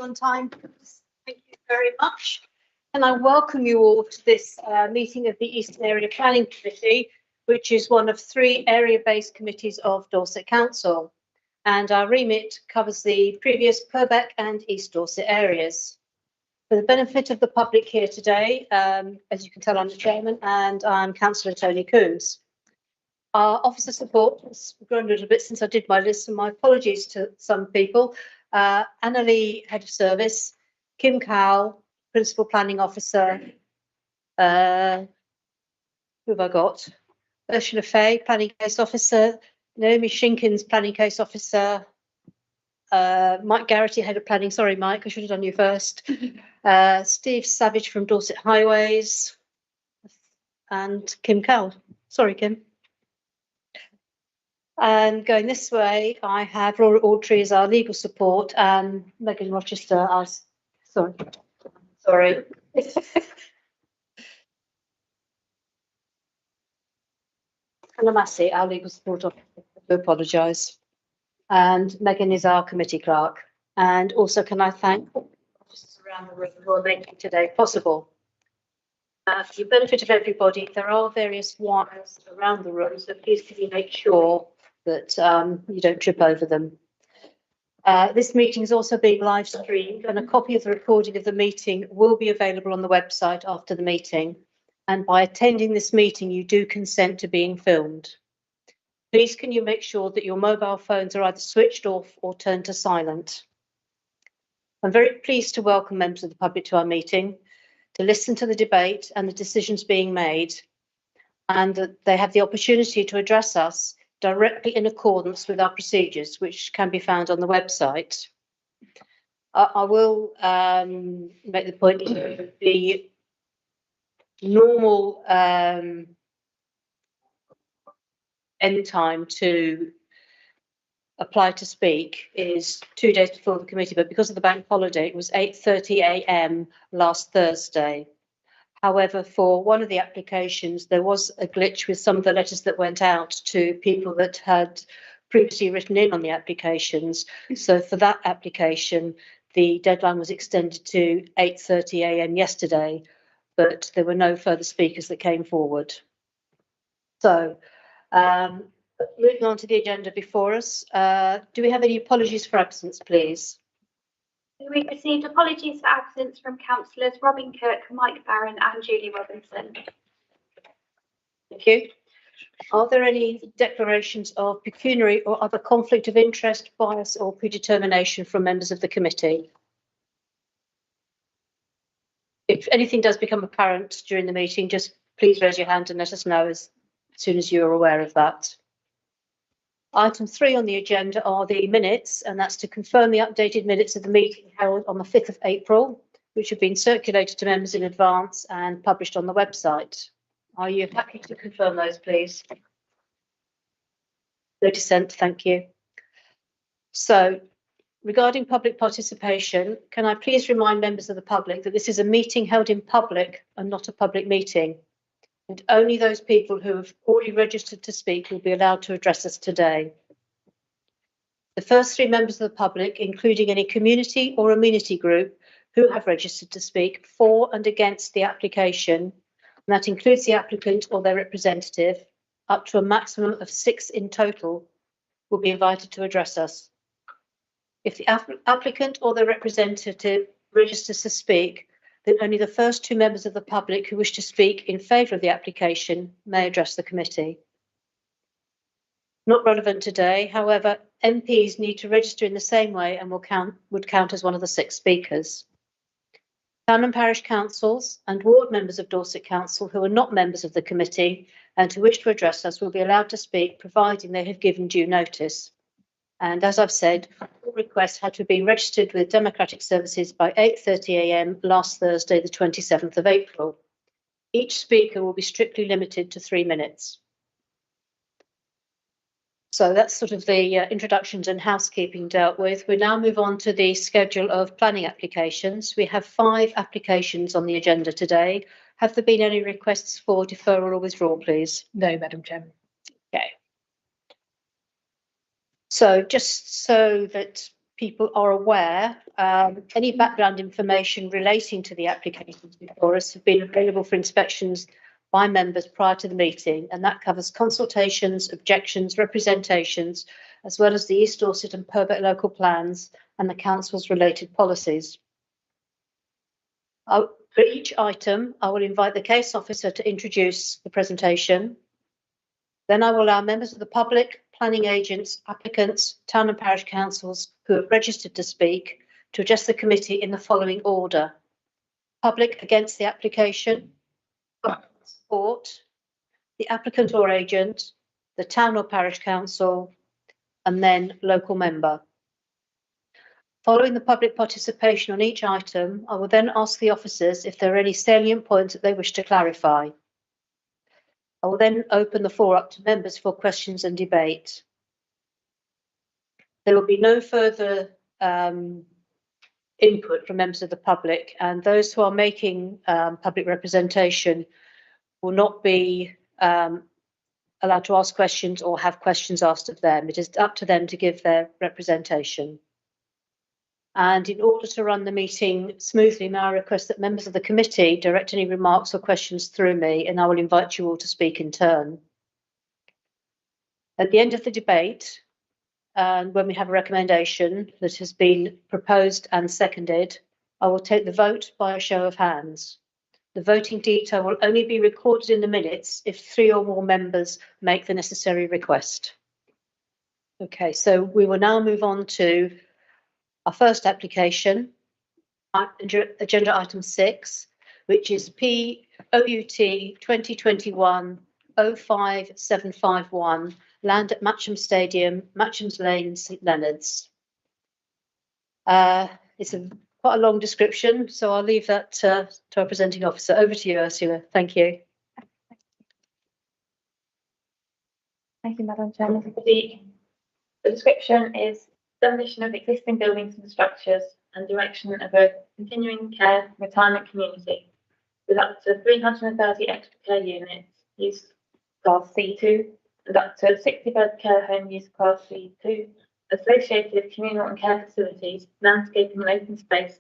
On time. Thank you very much. And I welcome you all to this meeting of the Eastern Area Planning Committee, which is one of 3 area-based committees of Dorset Council. And our remit covers the previous Purbeck and East Dorset areas. For the benefit of the public here today, as you can tell, I'm the chairman and I'm Councillor Tony Coombs. Our officer support has grown a little bit since I did my list, and my apologies to some people. Anna Lee, Head of Service, Kim Cowell, Principal Planning Officer, who have I got? Ursula Fay, Planning Case Officer, Naomi Shinkins, Planning Case Officer, Mike Garrity, Head of Planning. Sorry, Mike, I should have done you first. Steve Savage from Dorset Highways, and Kim Cowell. Sorry, Kim. And going this way, I have Laura Autry as our legal support and Megan Rochester as, sorry. Anna Massey, our legal support officer, I do apologise. And Megan is our committee clerk. And also, can I thank officers around the room who are making today possible. For the benefit of everybody, there are various wires around the room, so please can you make sure that you don't trip over them. This meeting is also being live streamed, and a copy of the recording of the meeting will be available on the website after the meeting. And by attending this meeting, you do consent to being filmed. Please can you make sure that your mobile phones are either switched off or turned to silent. I'm very pleased to welcome members of the public to our meeting, to listen to the debate and the decisions being made, and that they have the opportunity to address us directly in accordance with our procedures, which can be found on the website. I will make the point that the normal end time to apply to speak is 2 days before the committee, but because of the bank holiday, it was 8:30 a.m. last Thursday. However, for one of the applications, there was a glitch with some of the letters that went out to people that had previously written in on the applications. So for that application, the deadline was extended to 8:30 a.m. yesterday, but there were no further speakers that came forward. So moving on to the agenda before us, do we have any apologies for absence, please? We've received apologies for absence from councillors Robin Kirk, Mike Barron and Julie Robinson. Thank you. Are there any declarations of pecuniary or other conflict of interest, bias or predetermination from members of the committee? If anything does become apparent during the meeting, just please raise your hand and let us know as soon as you're aware of that. Item 3 on the agenda are the minutes, and that's to confirm the updated minutes of the meeting held on the 5th of April, which have been circulated to members in advance and published on the website. Are you happy to confirm those, please? No dissent, thank you. So, regarding public participation, can I please remind members of the public that this is a meeting held in public and not a public meeting? And only those people who have already registered to speak will be allowed to address us today. The first 3 members of the public, including any community or amenity group who have registered to speak for and against the application, and that includes the applicant or their representative, up to a maximum of 6 in total, will be invited to address us. If the applicant or their representative registers to speak, then only the first 2 members of the public who wish to speak in favour of the application may address the committee. Not relevant today, however, MPs need to register in the same way and would count as one of the 6 speakers. Town and parish councils and ward members of Dorset Council who are not members of the committee and who wish to address us will be allowed to speak, providing they have given due notice. And as I've said, all requests had to have been registered with Democratic Services by 8:30 a.m. last Thursday, the 27th of April. Each speaker will be strictly limited to 3 minutes. So that's sort of the introductions and housekeeping dealt with. We now move on to the schedule of planning applications. We have 5 applications on the agenda today. Have there been any requests for deferral or withdrawal, please? No, Madam Chairman. Okay. So just so that people are aware, any background information relating to the applications before us have been available for inspections by members prior to the meeting, and that covers consultations, objections, representations, as well as the East Dorset and Purbeck local plans and the council's related policies. For each item, I will invite the case officer to introduce the presentation. Then I will allow members of the public, planning agents, applicants, town and parish councils who have registered to speak to address the committee in the following order: public against the application, support, the applicant or agent, the town or parish council, and then local member. Following the public participation on each item, I will then ask the officers if there are any salient points that they wish to clarify. I will then open the floor up to members for questions and debate. There will be no further input from members of the public, and those who are making public representation will not be allowed to ask questions or have questions asked of them. It is up to them to give their representation. And in order to run the meeting smoothly, may I request that members of the committee direct any remarks or questions through me, and I will invite you all to speak in turn. At the end of the debate, and when we have a recommendation that has been proposed and seconded, I will take the vote by a show of hands. The voting detail will only be recorded in the minutes if 3 or more members make the necessary request. Okay, so we will now move on to our first application, agenda item 6, which is POUT 2021-05751, land at Matcham Stadium, Matcham's Lane, St Leonard's. It's quite a long description, so I'll leave that to our presenting officer. Over to you, Ursula. Thank you. Thank you, Madam Chairman. The description is demolition of existing buildings and structures and direction of a continuing care retirement community with up to 330 extra care units used class C2 and up to 60-bed care home used class C2, associated communal and care facilities, landscaping and open space,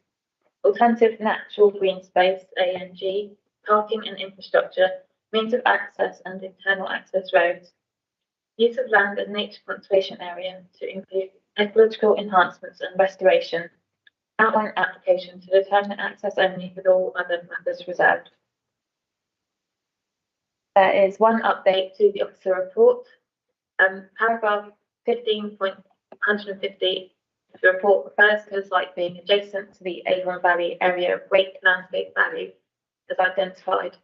alternative natural green space, ANG, parking and infrastructure, means of access and internal access roads, use of land and nature conservation area to include ecological enhancements and restoration, outline application to determine access only with all other matters reserved. There is one update to the officer report. Paragraph 15.150 of the report refers to the site being adjacent to the Avon Valley area of great landscape value as identified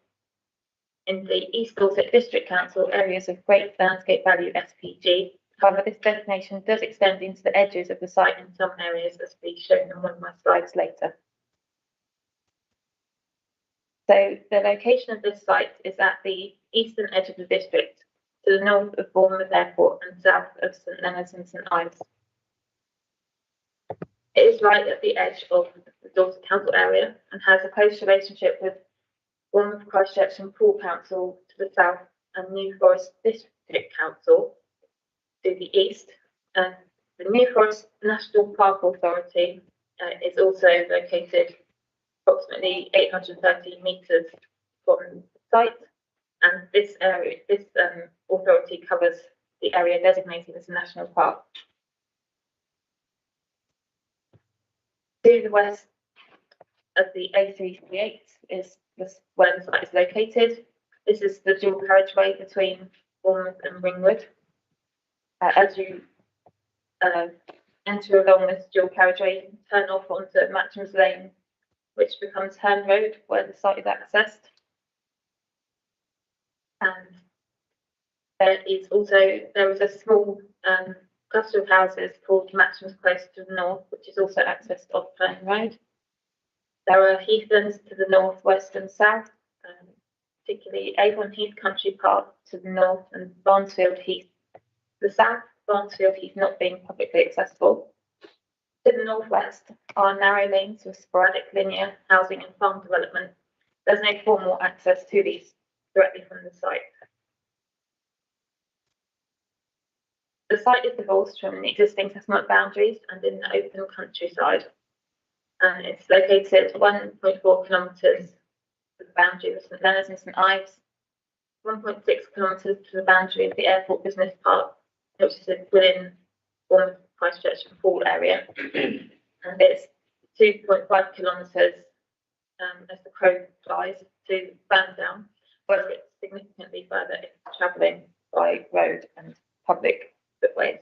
in the East Dorset District Council areas of great landscape value SPG. However, this designation does extend into the edges of the site in some areas, as will be shown on one of my slides later. So the location of this site is at the eastern edge of the district, to the north of Bournemouth Airport and south of St Leonard's and St Ives. It is right at the edge of the Dorset Council area and has a close relationship with Bournemouth, Christchurch and Poole Council to the south and New Forest District Council to the east. And the New Forest National Park Authority is also located approximately 830 metres from the site, and this area, authority covers the area designated as a national park. To the west of the A338 is where the site is located. This is the dual carriageway between Bournemouth and Ringwood. As you enter along this dual carriageway, you can turn off onto Matcham's Lane, which becomes Herne Road, where the site is accessed. And there is a small cluster of houses called Matcham's Close to the north, which is also accessed off Herne Road. There are heathlands to the north, west and south, particularly Avon Heath Country Park to the north and Barnesfield Heath to the south, Barnesfield Heath not being publicly accessible. To the northwest are narrow lanes with sporadic linear housing and farm development. There's no formal access to these directly from the site. The site is divorced from the existing settlement boundaries and in the open countryside. And it's located 1.4 kilometres to the boundary of St Leonard's and St Ives, 1.6 kilometres to the boundary of the Airport Business Park, which is within Bournemouth, Christchurch and Poole area. And it's 2.5 kilometres as the crow flies to Bandown, where it's significantly further if travelling by road and public footways.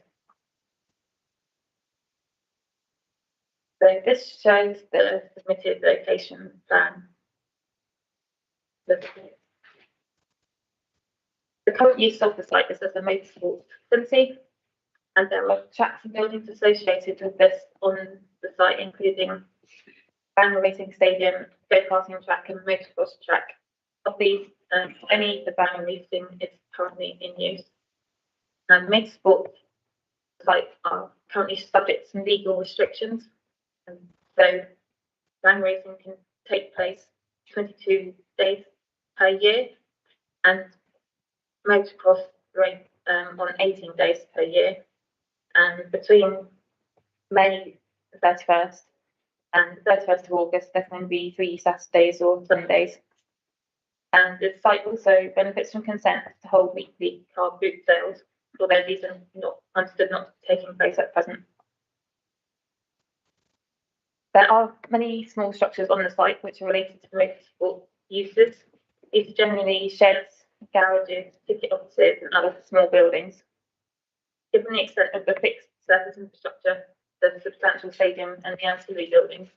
So this shows the submitted location plan. The current use of the site is as a motorsport facility, and there are tracks and buildings associated with this on the site, including Bangor Racing Stadium, go-karting track and motocross track. Of these, only the Bangor Racing is currently in use. And motorsport sites are currently subject to some legal restrictions. And so Bangor Racing can take place 22 days per year, and motocross race on 18 days per year. And between May the 31st and the 31st of August, there's going to be 3 Saturdays or Sundays. And the site also benefits from consent to hold weekly car boot sales, although these are not understood not taking place at present. There are many small structures on the site which are related to motorsport uses. These are generally sheds, garages, ticket offices, and other small buildings. Given the extent of the fixed surface infrastructure, the substantial stadium, and the ancillary buildings,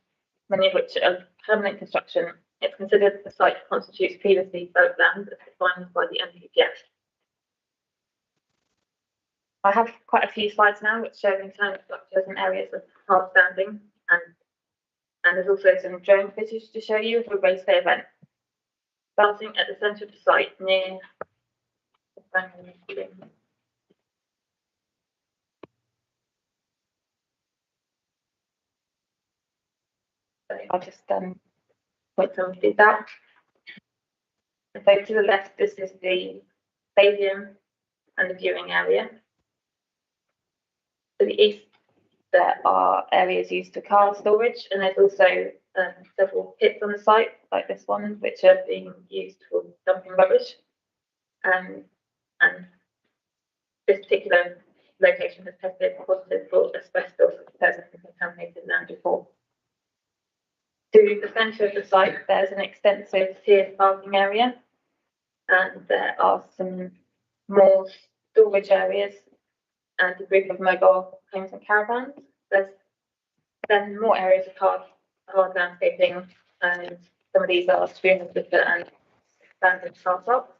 many of which are permanent construction, it's considered the site constitutes previously developed land as defined by the NPPF. I have quite a few slides now which show internal structures and areas of hard standing, and there's also some drone footage to show you of a race day event. Starting at the centre of the site near the Bangor building. So I'll just point someone to do that. So to the left, this is the stadium and the viewing area. To the east, there are areas used for car storage, and there's also several pits on the site, like this one, which are being used for dumping rubbish. And this particular location has tested positive for asbestos present in contaminated land before. To the centre of the site, there's an extensive tiered parking area, and there are some more storage areas and a group of mobile homes and caravans. There's then more areas of hard landscaping, and some of these are stream and expanded car parks.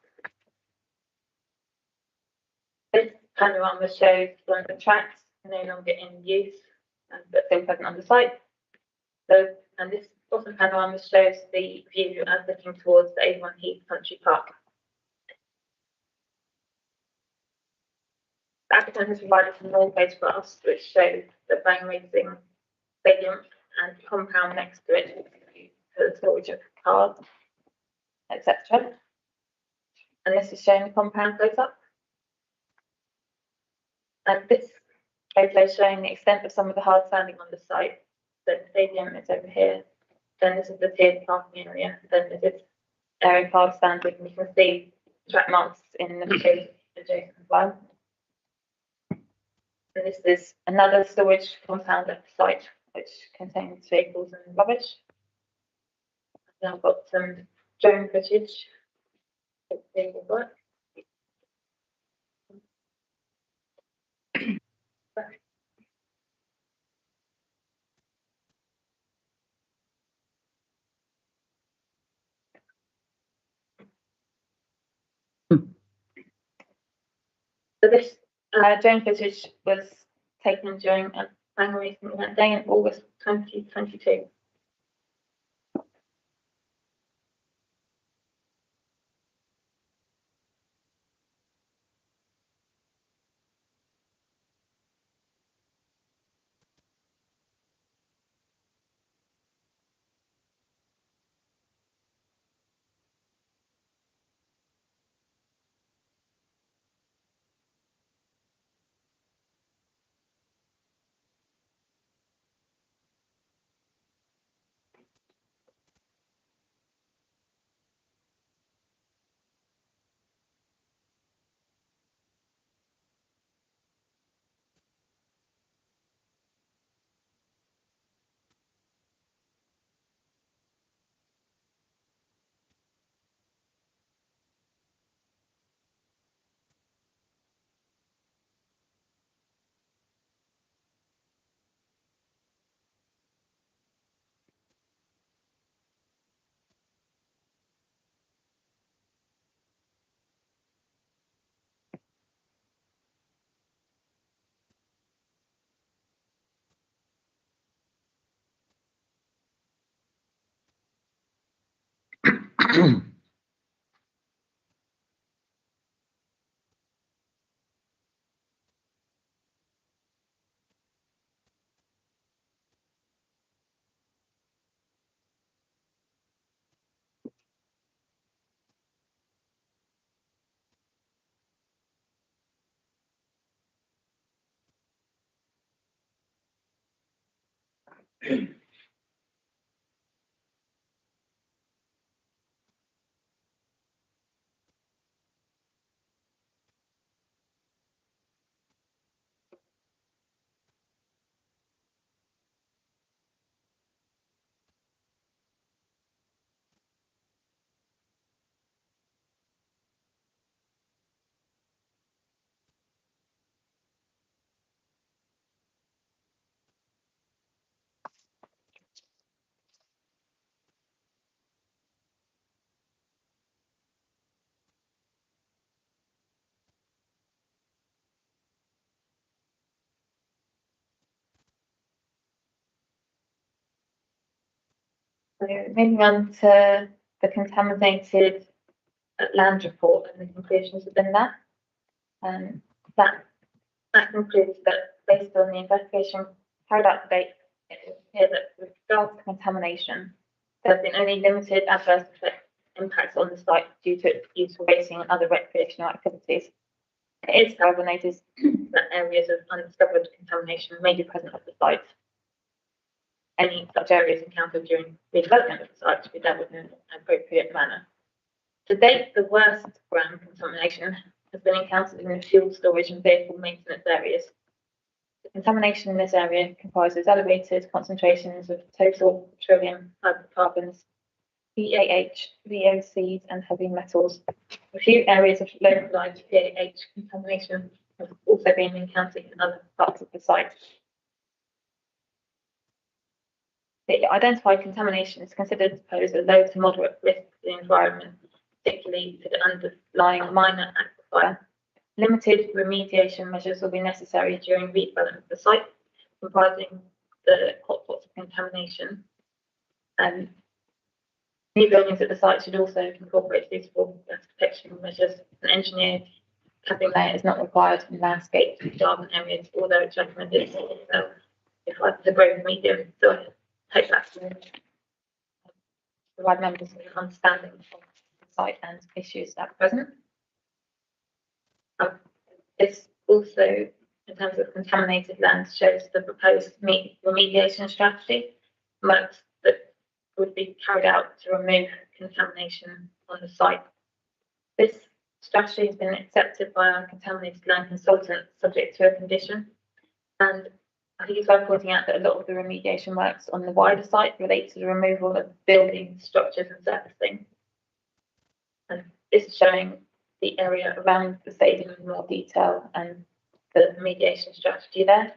This panorama shows one of the tracks no longer in use, but still present on the site. And this bottom panorama shows the view as looking towards the Avon Heath Country Park. The applicant has provided some more photographs which show the Bangor Racing Stadium and the compound next to it for the storage of cars, etc. And this is showing the compound close up. And this photo is showing the extent of some of the hard standing on the site. So the stadium is over here. Then this is the tiered parking area. Then this is area of hard standing. You can see track marks in the adjacent as well. And this is another storage compound at the site, which contains vehicles and rubbish. And I've got some drone footage. Hopefully it will work. So this drone footage was taken during a Bangor Racing event day in August 2022. So moving on to the contaminated land report and the conclusions within that. That concludes that based on the investigation carried out to date, it would appear that with regards to contamination, there have been only limited adverse impacts on the site due to its use for racing and other recreational activities. It is, however, noticed that areas of undiscovered contamination may be present at the site. Any such areas encountered during redevelopment of the site should be dealt with in an appropriate manner. To date, the worst ground contamination has been encountered in the fuel storage and vehicle maintenance areas. The contamination in this area comprises elevated concentrations of total petroleum hydrocarbons, PAH, VOCs, and heavy metals. A few areas of localized PAH contamination have also been encountered in other parts of the site. The identified contamination is considered to pose a low to moderate risk to the environment, particularly to the underlying minor aquifer. Limited remediation measures will be necessary during redevelopment of the site, comprising the hotspots of contamination. New buildings at the site should also incorporate suitable gas protection measures. An engineered capping layer is not required in landscape garden areas, although it's recommended if the growth medium. So I hope that will provide members with an understanding of the site and issues at present. This also, in terms of contaminated land, shows the proposed remediation strategy, works that would be carried out to remove contamination on the site. This strategy has been accepted by our contaminated land consultant, subject to a condition, and I think it's worth pointing out that a lot of the remediation works on the wider site relate to the removal of buildings, structures, and surfacing. And this is showing the area around the stadium in more detail and the remediation strategy there.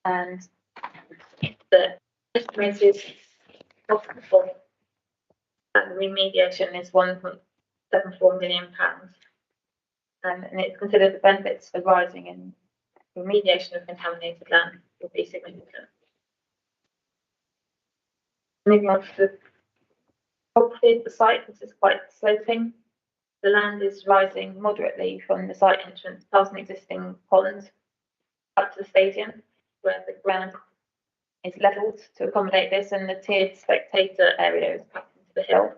And the estimated cost for remediation is £1.74 million. And it's considered the benefits arising in remediation of contaminated land will be significant. Moving on to the topography of the site, this is quite sloping. The land is rising moderately from the site entrance past an existing pond up to the stadium, where the ground is levelled to accommodate this, and the tiered spectator area is cut into the hill.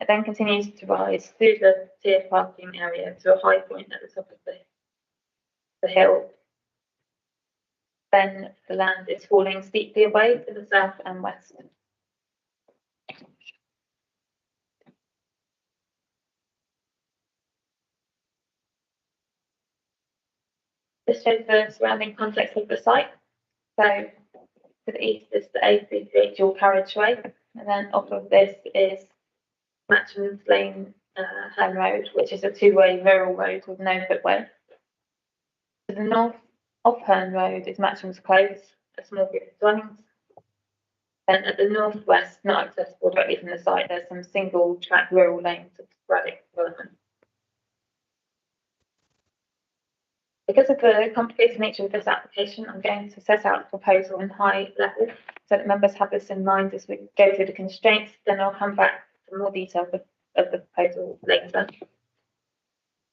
It then continues to rise through the tiered parking area to a high point at the top of the hill. Then the land is falling steeply away to the south and west. This shows the surrounding context of the site. So to the east is the A33 dual carriageway, and then off of this is Matchman's Lane Home Road, which is a two-way rural road with no footway. To the north, off Herne Road is Matchman's Close, a small group of dwellings. Then at the northwest, not accessible directly from the site, there's some single-track rural lanes of sporadic development. Because of the complicated nature of this application, I'm going to set out the proposal in high level so that members have this in mind as we go through the constraints. Then I'll come back some more detail of the proposal later.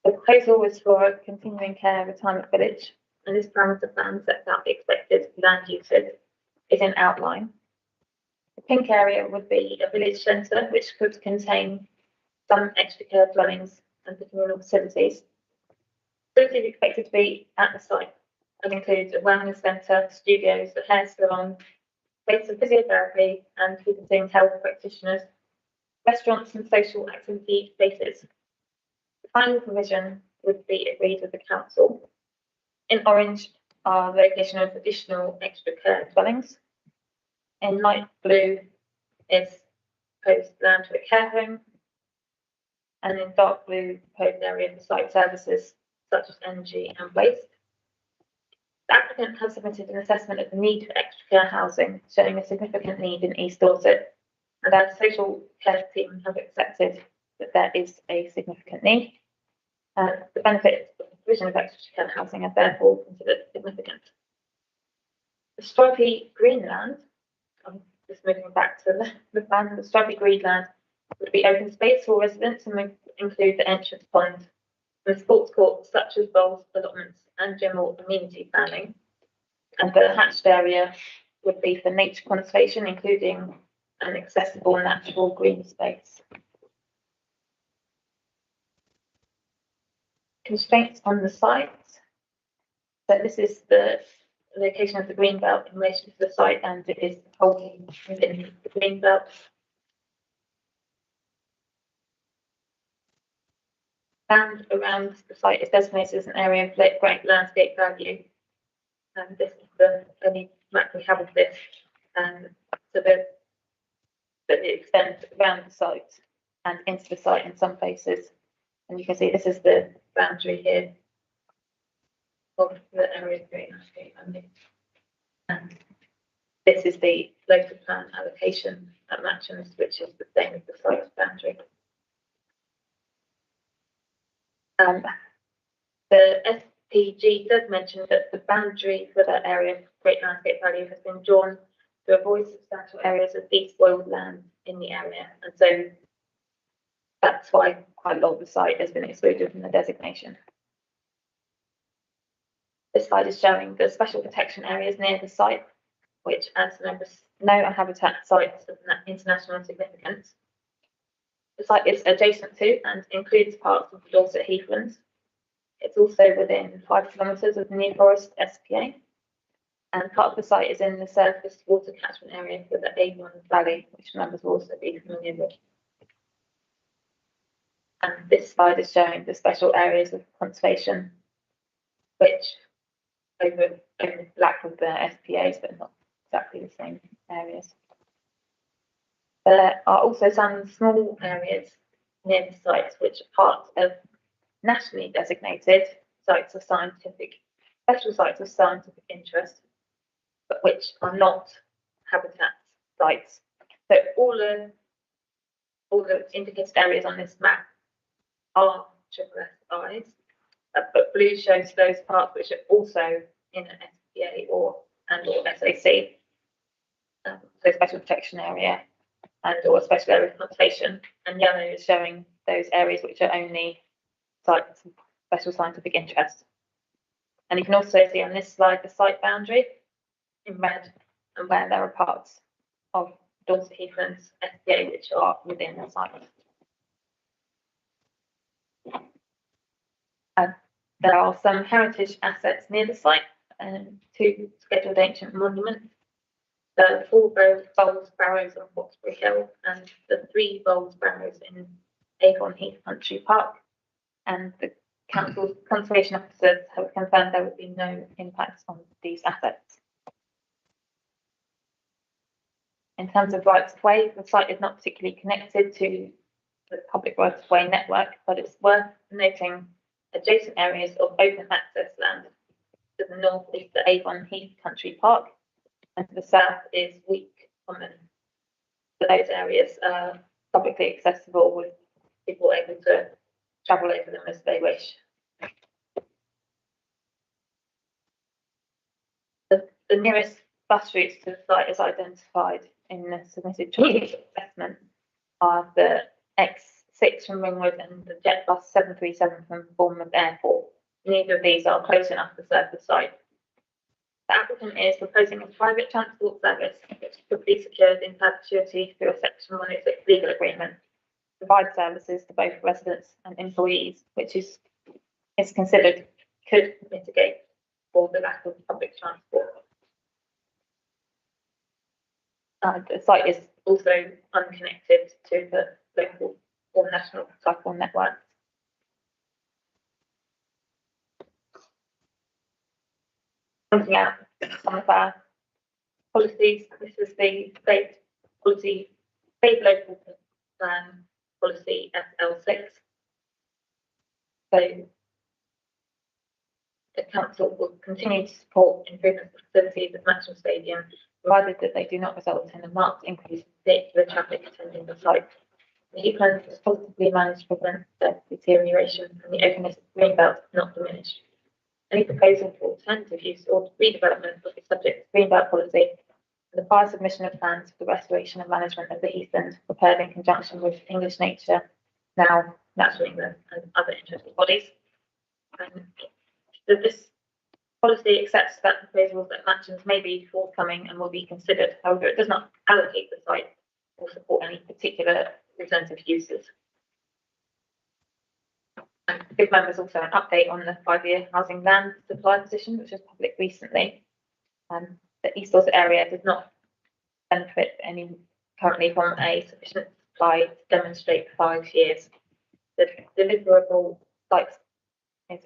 The proposal was for a continuing care retirement village, and this parameter plan sets out the expected land uses is in outline. The pink area would be a village centre, which could contain some extra care dwellings and communal facilities. Facilities are expected to be at the site and includes a wellness centre, studios, a hair salon, place of physiotherapy and visiting health practitioners, restaurants and social activity spaces. The final provision would be agreed with the council. In orange are the location of additional extra care dwellings. In light blue is proposed land for a care home. And in dark blue, proposed area for site services such as energy and waste. The applicant has submitted an assessment of the need for extra care housing, showing a significant need in East Dorset, and our social care team have accepted that there is a significant need. The benefits of the provision of extra care housing are therefore considered significant. The stripy green land, I'm just moving back to the plan, the stripy green land would be open space for residents and would include the entrance pond and sports courts such as bowls, allotments and general amenity planning. And the hatched area would be for nature conservation, including an accessible natural green space. Constraints on the site. So this is the location of the green belt in relation to the site, and it is holding within the green belt. And around the site is designated as an area of great landscape value. And this is the only map we have of this. So that it extends around the site and into the site in some places. And you can see this is the boundary here of the area of great landscape value. And this is the local plan allocation at Matchams, which is the same as the site boundary. The SPG does mention that the boundary for that area of great landscape value has been drawn to avoid substantial areas of despoiled land in the area, and so that's why quite a lot of the site has been excluded from the designation. This slide is showing the special protection areas near the site, which, as members know, are habitat sites of international significance. The site is adjacent to and includes parts of the Dorset Heathlands. It's also within 5 kilometres of the New Forest SPA, and part of the site is in the surface water catchment area for the Avon Valley, which members will also be familiar with. And this slide is showing the special areas of conservation, which overlap with the SPAs, but not exactly the same areas. There are also some small areas near the sites which are part of nationally designated sites of special sites of scientific interest, but which are not habitat sites. So all the indicated areas on this map are SSSIs, but blue shows those parts which are also in an SPA or SAC, so special protection area or special area of conservation, and yellow is showing those areas which are only sites of special scientific interest. And you can also see on this slide the site boundary in red, and where there are parts of Dorset Heathlands SPA which are within the site. There are some heritage assets near the site, and 2 scheduled ancient monuments, the 4 bowls barrows on Foxbury Hill and the 3 bowls barrows in Avon Heath Country Park. And the council's conservation officers have confirmed there would be no impact on these assets. In terms of rights of way, the site is not particularly connected to the public rights of way network, but it's worth noting adjacent areas of open access land. To the north is the Avon Heath Country Park, and to the south is Week Common. So those areas are publicly accessible, with people able to travel over them as they wish. The nearest bus routes to the site is identified in the submitted choice assessment, are the X6 from Ringwood and the JetBus 737 from Bournemouth Airport. Neither of these are close enough to serve the site. The applicant is proposing a private transport service which could be secured in perpetuity through a Section 106 legal agreement, provide services to both residents and employees, which is considered could mitigate for the lack of public transport. The site is also unconnected to the local or national cycle network. Pointing out some of our policies, this is the state policy, state local plan policy SL6. So the council will continue to support improvements to facilities at Maxwell Stadium, provided that they do not result in a marked increase in vehicular traffic attending the site. The new plan is positively managed to prevent the deterioration and the openness of the greenbelt not diminished. Any proposal for alternative use or redevelopment will be subject to greenbelt policy and the prior submission of plans for the restoration and management of the East End prepared in conjunction with English Nature, now Natural England, and other interested bodies. This policy accepts that proposals at Matchings may be forthcoming and will be considered. However, it does not allocate the site or support any particular alternative uses. And give members also an update on the 5-year housing land supply position, which was published recently. The East Dorset area does not benefit currently from a sufficient supply to demonstrate 5 years. The deliverable site is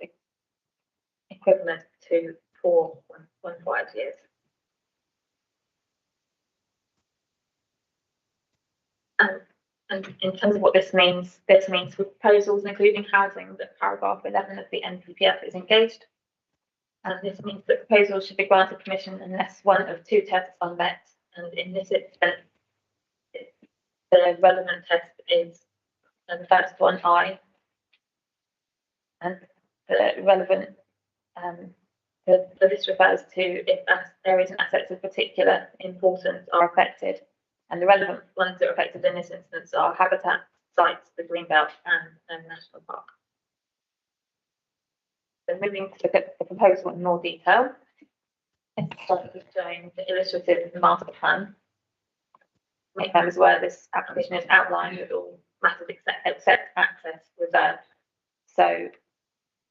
equivalent to 4.15 years. And in terms of what this means for proposals including housing that paragraph 11 of the NPPF is engaged. And this means that proposals should be granted permission unless one of 2 tests are met. And in this instance, the relevant test is the first one, I. And the relevant, this refers to if areas and assets of particular importance are affected. And the relevant ones that are affected in this instance are habitat, sites, the Greenbelt, and a national park. So moving to look at the proposal in more detail, it's showing the illustrative master plan. Make members aware this application is outlined with all matters except access reserved. So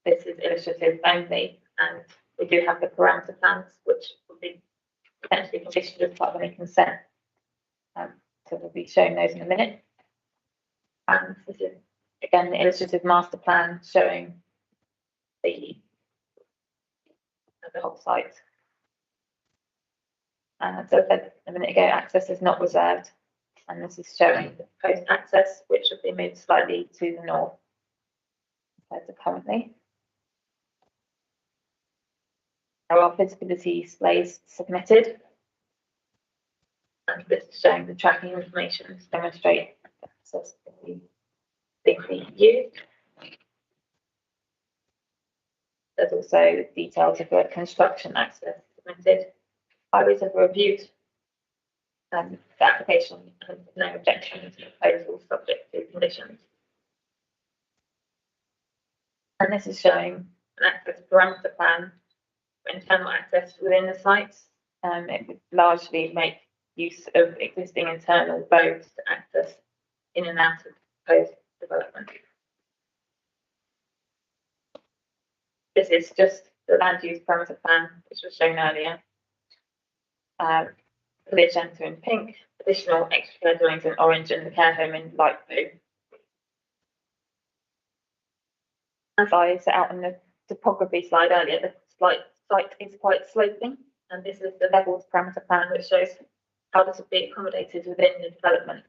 this is illustrative only, and we do have the parameter plans, which will be potentially conditioned as part of any consent. So we'll be showing those in a minute. And this is again the illustrative master plan showing the whole site. So I said a minute ago, access is not reserved, and this is showing the proposed access, which should be moved slightly to the north compared to currently. There are feasibility displays submitted. And this is showing the tracking information to demonstrate access being used. There's also details of the construction access submitted. Highways have reviewed the application and no objection to the proposal subject to conditions. And this is showing an access parameter plan for internal access within the sites. It would largely make use of existing internal roads to access in and out of proposed development. This is just the land use parameter plan, which was shown earlier. Village centre in pink, additional extra care dwellings in orange, and the care home in light blue. As I set out in the topography slide earlier, the site is quite sloping, and this is the levels parameter plan, which shows how this will be accommodated within the development.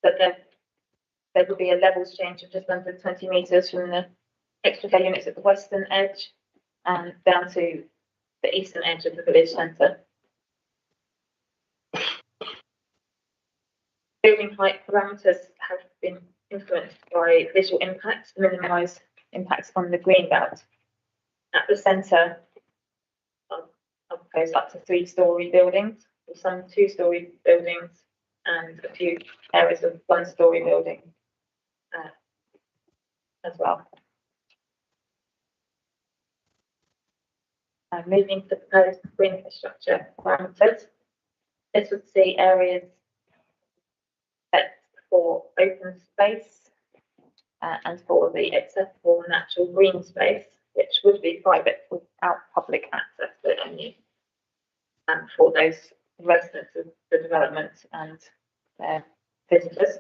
But there will be a levels change of just under 20 metres from the extra care units at the western edge and down to the eastern edge of the village centre. Building height parameters have been influenced by visual impacts to minimise impacts on the green belt. At the centre, I'll propose up to 3-storey buildings, with some 2-storey buildings and a few areas of one-storey building as well. Moving to the proposed green infrastructure parameters, this would see areas set for open space and for the accessible natural green space, which would be private without public access to any, and for those residents of the development and their visitors.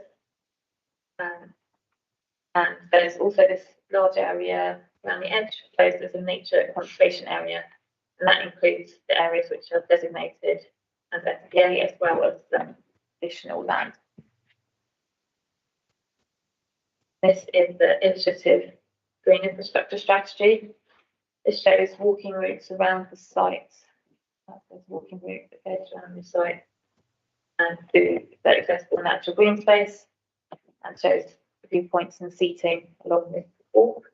And there's also this large area around the edge proposed as a nature conservation area, and that includes the areas which are designated as SPA as well as additional land. This is the illustrative green infrastructure strategy. This shows walking routes around the site. There's walking route that goes around the site and to the accessible natural green space, and shows viewpoints and seating along this walk.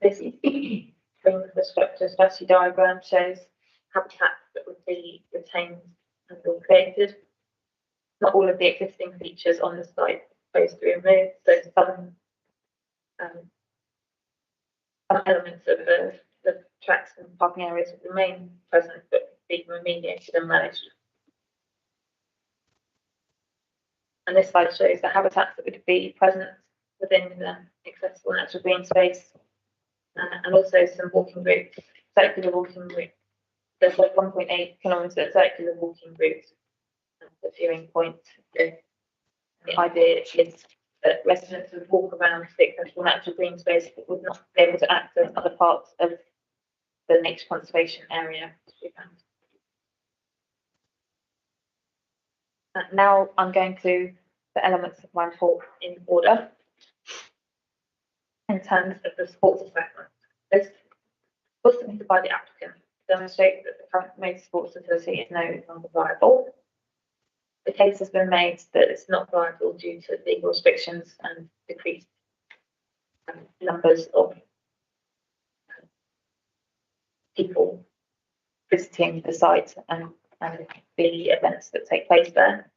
This green infrastructure strategy diagram shows habitats that would be retained and or created. Not all of the existing features on the site are supposed to be removed, so some elements of the tracks and parking areas would remain present but be remediated and managed. And this slide shows the habitats that would be present within the accessible natural green space, and also some walking routes, circular walking routes. There's like 1.8 kilometre circular walking routes and the viewing point. The idea is that residents would walk around the accessible natural green space but would not be able to access other parts of the nature conservation area. Now I'm going to the elements of my report in order. In terms of the sports assessment, this was submitted by the applicant to demonstrate that the current motor sports facility is no longer viable. The case has been made that it's not viable due to legal restrictions and decreased numbers of people visiting the site and the events that take place there.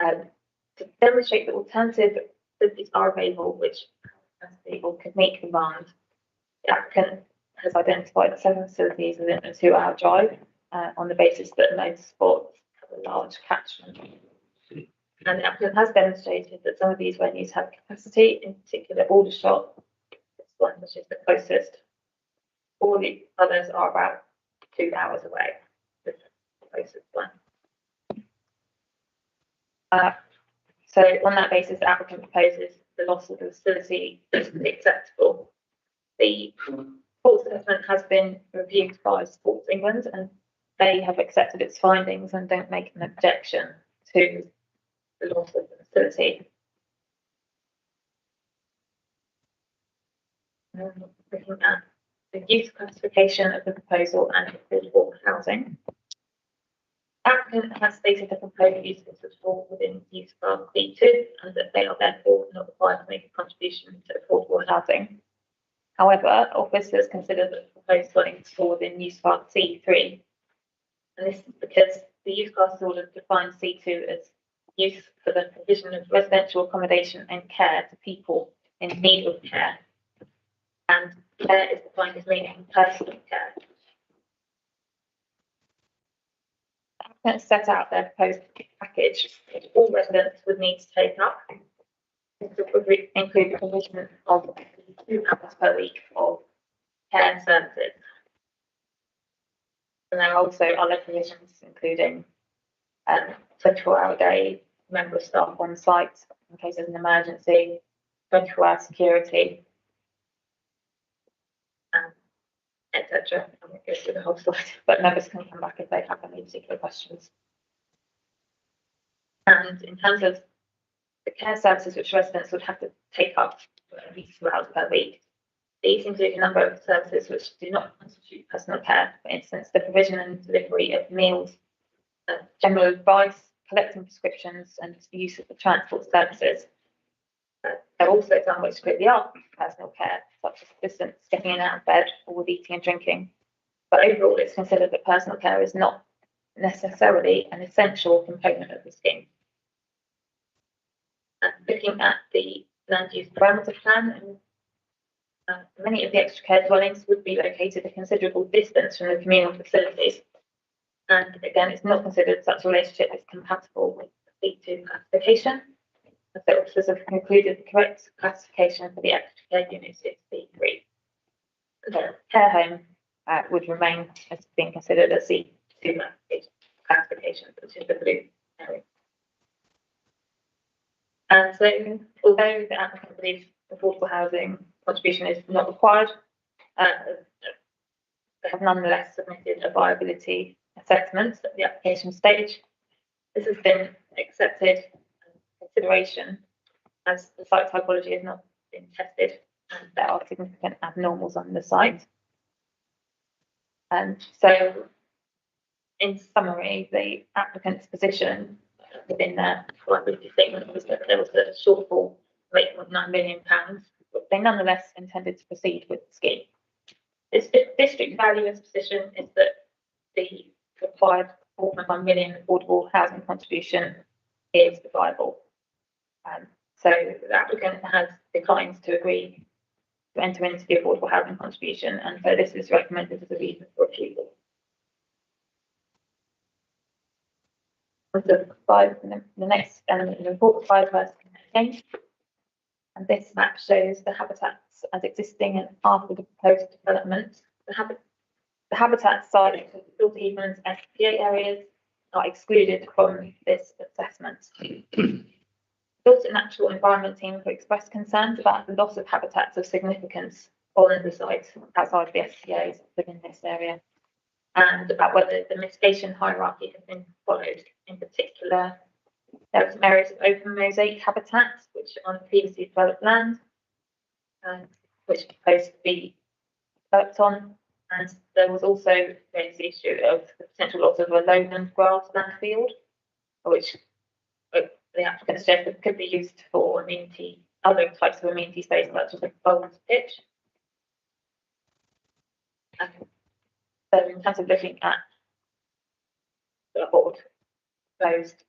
To demonstrate that alternative facilities are available, which people could meet demand, the applicant has identified 7 facilities within a 2-hour drive on the basis that motorsports have a large catchment. And the applicant has demonstrated that some of these venues have capacity, in particular Aldershot, this one which is the closest. All the others are about 2 hours away, the closest one. So on that basis, the applicant proposes the loss of the facility is acceptable. The sports assessment has been reviewed by Sports England and they have accepted its findings and don't make an objection to the loss of the facility. Looking at the use classification of the proposal and affordable housing. Applicant has stated the proposed uses would fall within use class B2 and that they are therefore not required to make a contribution to affordable housing. However, officers consider that the proposed dwellings fall within use class C3, and this is because the use class order defines C2 as use for the provision of residential accommodation and care to people in need of care, and care is defined as meaning personal care. Let's set out their proposed package, which all residents would need to take up. This would include the provision of 2 hours per week of care services. And there are also other provisions, including 24-hour day, member of staff on site in case of an emergency, 24-hour security, etc. I won't go through the whole slide, but members can come back if they have any particular questions. And in terms of the care services which residents would have to take up for at least 2 hours per week, these include a number of services which do not constitute personal care. For instance, the provision and delivery of meals, general advice, collecting prescriptions, and the use of the transport services. There are also some which clearly are personal care, such as assistance getting in and out of bed or with eating and drinking. But overall, it's considered that personal care is not necessarily an essential component of the scheme. Looking at the land use parameter plan, many of the extra care dwellings would be located a considerable distance from the communal facilities. And again, it's not considered such a relationship is compatible with the C2 classification. The officers have concluded the correct classification for the extra care units is C3. The care home would remain as being considered a C2 classification, which is the blue area. And so, although the applicant believes affordable housing contribution is not required, they have nonetheless submitted a viability assessment at the application stage. This has been accepted consideration as the site typology has not been tested and there are significant abnormals on the site. And so, in summary, the applicant's position within their viability statement was that there was a shortfall of £8.9 million, but they nonetheless intended to proceed with the scheme. This district valuer's position is that the required £4.1 million affordable housing contribution is viable. So the applicant has declined to agree to enter into the affordable housing contribution, and so this is recommended as a reason for refusal. The next element is report 5 versus change. And this map shows the habitats as existing and after the proposed development. The habitat sites of the Dorset Heathlands SPA areas are excluded from this assessment. The Dorset Natural Environment Team have expressed concerns about the loss of habitats of significance on the sites outside the SPAs within this area, and about whether the mitigation hierarchy has been followed. In particular, there are some areas of open mosaic habitats which are on previously developed land, which are proposed to be developed on, and there was also the issue of the potential loss of a lowland grassland field, which the applicant suggested could be used for amenity, other types of amenity space such as a bowls pitch. So in terms of looking at the board proposed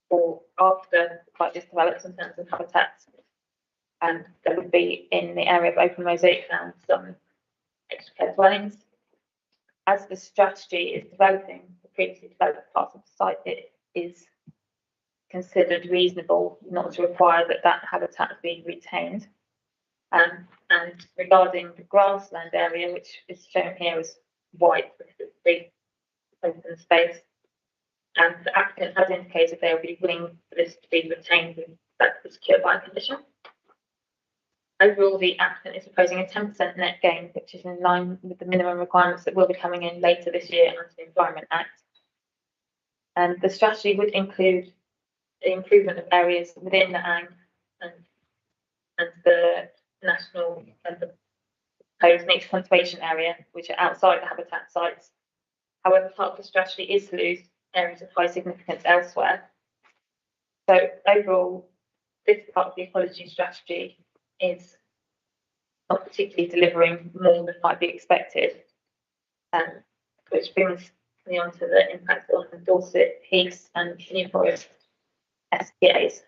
for after quite this develops in terms of habitats, and there would be in the area of open mosaic and some extra care dwellings. As the strategy is developing the previously developed parts of the site, it is considered reasonable not to require that habitat be retained. And regarding the grassland area, which is shown here as white because it's big open space, and the applicant has indicated they will be willing for this to be retained and that is secured by a condition. Overall, the applicant is proposing a 10% net gain, which is in line with the minimum requirements that will be coming in later this year under the Environment Act. And the strategy would include the improvement of areas within the ANG and the national and the proposed nature conservation area, which are outside the habitat sites. However, part of the strategy is to lose areas of high significance elsewhere. So overall, this part of the ecology strategy is not particularly delivering more than might be expected, which brings me on to the impact on the Dorset Heaths and New Forest SPAs.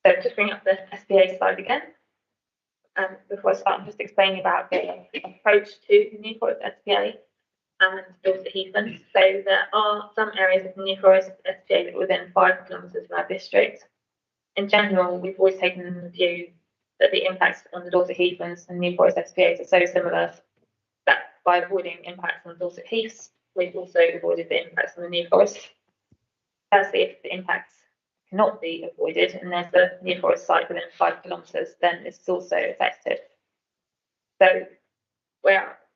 So just bring up the SPA slide again. Before I start, I'm just explaining about the approach to the New Forest SPA and Dorset Heathlands. So there are some areas of the New Forest SPA that are within 5 kilometres of our district. In general, we've always taken the view that the impacts on the Dorset Heathlands and New Forest SPAs are so similar that by avoiding impacts on the Dorset Heaths, we've also avoided the impacts on the New Forest. Firstly, if the impacts cannot be avoided and there's a New Forest site within 5 kilometres, then it's also affected. So,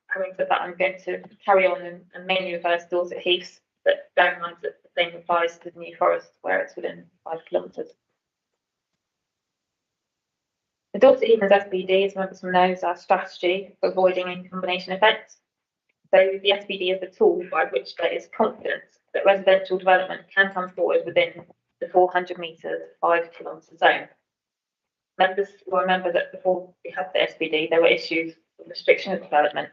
having said that, I'm going to carry on and mainly refer to Dorset Heaths, but bear in mind that the same applies to the New Forest where it's within 5 kilometres. The Dorset Heathlands SPD, as members will know, is our strategy for avoiding in combination effects. So the SPD is the tool by which there is confidence that residential development can come forward within the 400 metres, 5 kilometre zone. Members will remember that before we had the SPD, there were issues with restriction of development,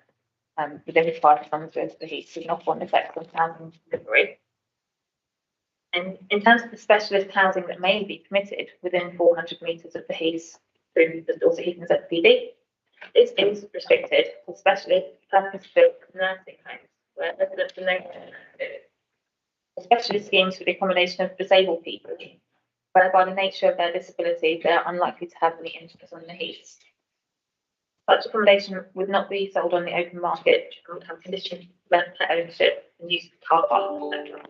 within 5 kilometres of the heath with knock-on effects on housing delivery. And in terms of the specialist housing that may be permitted within 400 metres of the heath through the Dorset Heath and ZPD, this is restricted to specialist purpose-built nursing homes where residents are known to specialist schemes for the accommodation of disabled people, where by the nature of their disability they are unlikely to have any interest on the heaths. Such accommodation would not be sold on the open market and would have conditions to prevent pet ownership and use of car parks, etc.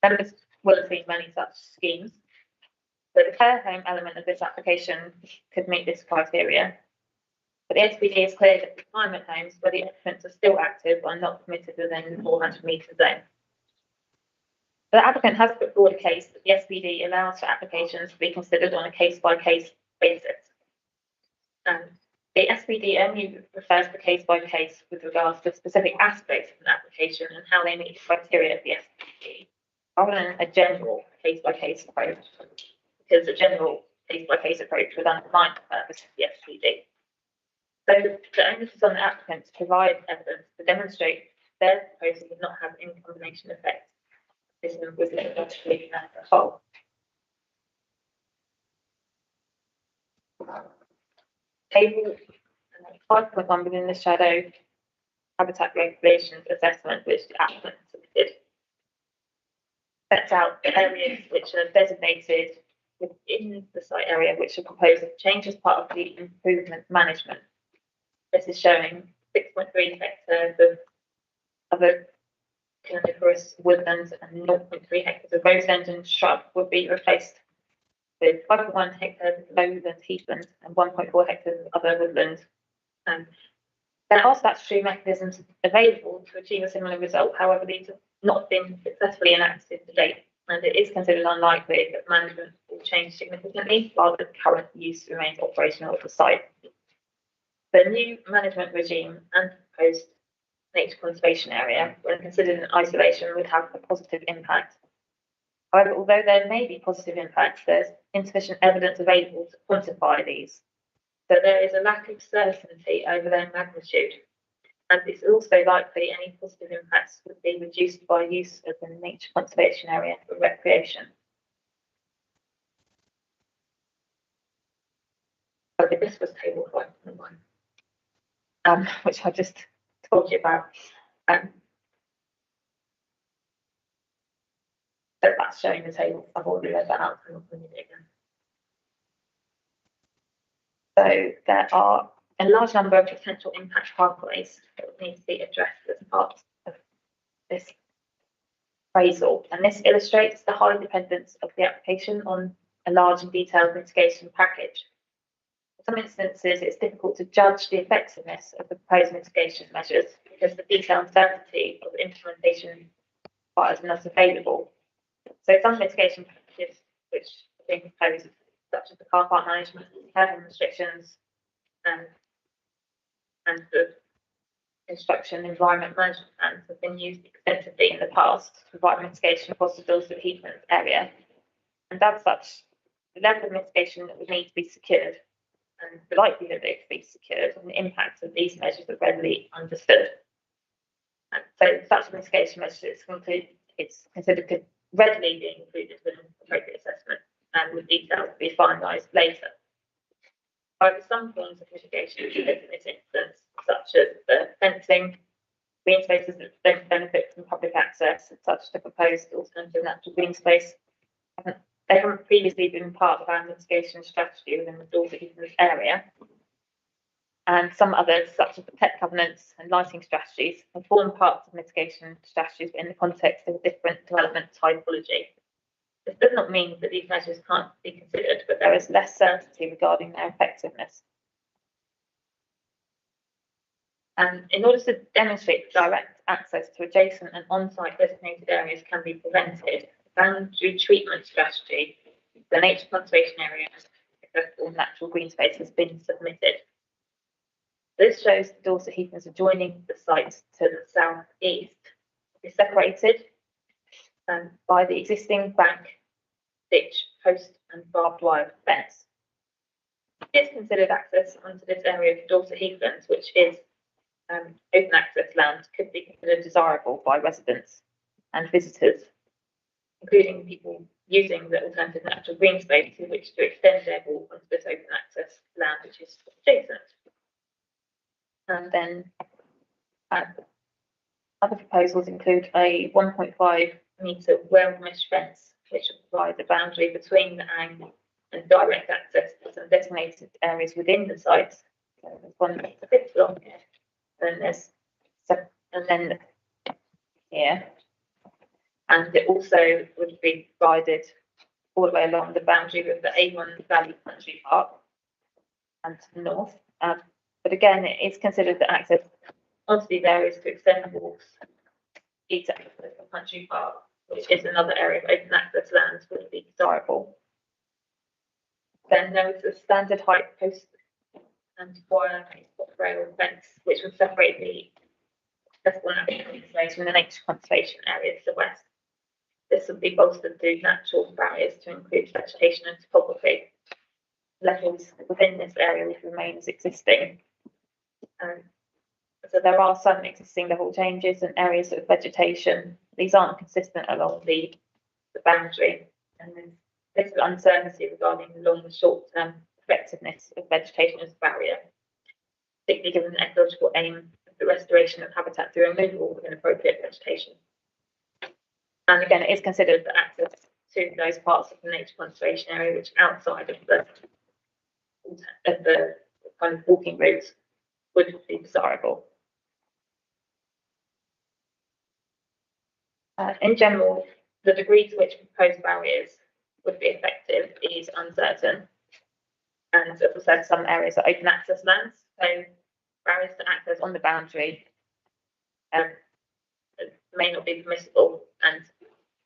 Members will have seen many such schemes. So the care home element of this application could meet this criteria. But the SPD is clear that retirement homes where the occupants are still active are not permitted within the 400 metre zone. The applicant has put forward a case that the SPD allows for applications to be considered on a case-by-case basis. The SPD only refers to case-by-case with regards to specific aspects of an application and how they meet the criteria of the SPD, rather than a general case-by-case approach, because a general case-by-case approach would undermine the purpose of the SPD. So the onus is on the applicant to provide evidence to demonstrate their proposal would not have any combination effects. This was logically as a whole. Table 5.1 within the shadow habitat regulations assessment, which the applicant submitted, sets out areas which are designated within the site area which are proposed to change as part of the improvement management. This is showing 6.3 hectares of a coniferous woodlands and 0.3 hectares of roseland and shrub would be replaced with 5.1 hectares of lowland heathland and 1.4 hectares of other woodland. There are statutory mechanisms available to achieve a similar result. However, these have not been successfully enacted to date, and it is considered unlikely that management will change significantly while the current use remains operational at the site. The new management regime and proposed nature conservation area, when considered in isolation, would have a positive impact. However, although there may be positive impacts, there's insufficient evidence available to quantify these. So there is a lack of certainty over their magnitude. And it's also likely any positive impacts would be reduced by use of the nature conservation area for recreation. So this was table 5.1, which I just told you about. So that's showing the table. I've already read that out. I'm not going to do it again. So there are a large number of potential impact pathways that need to be addressed as part of this appraisal. And this illustrates the high dependence of the application on a large and detailed mitigation package. In some instances, it's difficult to judge the effectiveness of the proposed mitigation measures because the detailed uncertainty of implementation is not available. So some mitigation packages which are being proposed, such as the car park management, care restrictions, and the construction environment management plans have been used extensively in the past to provide mitigation across the Dorset Heathlands area. And as such, the level of mitigation that would need to be secured and the likelihood that it could be secured and the impacts of these measures are readily understood. And so such mitigation measures it's considered could readily be included with an appropriate assessment and with details to be finalised later. However, some forms of mitigation in this instance, such as the fencing, green spaces that don't benefit from public access, such as the proposed alternative natural green space, they haven't previously been part of our mitigation strategy within the Dorset Heathlands area. And some others, such as the pet covenants and lighting strategies, have formed parts of mitigation strategies in the context of a different development typology. This does not mean that these measures can't be considered, but there is less certainty regarding their effectiveness. And in order to demonstrate that direct access to adjacent and on-site designated areas can be prevented, the boundary treatment strategy, the nature conservation area, and accessible natural green space has been submitted. This shows the Dorset Heathlands adjoining the site to the south-east is separated by the existing bank, ditch, post and barbed wire fence. It is considered access onto this area of Dorset Heathlands, which is open access land could be considered desirable by residents and visitors, including people using the alternative natural green space in which to extend their walk onto this open access land, which is adjacent. And then other proposals include a 1.5 metre well mesh fence, which will provide the boundary between the ANG and direct access to some designated areas within the site. So there's one that's a bit long here, and then here. And it also would be provided all the way along the boundary of the Avon Valley Country Park and to the north. But again, it is considered that access onto these areas to extend the walks east access to the country park, which is another area of open access lands, would be desirable. Then there is a standard height post and wire rail fence, which would separate the accessible natural space from the nature conservation area to the west. This would be bolstered through natural barriers to include vegetation and topography. Levels within this area would remain as existing. So there are some existing level changes and areas of vegetation. These aren't consistent along the boundary, and there's little uncertainty regarding the long and short-term effectiveness of vegetation as a barrier, particularly given the ecological aim of the restoration of habitat through removal of inappropriate vegetation. And again, it is considered that access to those parts of the nature conservation area which are outside of the kind of walking routes would be desirable. In general, the degree to which proposed barriers would be effective is uncertain. And as I said, some areas are open access lands, so barriers to access on the boundary may not be permissible, and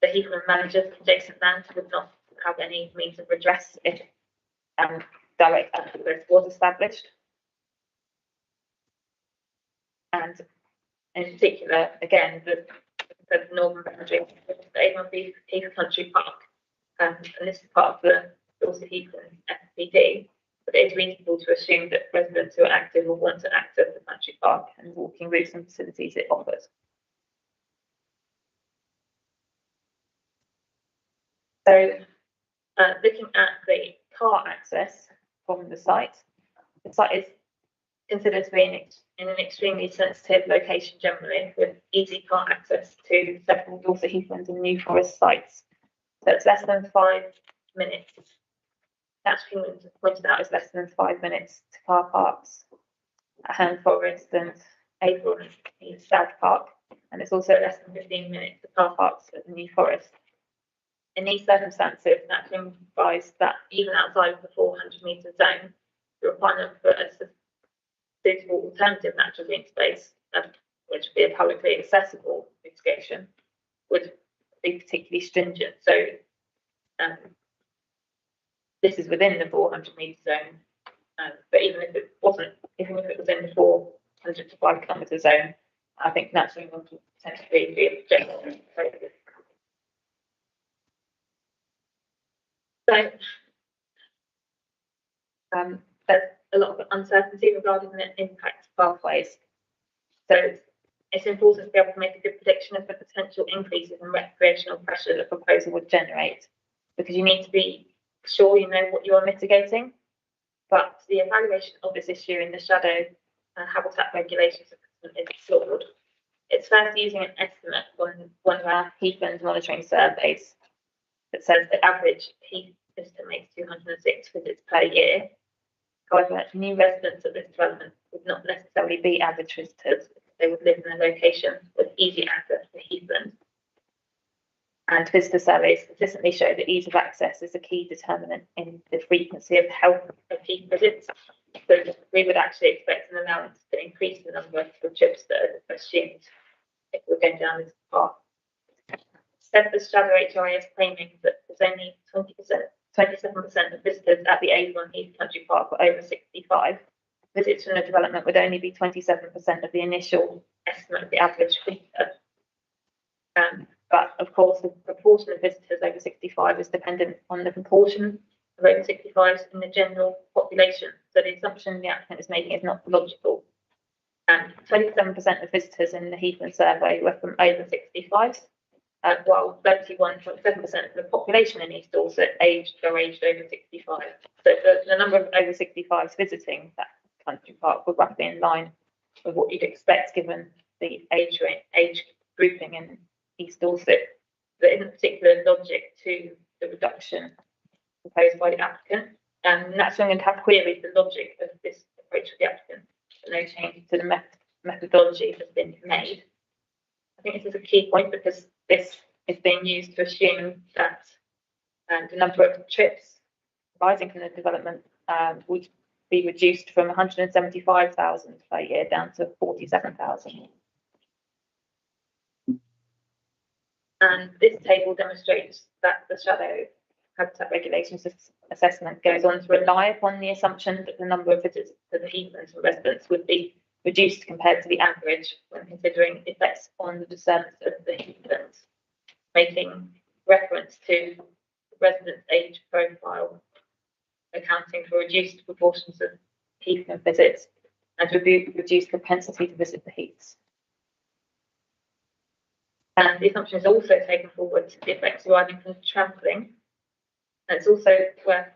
the heathland managers of adjacent land would not have any means of redress if direct access was established. And in particular, again, the northern boundary of the Avon Heath Country Park, and this is part of the Dorset Heathland FPD, but it is reasonable to assume that residents who are active will want to access the country park and walking routes and facilities it offers. So, looking at the car access from the site is considered to be in an extremely sensitive location generally, with easy car access to several Dorset Heathland and New Forest sites. So it's less than 5 minutes. That's pointed out as less than 5 minutes to car parks at Herne Forest and Avon Heath South Park, and it's also less than 15 minutes to car parks at the New Forest. In these circumstances, that implies that even outside of the 400-metre zone, the requirement for a suitable alternative natural green space, which would be a publicly accessible mitigation, would be particularly stringent. So this is within the 400-metre zone, but even if it was in the 400 to 5 kilometre zone, I think naturally would potentially be objective. So there's a lot of uncertainty regarding the impact pathways. So it's important to be able to make a good prediction of the potential increases in recreational pressure the proposal would generate, because you need to be sure you know what you are mitigating. But the evaluation of this issue in the shadow habitat regulations is flawed. It's first using an estimate from one of our heathland monitoring surveys that says the average heath visitor makes 206 visits per year. However, new residents of this development would not necessarily be average visitors if they would live in a location with easy access to heathland. And visitor surveys consistently show that ease of access is a key determinant in the frequency of health of heath visits. So we would actually expect an allowance to increase the number of trips that are assumed if we're going down this path. Instead, the Shadow HRA is claiming that there's only 27% of visitors at the Avon Heath Country Park were over 65. Visits from the development would only be 27% of the initial estimate of the average visitor. But of course, the proportion of visitors over 65 is dependent on the proportion of over 65s in the general population. So the assumption the applicant is making is not logical. And 27% of visitors in the Heathland survey were from over 65, while 31.7% of the population in East Dorset are aged over 65. So the number of over 65s visiting that country park were roughly in line with what you'd expect given the age grouping in East Dorset. There isn't particular logic to the reduction proposed by the applicant. And naturally, I'm going to have queried the logic of this approach of the applicant. No change to the methodology has been made. I think this is a key point because this is being used to assume that the number of trips arising from the development would be reduced from 175,000 per year down to 47,000. And this table demonstrates that the shadow habitat regulations assessment goes on to rely upon the assumption that the number of visits to the Heathlands residents would be reduced compared to the average when considering effects on the disturbance of the Heathlands, making reference to the residents' age profile, accounting for reduced proportions of Heathland visits and reduced propensity to visit the heaths. And the assumption is also taken forward to the effects arising from trampling. And it's also worth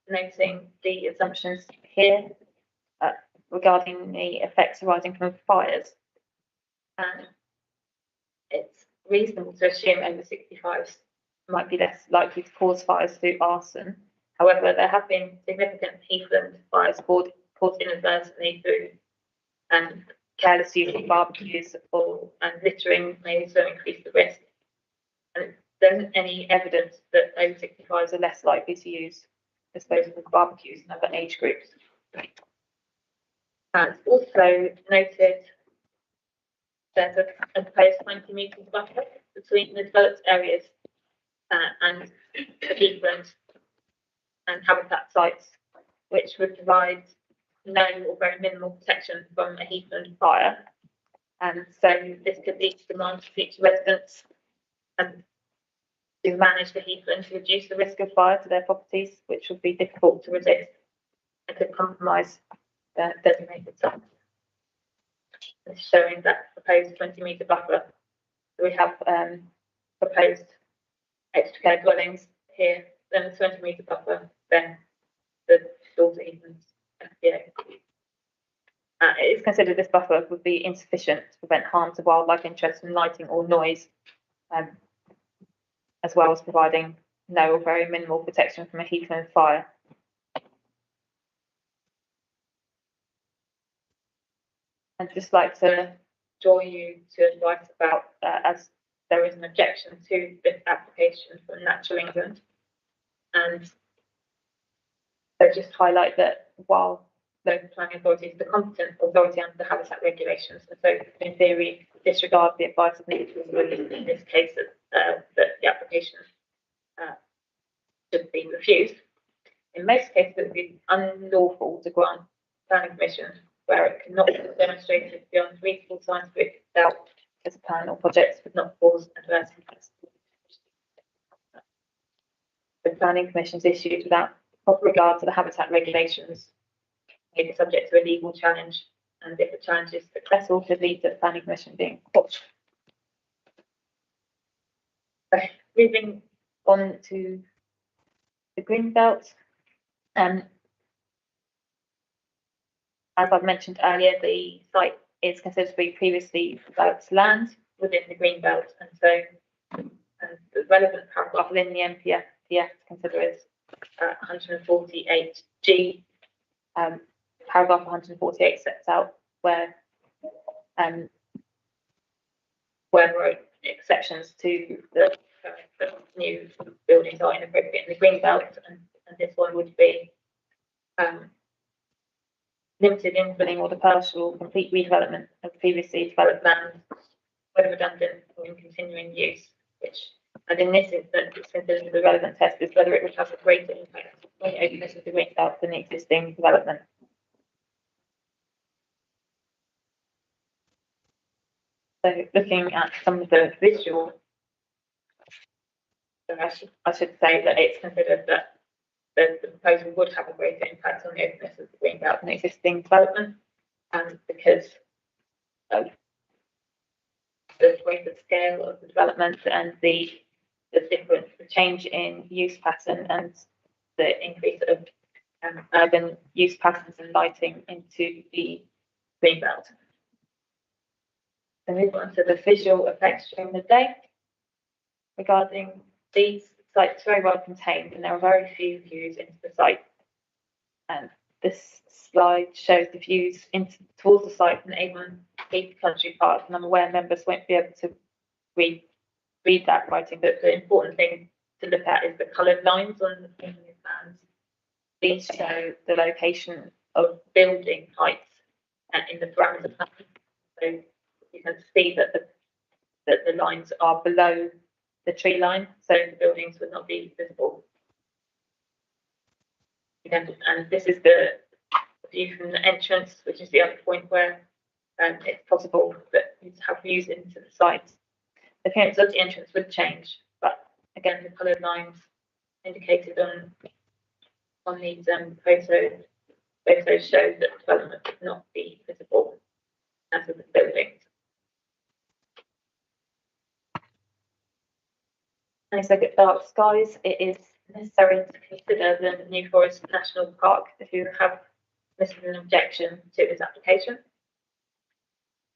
noting the assumptions here regarding the effects arising from fires. And it's reasonable to assume over 65s might be less likely to cause fires through arson. However, there have been significant Heathland fires caused inadvertently through careless use of barbecues and littering may also increase the risk. And there isn't any evidence that over 65s are less likely to use disposable barbecues in other age groups. And also noted there's a proposed 20 metres buffer between the developed areas and the Heathland and habitat sites, which would provide no or very minimal protection from a Heathland fire. And so this could lead to demand for future residents to manage the Heathland to reduce the risk of fire to their properties, which would be difficult to resist and could compromise the designated site. It's showing that proposed 20 metre buffer. So we have proposed extra care dwellings here, then a 20 metre buffer, then the Dorset Heathlands FPA. It is considered this buffer would be insufficient to prevent harm to wildlife interest from lighting or noise, as well as providing no or very minimal protection from a Heathland fire. I'd just like to draw you to advice about, as there is an objection to this application from Natural England. And so just highlight that while local planning authority is the competent authority under the habitat regulations, and so in theory disregard the advice of nature in this case that the application should be refused. In most cases, it would be unlawful to grant planning permission where it cannot be demonstrated beyond reasonable scientific doubt as a plan or project would not cause adverse impacts. The planning permission is issued without proper regard to the habitat regulations, may be subject to a legal challenge, and if the challenge is successful, could lead to the planning permission being quashed. Moving on to the green belt. As I've mentioned earlier, the site is considered to be previously developed land within the green belt, and so the relevant paragraph within the NPF to consider is 148G. Paragraph 148 sets out where there are exceptions to the new buildings are inappropriate in the green belt, and this one would be limited infilling or the partial or complete redevelopment of previously developed land, whether redundant or in continuing use, which, and in this instance, it's considered the relevant test is whether it would have a greater impact on the openness of the green belt than the existing development. So looking at some of the visual, so I should say that it's considered that the proposal would have a greater impact on the openness of the green belt than existing development, and because the greater scale of the development and the change in use pattern and the increase of urban use patterns and lighting into the green belt. So move on to the visual effects during the day. Regarding these sites, very well contained, and there are very few views into the site. And this slide shows the views towards the site from Avon Heath Country Park, and I'm aware members won't be able to read that writing, but the important thing to look at is the coloured lines on the plans. These show the location of building heights in the parameter plan. So you can see that the lines are below the tree line, so the buildings would not be visible. And this is the view from the entrance, which is the other point where it's possible that you have views into the site. The appearance of the entrance would change, but again, the coloured lines indicated on these photos show that development would not be visible as of the buildings. And as I look at dark skies, it is necessary to consider the New Forest National Park who have submitted an objection to this application.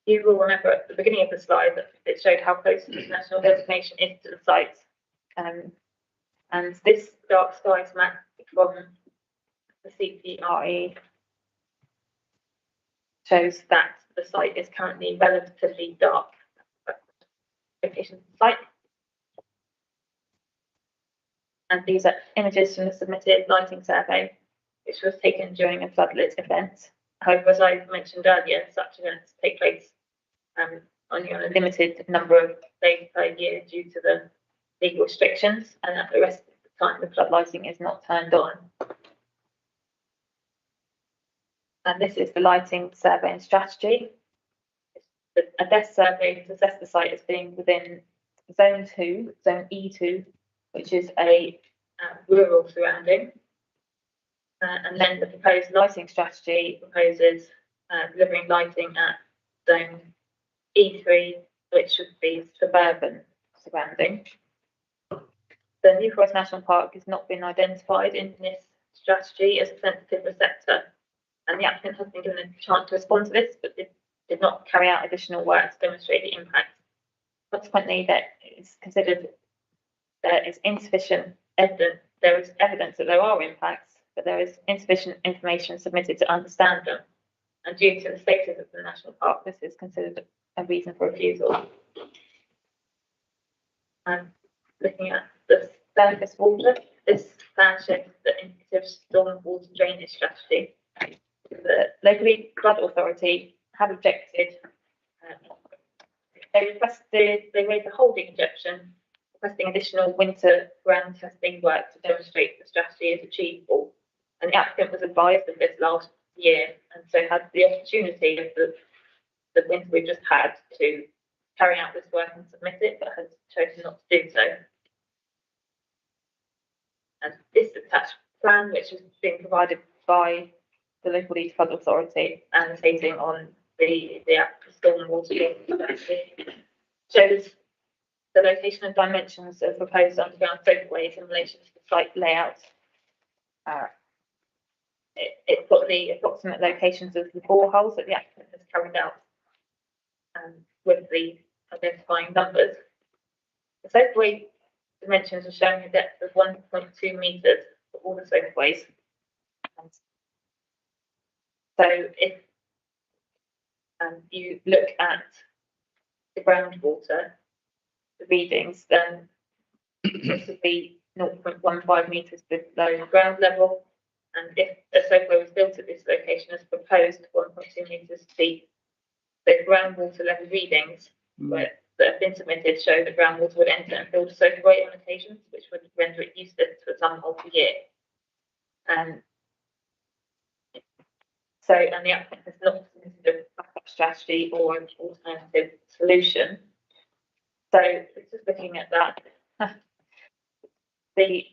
You will remember at the beginning of the slide that it showed how close the national designation is to the site. And this dark skies map from the CPRE shows that the site is currently relatively dark location of the site. And these are images from the submitted lighting survey, which was taken during a floodlit event. However, as I mentioned earlier, such events take place only on a limited number of days per year due to the legal restrictions, and at the rest of the time, the flood lighting is not turned on. And this is the lighting survey and strategy. A desk survey to assess the site as being within Zone 2, Zone E2, which is a rural surrounding. And then the proposed lighting strategy proposes delivering lighting at Zone E3, which should be suburban surrounding. The New Forest National Park has not been identified in this strategy as a sensitive receptor, and the applicant has been given a chance to respond to this, but did not carry out additional work to demonstrate the impact. Consequently, that is considered there is insufficient evidence. There is evidence that there are impacts, but there is insufficient information submitted to understand them. And due to the status of the national park, this is considered a reason for refusal. And looking at the surface water, this plan shows the indicative storm water drainage strategy. The local flood authority have objected. They raised a holding objection, requesting additional winter ground testing work to demonstrate the strategy is achievable. And the applicant was advised of this last year, and so had the opportunity of the winter we've just had to carry out this work and submit it, but has chosen not to do so. And this attached plan, which has been provided by the local lead flood authority and stating on the storm water shows the location and dimensions of proposed underground soakways in relation to the site layout. It's got the approximate locations of the boreholes that the applicant has carried out with the identifying numbers. The soakaway dimensions are showing a depth of 1.2 metres for all the soakways. So if you look at the groundwater, the readings, then this would be 0.15 metres below ground level. And if a soakaway was built at this location as proposed, 1.2 metres deep, the groundwater level readings that have been submitted show that groundwater would enter and fill the soakaway on occasions, which would render it useless for some of the year. And the applicant has not submitted a backup strategy or an alternative solution. So just looking at that, the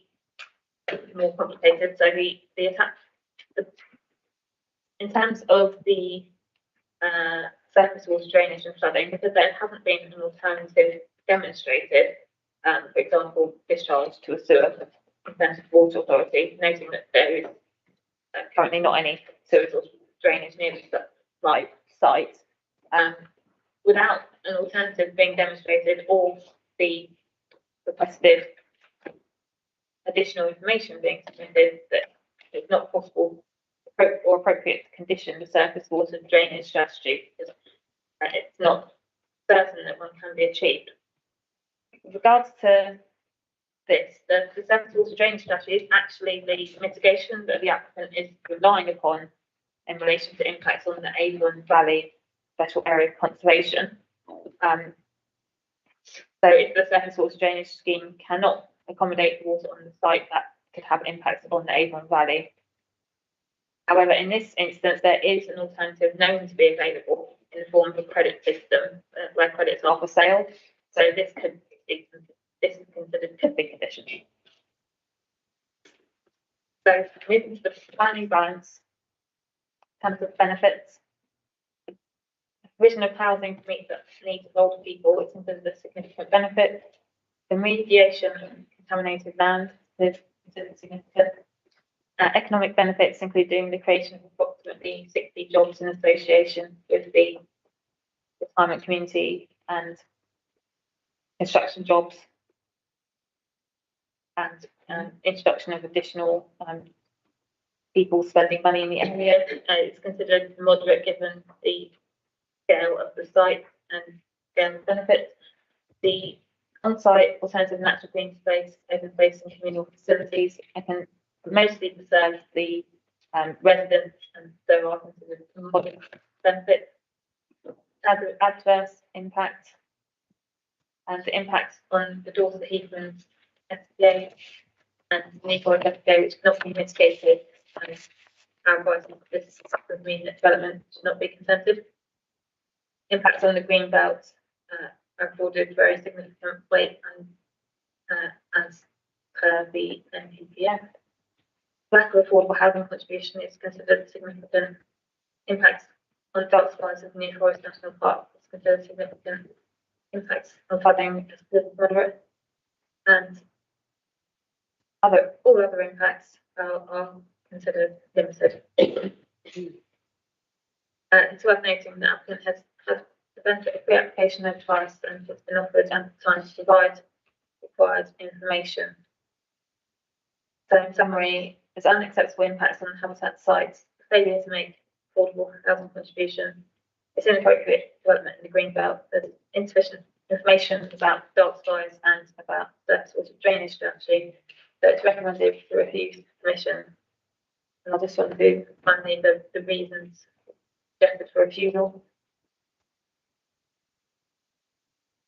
more complicated. So the attack, in terms of the surface water drainage and flooding, because there hasn't been an alternative demonstrated, for example, discharge to a sewer from Thames Water Authority, noting that there is currently not any sewage or drainage near the site. Without an alternative being demonstrated or the requested additional information being submitted, that it's not possible or appropriate to condition the surface water drainage strategy, because it's not certain that one can be achieved. With regards to this, the surface water drainage strategy is actually the mitigation that the applicant is relying upon in relation to impacts on the Avon Valley Special Area Conservation. So if the surface water drainage scheme cannot accommodate the water on the site, that could have impacts on the Avon Valley. However, in this instance, there is an alternative known to be available in the form of a credit system where credits are for sale. So this is considered could be conditioned. So moving to the planning balance in terms of benefits. Provision of housing to meet the needs of older people is considered a significant benefit. The remediation of contaminated land is considered significant. Economic benefits, including the creation of approximately 60 jobs in association with the retirement community and construction jobs, and introduction of additional people spending money in the area. It's considered moderate given the scale of the site and scale of benefits. The on-site alternative natural green space, open space and communal facilities can mostly serve the residents, and so are considered moderate benefits. Adverse impact, and the impact on the Dorset Heathlands SPA and Newport SPA, which cannot be mitigated, and our advice is this would mean that development should not be consented. Impacts on the green belt are afforded very significant weight and as per the NPPF. Lack of affordable housing contribution is considered significant. Impacts on dark skies of New Forest National Park is considered significant. Impacts on flooding is considered moderate, and all other impacts are considered limited. It's worth noting that the applicant has had the benefit of pre-application advice and has been offered ample time to provide required information. So in summary, there's unacceptable impacts on habitat sites, failure to make affordable housing contribution, it's inappropriate development in the green belt, there's insufficient information about dark skies and about surface water drainage strategy. So it's recommended to refuse permission. And I'll just run through finally the reasons suggested for refusal.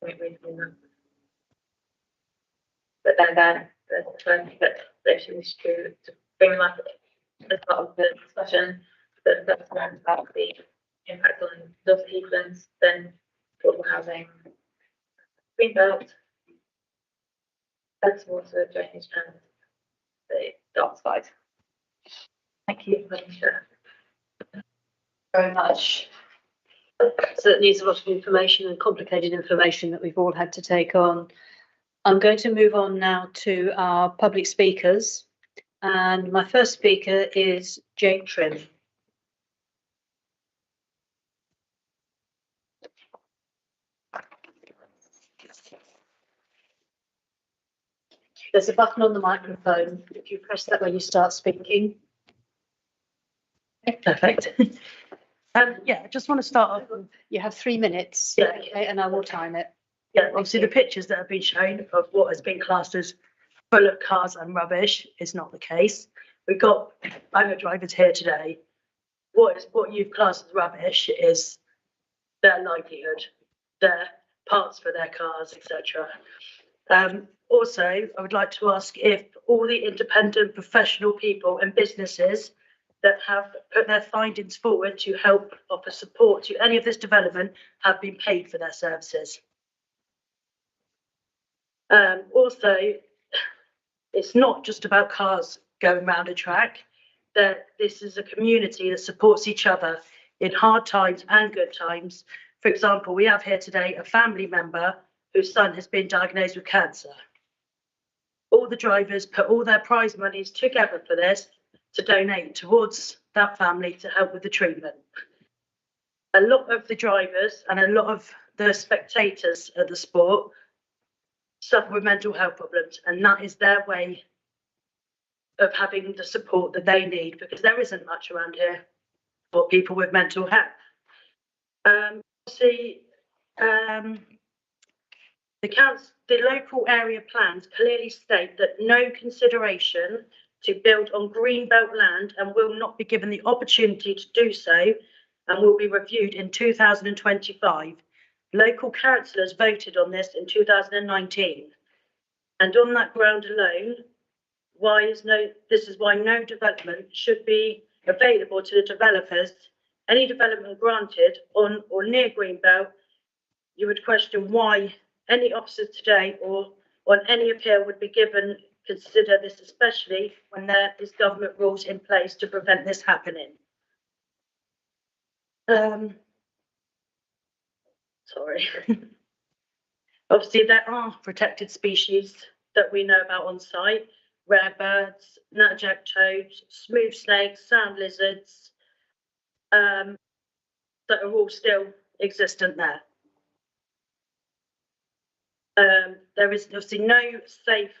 But then there's the first that if you wish to bring them up as part of the discussion, the first one about the impact on Dorset Heathlands, then affordable housing, green belt, surface water drainage, and the dark skies. Thank you, Madam Chair. Very much. Certainly is a lot of information and complicated information that we've all had to take on. I'm going to move on now to our public speakers, and my first speaker is Jane Trim. There's a button on the microphone. If you press that when you start speaking. Perfect. Yeah, I just want to start off. You have 3 minutes, Yeah. okay, and I will time it. Yeah, obviously the pictures that have been shown of what has been classed as full of cars and rubbish is not the case. We've got owner drivers here today. What you've classed as rubbish is their livelihood, their parts for their cars, etc. Also, I would like to ask if all the independent professional people and businesses that have put their findings forward to help offer support to any of this development have been paid for their services. Also, it's not just about cars going round a track. That this is a community that supports each other. in hard times and good times. For example, we have here today a family member whose son has been diagnosed with cancer. All the drivers put all their prize monies together for this to donate towards that family to help with the treatment. A lot of the drivers and a lot of the spectators at the sport suffer with mental health problems, and that is their way of having the support that they need, because there isn't much around here for people with mental health. The local area plans clearly state that no consideration to build on greenbelt land and will not be given the opportunity to do so, and will be reviewed in 2025. Local councillors voted on this in 2019, and on that ground alone, this is why no development should be available to the developers. Any development granted on or near greenbelt, you would question why any officers today or on any appeal would be given consider this, especially when there is government rules in place to prevent this happening. Sorry. Obviously, there are protected species that we know about on site: rare birds, natterjack toads, smooth snakes, sand lizards, that are all still existent there. There is obviously no safe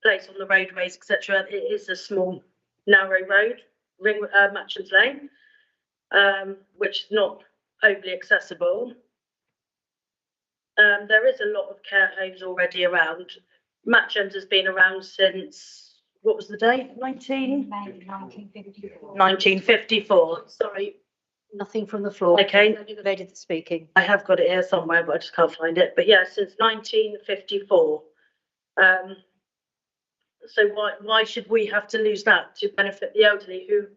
place on the roadways, etc. It is a small, narrow road, Matchams Lane, which is not overly accessible. There is a lot of care homes already around. Matchams has been around since, what was the date? 1954. Sorry. Nothing from the floor. Okay. Only the lady that's speaking. I have got it here somewhere, but I just can't find it. But yeah, since 1954. So why should we have to lose that to benefit the elderly who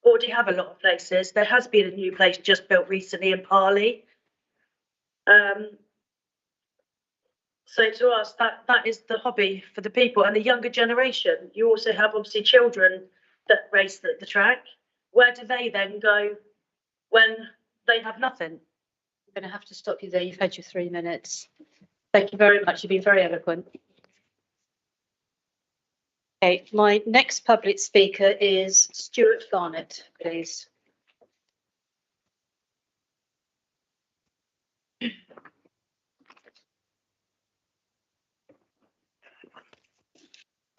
already have a lot of places? There has been a new place just built recently in Parley. So to us, that is the hobby for the people and the younger generation. You also have obviously children that race at the track. Where do they then go when they have nothing? I'm going to have to stop you there. You've had your 3 minutes. Thank you very much. You've been very eloquent. Okay, my next public speaker is Stuart Garnett, please.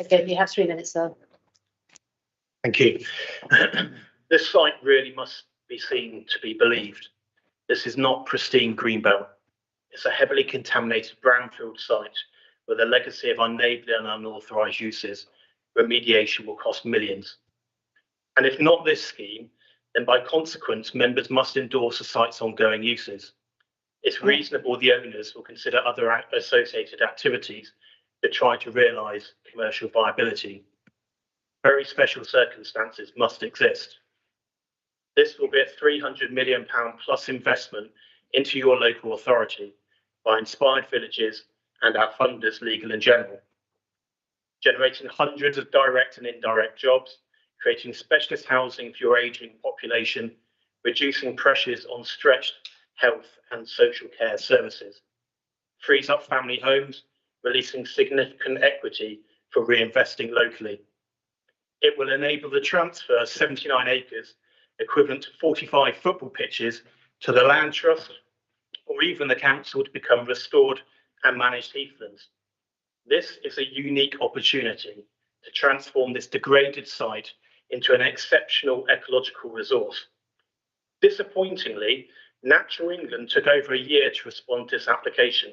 Again, you have 3 minutes, sir. Thank you. This site really must be seen to be believed. This is not pristine greenbelt. It's a heavily contaminated brownfield site with a legacy of unneighbourly and unauthorised uses. Remediation will cost millions. And if not this scheme, then by consequence, members must endorse the site's ongoing uses. It's reasonable the owners will consider other associated activities to try to realise commercial viability. Very special circumstances must exist. This will be a £300 million plus investment into your local authority by Inspired Villages and our funders, Legal and General, generating hundreds of direct and indirect jobs, creating specialist housing for your ageing population, reducing pressures on stretched health and social care services, frees up family homes, releasing significant equity for reinvesting locally. It will enable the transfer of 79 acres, equivalent to 45 football pitches, to the Land Trust or even the council to become restored and managed heathlands. This is a unique opportunity to transform this degraded site into an exceptional ecological resource. Disappointingly, Natural England took over a year to respond to this application.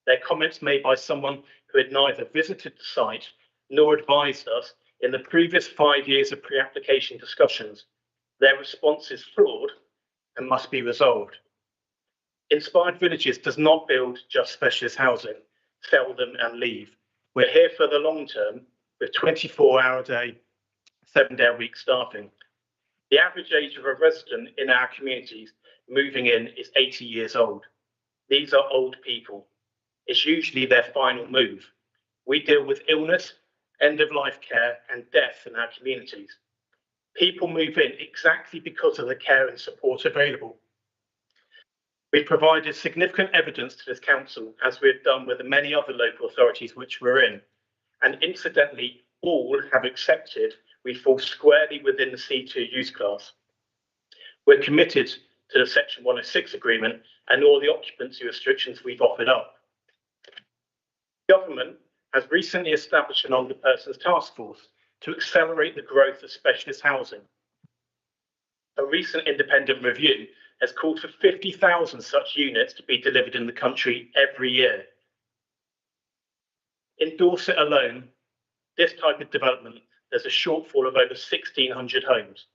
Their comments made by someone who had neither visited the site nor advised us in the previous 5 years of pre-application discussions. Their response is flawed and must be resolved. Inspired Villages does not build just specialist housing, sell them and leave. We're here for the long term with 24-hour-a-day, 7-day-a-week staffing. The average age of a resident in our communities moving in is 80 years old. These are old people. It's usually their final move. We deal with illness, end-of-life care and death in our communities. People move in exactly because of the care and support available. We've provided significant evidence to this council, as we've done with the many other local authorities which we're in, and incidentally, all have accepted we fall squarely within the C2 use class. We're committed to the Section 106 agreement and all the occupancy restrictions we've offered up. Government has recently established an older persons task force to accelerate the growth of specialist housing. A recent independent review has called for 50,000 such units to be delivered in the country every year. In Dorset alone, this type of development, there's a shortfall of over 1,600 homes.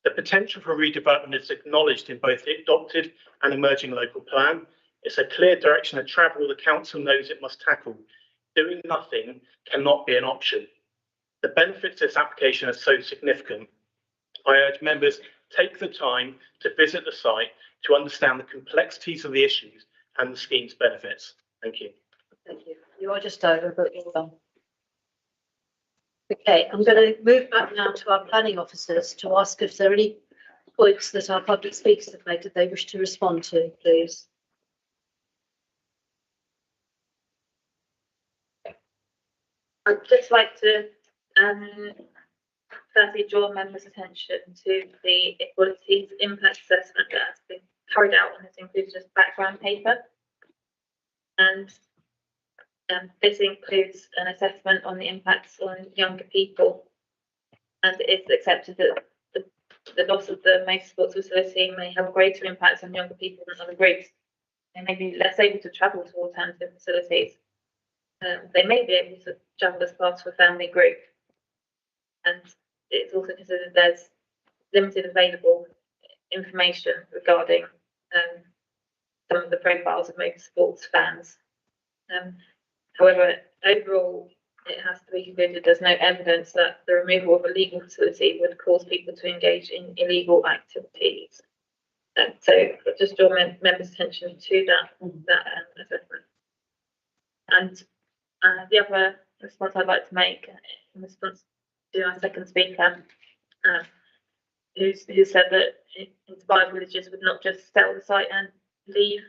The potential for redevelopment is acknowledged in both the adopted and emerging local plan. It's a clear direction of travel the council knows it must tackle. Doing nothing cannot be an option. The benefits of this application are so significant. I urge members take the time to visit the site to understand the complexities of the issues and the scheme's benefits. Thank you. Thank you. You are just over, but well done. Okay, I'm going to move back now to our planning officers to ask if there are any points that our public speakers have made that they wish to respond to, please. I'd just like to firstly draw members' attention to the equalities impact assessment that has been carried out and has included as background paper. And this includes an assessment on the impacts on younger people, and it's accepted that the loss of the major sports facility may have greater impacts on younger people than other groups. They may be less able to travel to alternative facilities. They may be able to travel as part of a family group, and it's also considered there's limited available information regarding some of the profiles of motorsports fans. However, overall, it has to be concluded there's no evidence that the removal of a legal facility would cause people to engage in illegal activities. So just draw members' attention to that assessment. And the other response I'd like to make in response to our second speaker, who said that Inspired Villages would not just sell the site and leave.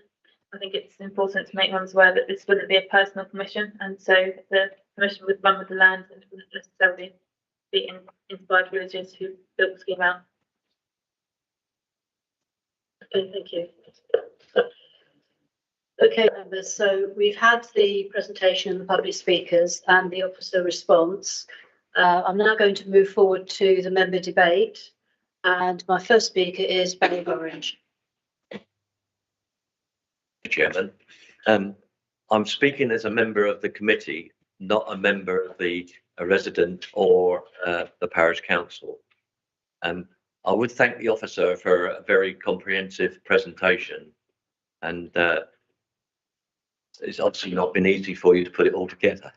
I think it's important to make members aware that this wouldn't be a personal permission, and so the permission would run with the land and wouldn't necessarily be Inspired Villages who built the scheme out. Okay, thank you. Okay, members, so we've had the presentation of the public speakers and the officer response. I'm now going to move forward to the member debate, and my first speaker is Barry Orange. Chairman, I'm speaking as a member of the committee, not a member of a resident or the parish council. I would thank the officer for a very comprehensive presentation, and it's obviously not been easy for you to put it all together.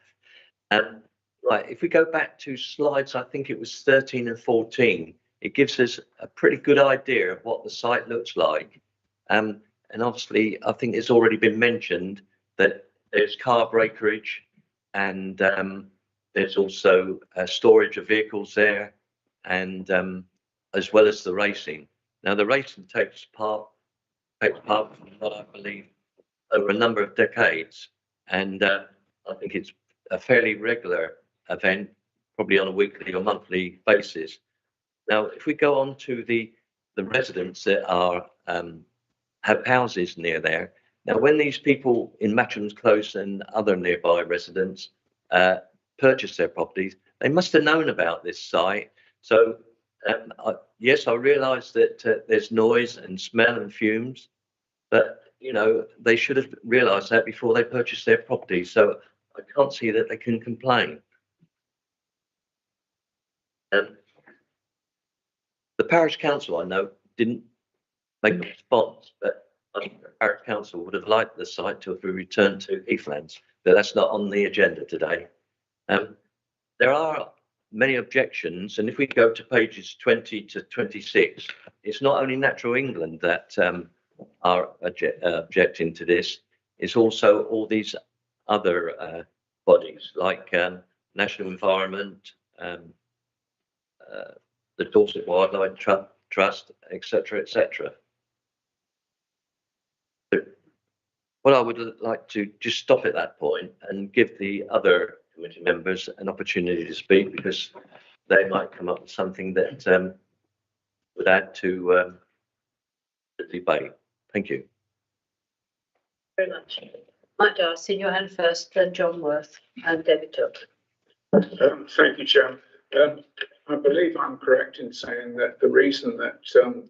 Right, if we go back to slides, I think it was 13 and 14, it gives us a pretty good idea of what the site looks like. And obviously, I think it's already been mentioned that there's car breakage, and there's also storage of vehicles there, and as well as the racing. Now, the racing takes part from what I believe over a number of decades, and I think it's a fairly regular event, probably on a weekly or monthly basis. Now, if we go on to the residents that are have houses near there. Now, when these people in Matcham's Close and other nearby residents purchase their properties, they must have known about this site. So, yes, I realise that there's noise and smell and fumes, but, you know, they should have realised that before they purchased their property. So I can't see that they can complain. The parish council, I know, didn't make a response, but I think the parish council would have liked the site to have been returned to Heathlands, but that's not on the agenda today. There are many objections, and if we go to pages 20 to 26, it's not only Natural England that are objecting to this, it's also all these other bodies like National Environment, the Dorset Wildlife Trust, etc., etc. What I would like to just stop at that point and give the other committee members an opportunity to speak, because they might come up with something that would add to the debate. Thank you. Very much. Mike Darcy, your hand first, then John Worth and David Took. Thank you, Chair. I believe I'm correct in saying that the reason that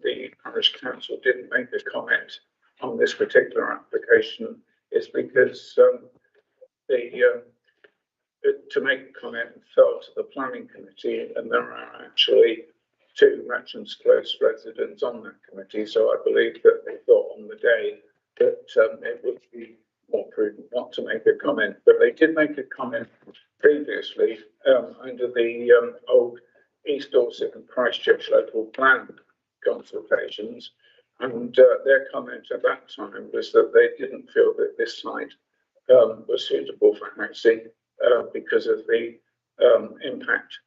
the parish council didn't make a comment on this particular application is because to make a comment fell to the planning committee, and there are actually 2 Merchants Close residents on that committee. So I believe that they thought on the day that it would be more prudent not to make a comment, but they did make a comment previously under the old East Dorset and Christchurch local plan consultations, and their comment at that time was that they didn't feel that this site was suitable for housing because of the impact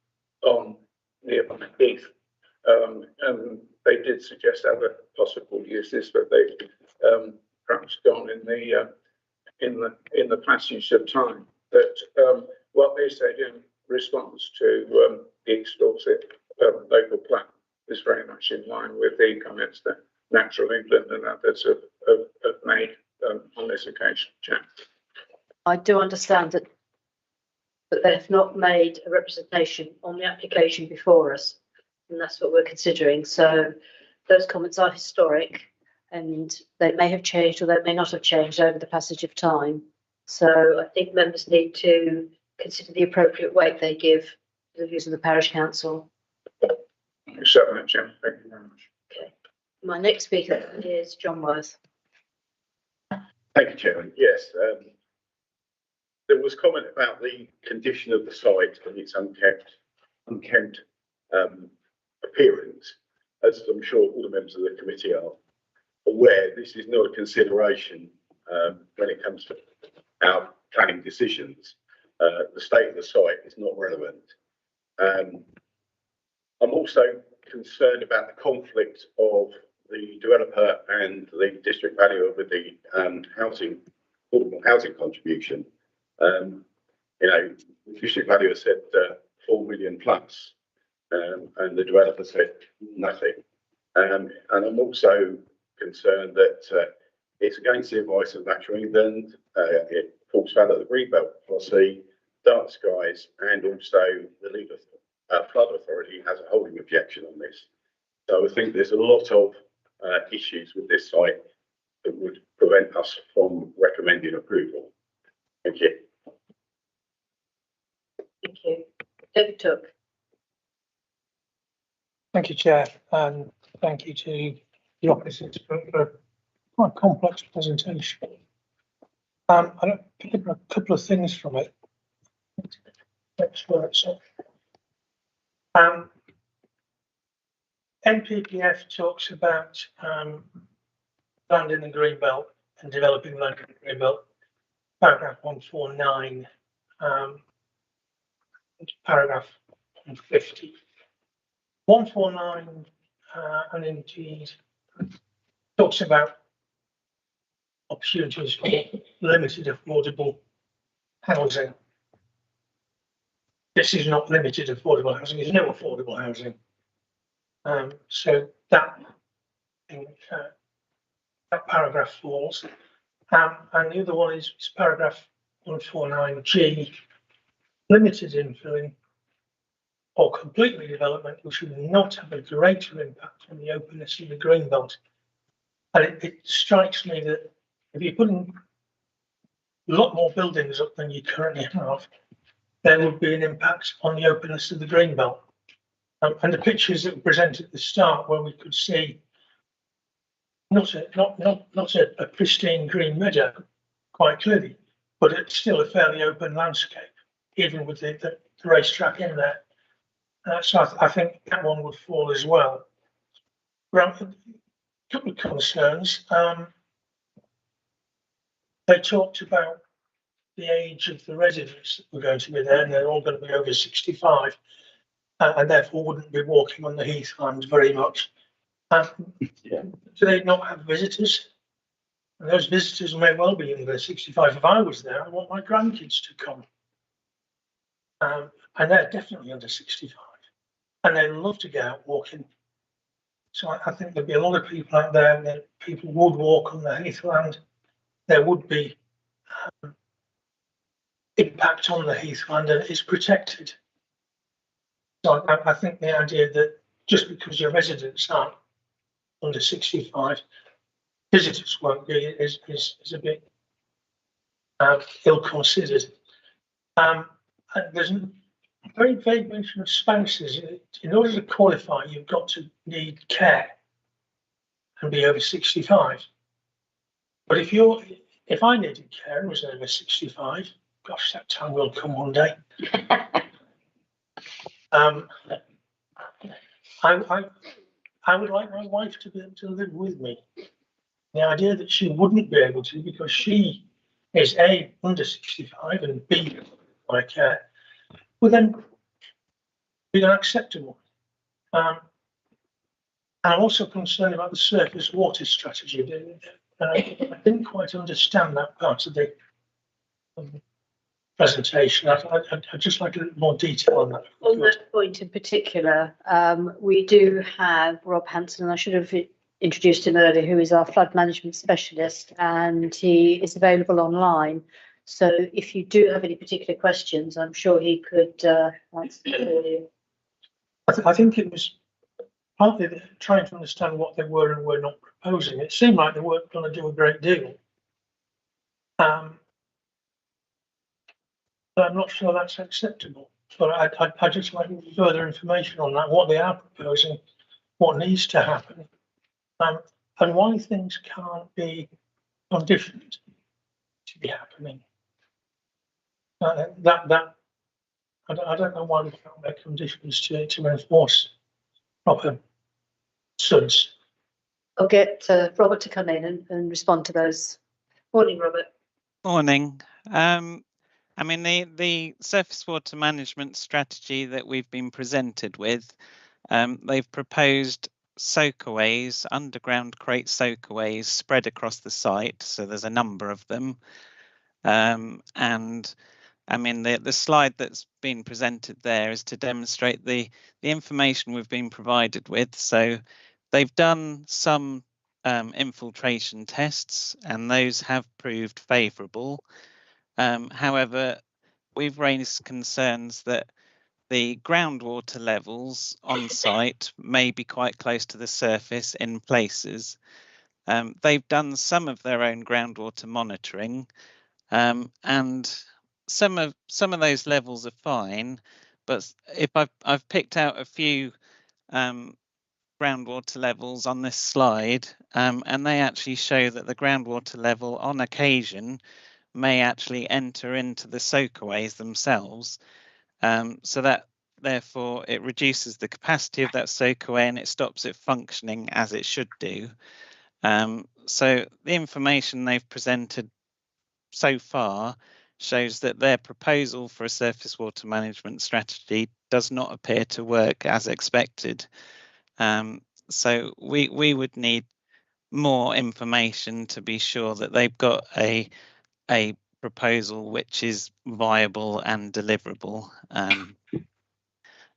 on nearby heath. And they did suggest other possible uses, but they've perhaps gone in the passage of time. But what they said in response to the East Dorset local plan is very much in line with the comments that Natural England and others have made on this occasion. Chair. I do understand that they've not made a representation on the application before us, and that's what we're considering. So those comments are historic, and they may have changed or they may not have changed over the passage of time. So I think members need to consider the appropriate weight they give to the views of the parish council. Certainly, Chair. Thank you very much. Okay. My next speaker is John Worth. Thank you, Chairman. Yes, there was comment about the condition of the site and its unkempt appearance. As I'm sure all the members of the committee are aware, this is not a consideration when it comes to our planning decisions. The state of the site is not relevant. I'm also concerned about the conflict of the developer and the district value of the affordable housing contribution. The district valuer said 4 million plus, and the developer said nothing. And I'm also concerned that it's against the advice of Natural England. It falls foul of the Greenbelt policy, Dark Skies, and also the Legal Flood Authority has a holding objection on this. So I think there's a lot of issues with this site that would prevent us from recommending approval. Thank you. Thank you. David Took. Thank you, Chair, and thank you to the officers for a quite complex presentation. I don't pick up a couple of things from it. Next word, so. NPPF talks about land in the Greenbelt and developing land in the Greenbelt, paragraph 149, paragraph 150. 149 and indeed talks about opportunities for limited affordable housing. This is not limited affordable housing, it's no affordable housing. So that paragraph falls. And the other one is paragraph 149G, limited infilling or complete redevelopment, which will not have a greater impact on the openness of the Greenbelt. And it strikes me that if you're putting a lot more buildings up than you currently have, there would be an impact on the openness of the Greenbelt. And the pictures that were presented at the start, where we could see not a pristine green meadow quite clearly, but it's still a fairly open landscape, even with the racetrack in there. So I think that one would fall as well. Well, a couple of concerns. They talked about the age of the residents that were going to be there, and they're all going to be over 65. and therefore wouldn't be walking on the heathland very much. Do they not have visitors? And those visitors may well be under 65. If I was there, I want my grandkids to come. And they're definitely under 65. And they love to get out walking. So I think there'd be a lot of people out there that people would walk on the heathland. There would be impact on the heathland, and it's protected. So I think the idea that just because your residents aren't under 65, visitors won't be is a bit ill-considered. And there's a very vague mention of spouses. In order to qualify, you've got to need care and be over 65. But if I needed care and was over 65, gosh, that time will come one day. I would like my wife to be able to live with me. The idea that she wouldn't be able to because she is A, under 65 and B, my care, well then be unacceptable. I'm also concerned about the surface water strategy. I didn't quite understand that part of the presentation. I'd just like a little more detail on that. On that point in particular, we do have Rob Hanson, and I should have introduced him earlier, who is our flood management specialist, and he is available online. So if you do have any particular questions, I'm sure he could answer for you. I think it was partly trying to understand what they were and were not proposing. It seemed like they weren't going to do a great deal. But I'm not sure that's acceptable. But I'd just like further information on that, what they are proposing, what needs to happen, and why things can't be conditioned to be happening. I don't know why we can't make conditions to enforce proper SUDs. I'll get Robert to come in and respond to those. Morning, Robert. Morning. I mean, the surface water management strategy that we've been presented with, they've proposed soakaways, underground crate soakaways spread across the site. So there's a number of them. And I mean, the slide that's been presented there is to demonstrate the information we've been provided with. So they've done some infiltration tests, and those have proved favourable. However, we've raised concerns that the groundwater levels on site may be quite close to the surface in places. They've done some of their own groundwater monitoring, and some of those levels are fine. But if I've picked out a few groundwater levels on this slide, and they actually show that the groundwater level on occasion may actually enter into the soakaways themselves. So that therefore it reduces the capacity of that soakaway and it stops it functioning as it should do. So the information they've presented so far shows that their proposal for a surface water management strategy does not appear to work as expected. So we would need more information to be sure that they've got a proposal which is viable and deliverable.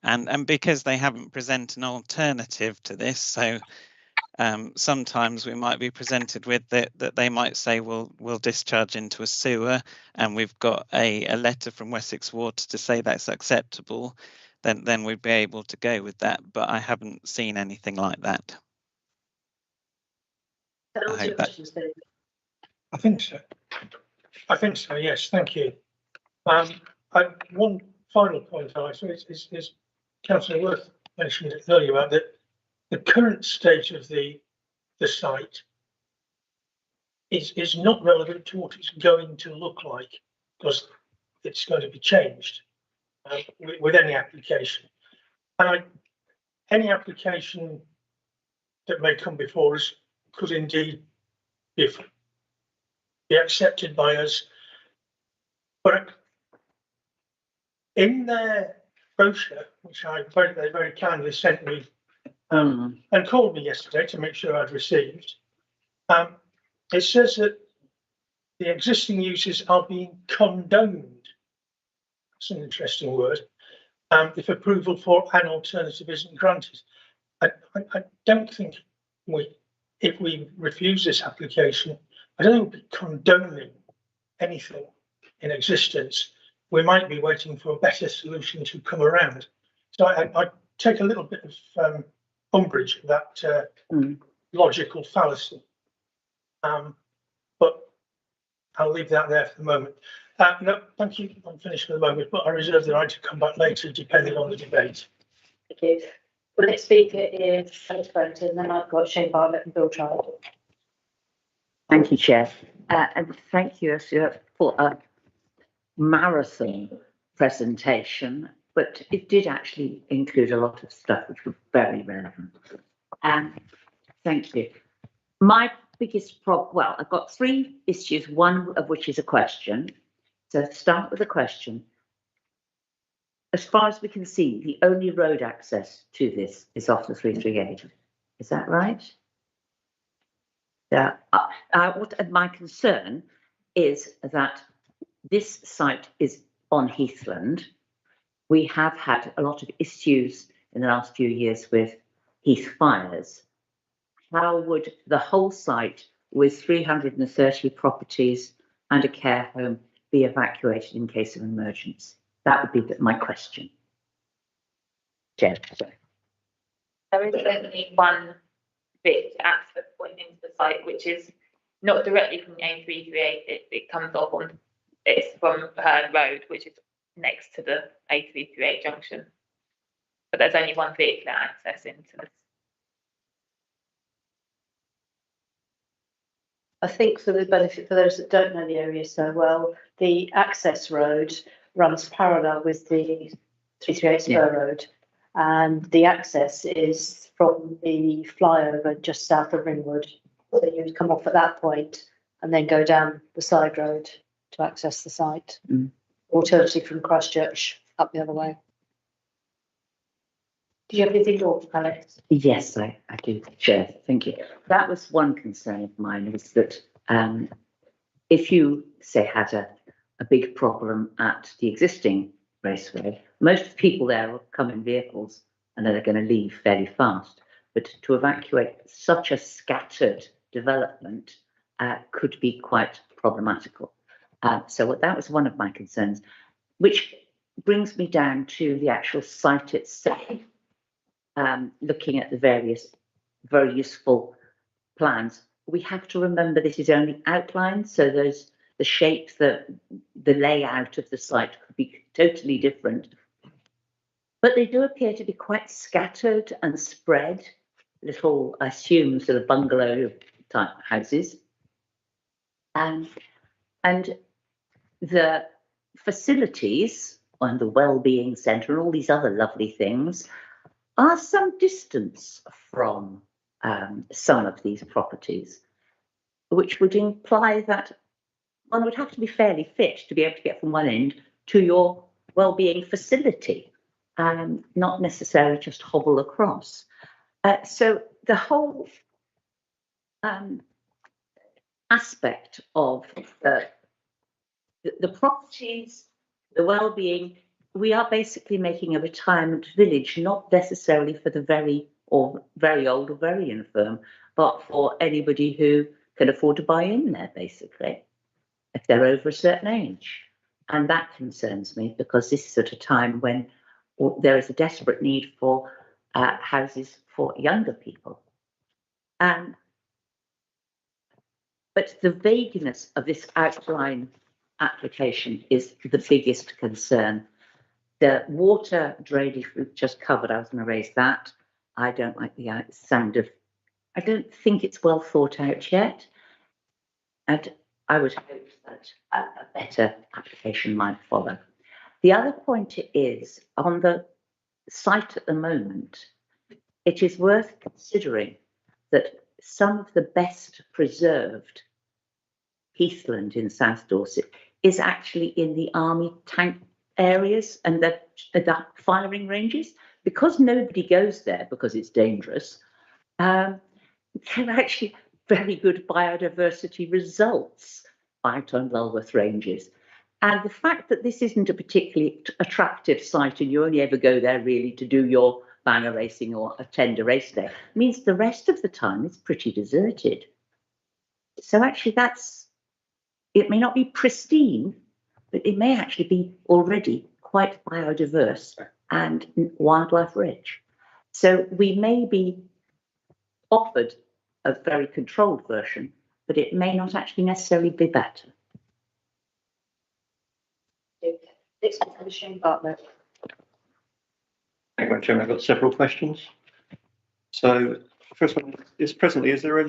And because they haven't presented an alternative to this, so sometimes we might be presented with that they might say, well, we'll discharge into a sewer, and we've got a letter from Wessex Water to say that's acceptable, then we'd be able to go with that. But I haven't seen anything like that. I think so. Yes, thank you. One final point is Councillor Worth mentioned it earlier about the current state of the site is not relevant to what it's going to look like, because it's going to be changed with any application. And any application that may come before us could indeed be accepted by us. But in their brochure, which they very kindly sent me and called me yesterday to make sure I'd received. It says that the existing uses are being condoned. That's an interesting word. If approval for an alternative isn't granted. I don't think if we refuse this application, I don't think we'll be condoning anything in existence. We might be waiting for a better solution to come around. So I take a little bit of umbrage at that logical fallacy. But I'll leave that there for the moment. No, thank you. I'm finished for the moment, but I reserve the right to come back later depending on the debate. Thank you. The next speaker is Alice Brenton, and then I've got Shane Bartlett and Bill Child. Thank you, Chair. And thank you, Ursula, for a marathon presentation, but it did actually include a lot of stuff which was very relevant. Thank you. My biggest problem, well, I've got 3 issues, one of which is a question. So start with a question. As far as we can see, the only road access to this is off the 338. Is that right? Yeah. My concern is that this site is on Heathland. We have had a lot of issues in the last few years with heath fires. How would the whole site with 330 properties and a care home be evacuated in case of emergency? That would be my question. Jen, sorry. There is only one bit access point into the site, which is not directly from the A338. It comes off on, it's from Herne Road, which is next to the A338 junction. But there's only one vehicular access into this. I think for the benefit for those that don't know the area so well, the access road runs parallel with the 338 Spur Road, and the access is from the flyover just south of Ringwood. So you would come off at that point and then go down the side road to access the site. Alternatively from Christchurch up the other way. Do you have anything more, Alex? Yes, I do, Chair. Thank you. That was one concern of mine, was that if you, say, had a big problem at the existing raceway, most people there will come in vehicles and then they're going to leave fairly fast. But to evacuate such a scattered development could be quite problematical. So that was one of my concerns, which brings me down to the actual site itself. Looking at the various very useful plans, we have to remember this is only outlined, so the shape, the layout of the site could be totally different. But they do appear to be quite scattered and spread, little, I assume, sort of bungalow type houses. And the facilities and the wellbeing centre and all these other lovely things are some distance from some of these properties, which would imply that one would have to be fairly fit to be able to get from one end to your wellbeing facility, and not necessarily just hobble across. So the whole aspect of the properties, the wellbeing, we are basically making a retirement village, not necessarily for the very old or very infirm, but for anybody who can afford to buy in there, basically, if they're over a certain age. And that concerns me, because this is at a time when there is a desperate need for houses for younger people. But the vagueness of this outline application is the biggest concern. The water drainage we've just covered, I was going to raise that. I don't like the sound of, I don't think it's well thought out yet. And I would hope that a better application might follow. The other point is, on the site at the moment, it is worth considering that some of the best preserved heathland in South Dorset is actually in the Army tank areas and the firing ranges, because nobody goes there because it's dangerous, they're actually very good biodiversity results out on Lulworth Ranges. And the fact that this isn't a particularly attractive site and you only ever go there really to do your banner racing or attend a race day means the rest of the time it's pretty deserted. So actually it may not be pristine, but it may actually be already quite biodiverse and wildlife rich. So we may be offered a very controlled version, but it may not actually necessarily be better. It's Shane Bartlett. Thank you, Chairman. I've got several questions. So, first one is presently, is there is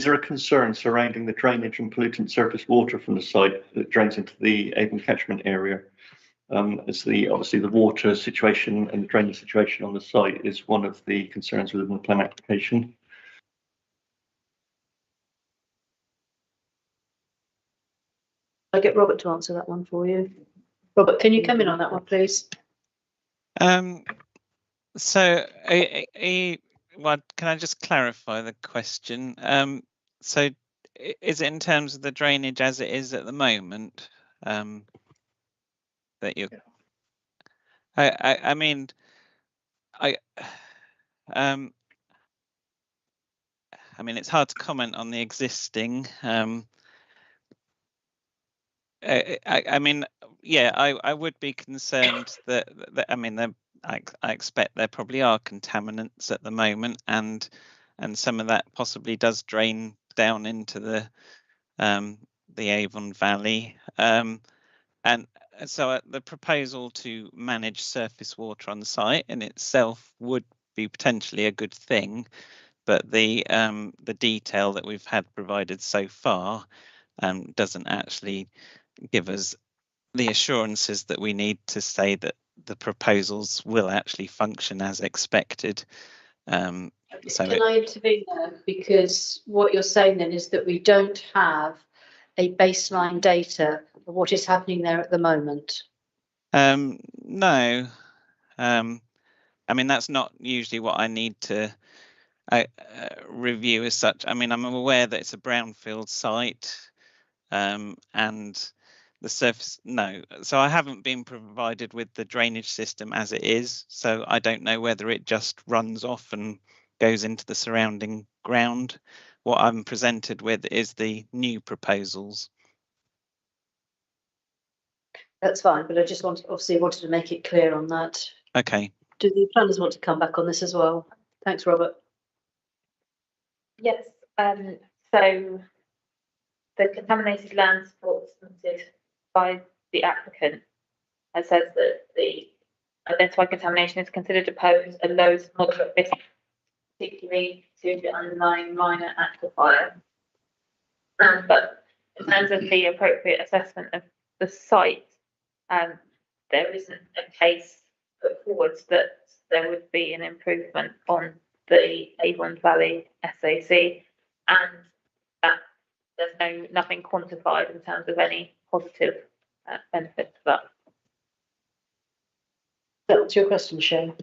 there a concern surrounding the drainage and pollutant surface water from the site that drains into the Avon catchment area? As obviously the water situation and the drainage situation on the site is one of the concerns within the plan application. I'll get Robert to answer that one for you. Robert, can you come in on that one, please? So, well, can I just clarify the question? So, is it in terms of the drainage as it is at the moment? That you, I mean, it's hard to comment on the existing. I mean, yeah, I would be concerned that I expect there probably are contaminants at the moment, and some of that possibly does drain down into the Avon Valley, and so the proposal to manage surface water on the site in itself would be potentially a good thing, but the detail that we've had provided so far doesn't actually give us the assurances that we need to say that the proposals will actually function as expected. So can I intervene there? Because what you're saying then is that we don't have a baseline data of what is happening there at the moment. No, that's not usually what I need to review as such. I'm aware that it's a brownfield site, and the surface, no. So I haven't been provided with the drainage system as it is, so I don't know whether it just runs off and goes into the surrounding ground. What I'm presented with is the new proposals. That's fine, but I just wanted to make it clear on that. Okay. Do the planners want to come back on this as well? Thanks, Robert. Yes, so the contaminated land report submitted by the applicant says that the identified contamination is considered to pose a low to moderate risk, particularly to the underlying minor aquifer. But in terms of the appropriate assessment of the site, there isn't a case put forward that there would be an improvement on the Avon Valley SAC, and that there's nothing quantified in terms of any positive benefit to that. That's your question, Shane.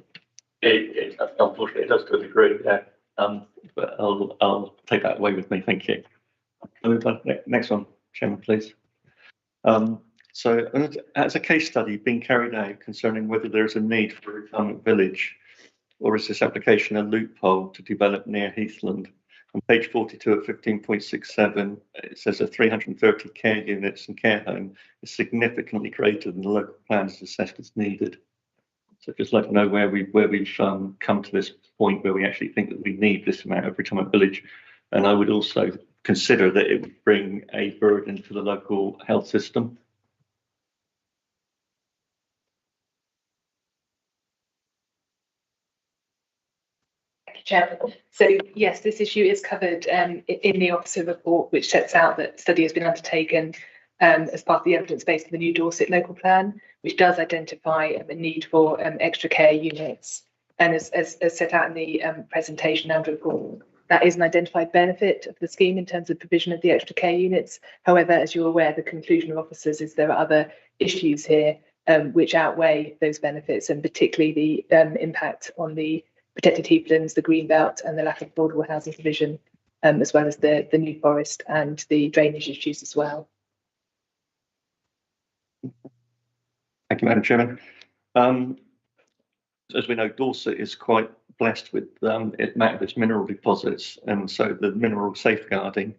Unfortunately, it does to a degree, yeah. But I'll take that away with me. Thank you. Next one, Chairman, please. So, has a case study been carried out concerning whether there is a need for a retirement village, or is this application a loophole to develop near Heathland? On page 42 at 15.67, it says that 330 care units and care home is significantly greater than the local plans assessed as needed. So just like to know where we've come to this point where we actually think that we need this amount of retirement village. And I would also consider that it would bring a burden to the local health system. Chairman. So yes, this issue is covered in the officer report, which sets out that study has been undertaken as part of the evidence based on the new Dorset local plan, which does identify a need for extra care units, and as set out in the presentation and report, That is an identified benefit of the scheme in terms of provision of the extra care units. However, as you're aware, the conclusion of officers is there are other issues here which outweigh those benefits, and particularly the impact on the protected heathlands, the green belt, and the lack of affordable housing provision, as well as the New Forest and the drainage issues as well. Thank you, Madam Chairman. As we know, Dorset is quite blessed with its mineral deposits, and so the mineral safeguarding.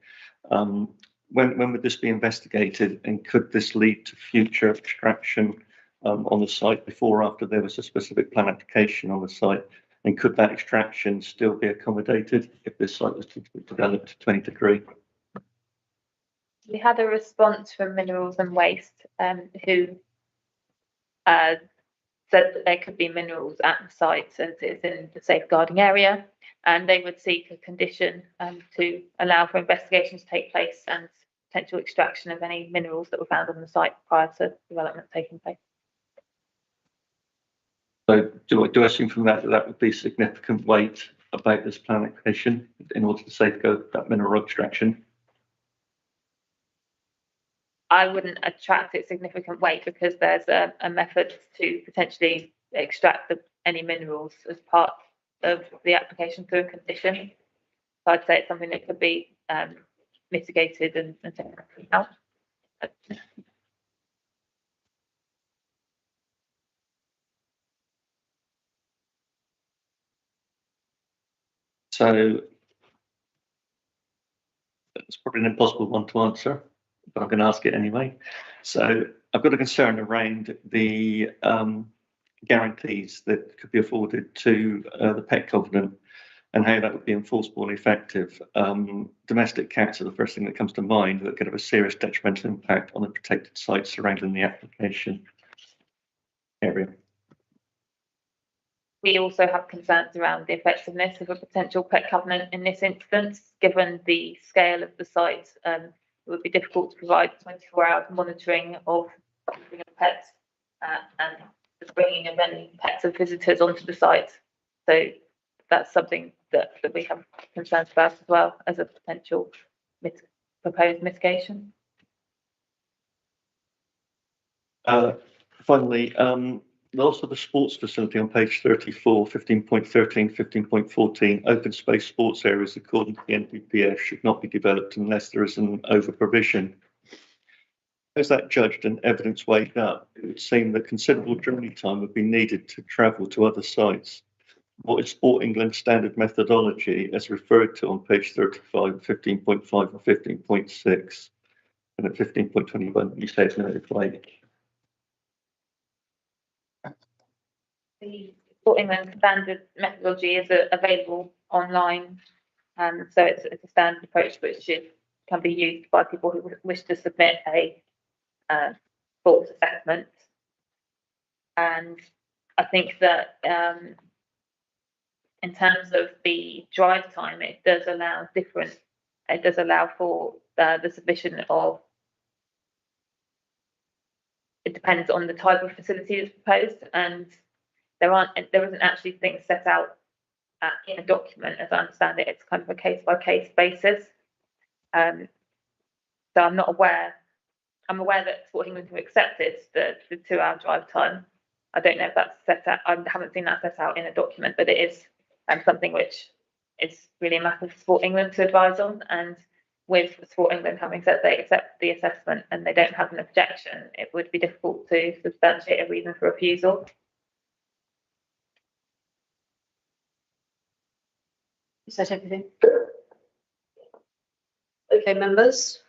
When would this be investigated, and could this lead to future extraction on the site before or after there was a specific plan application on the site? And could that extraction still be accommodated if this site was to be developed to 20 degree? We had a response from Minerals and Waste who said that there could be minerals at the site as it's in the safeguarding area, and they would seek a condition to allow for investigations to take place and potential extraction of any minerals that were found on the site prior to development taking place. So do I assume from that that would be significant weight about this plan application in order to safeguard that mineral extraction? I wouldn't attract it significant weight because there's a method to potentially extract any minerals as part of the application through a condition. So I'd say it's something that could be mitigated and taken out. So it's probably an impossible one to answer, but I'm going to ask it anyway. So I've got a concern around the guarantees that could be afforded to the pet covenant and how that would be enforceable and effective. Domestic cats are the first thing that comes to mind that could have a serious detrimental impact on the protected sites surrounding the application area. We also have concerns around the effectiveness of a potential pet covenant in this instance, given the scale of the site. It would be difficult to provide 24-hour monitoring of pets and the bringing of any pets and visitors onto the site. So that's something that we have concerns about as well as a potential proposed mitigation. Finally, also the sports facility on page 34, 15.13, 15.14, open space sports areas according to the NPPF should not be developed unless there is an over provision. As that judged and evidence weighed up, it would seem that considerable journey time would be needed to travel to other sites. What is Sport England standard methodology as referred to on page 35, 15.5 and 15.6? And at 15.21, you say it's notified. The Sport England standard methodology is available online, so it's a standard approach which can be used by people who wish to submit a sports assessment. And I think that in terms of the drive time, it does allow for the submission of. It depends on the type of facility that's proposed, and there isn't actually things set out in a document, as I understand it. It's kind of a case-by-case basis. So I'm not aware. I'm aware that Sport England have accepted the 2-hour drive time. I don't know if that's set out. I haven't seen that set out in a document, but it is something which is really a matter for Sport England to advise on. And with Sport England having said they accept the assessment and they don't have an objection, it would be difficult to substantiate a reason for refusal. Is that everything? Okay, members.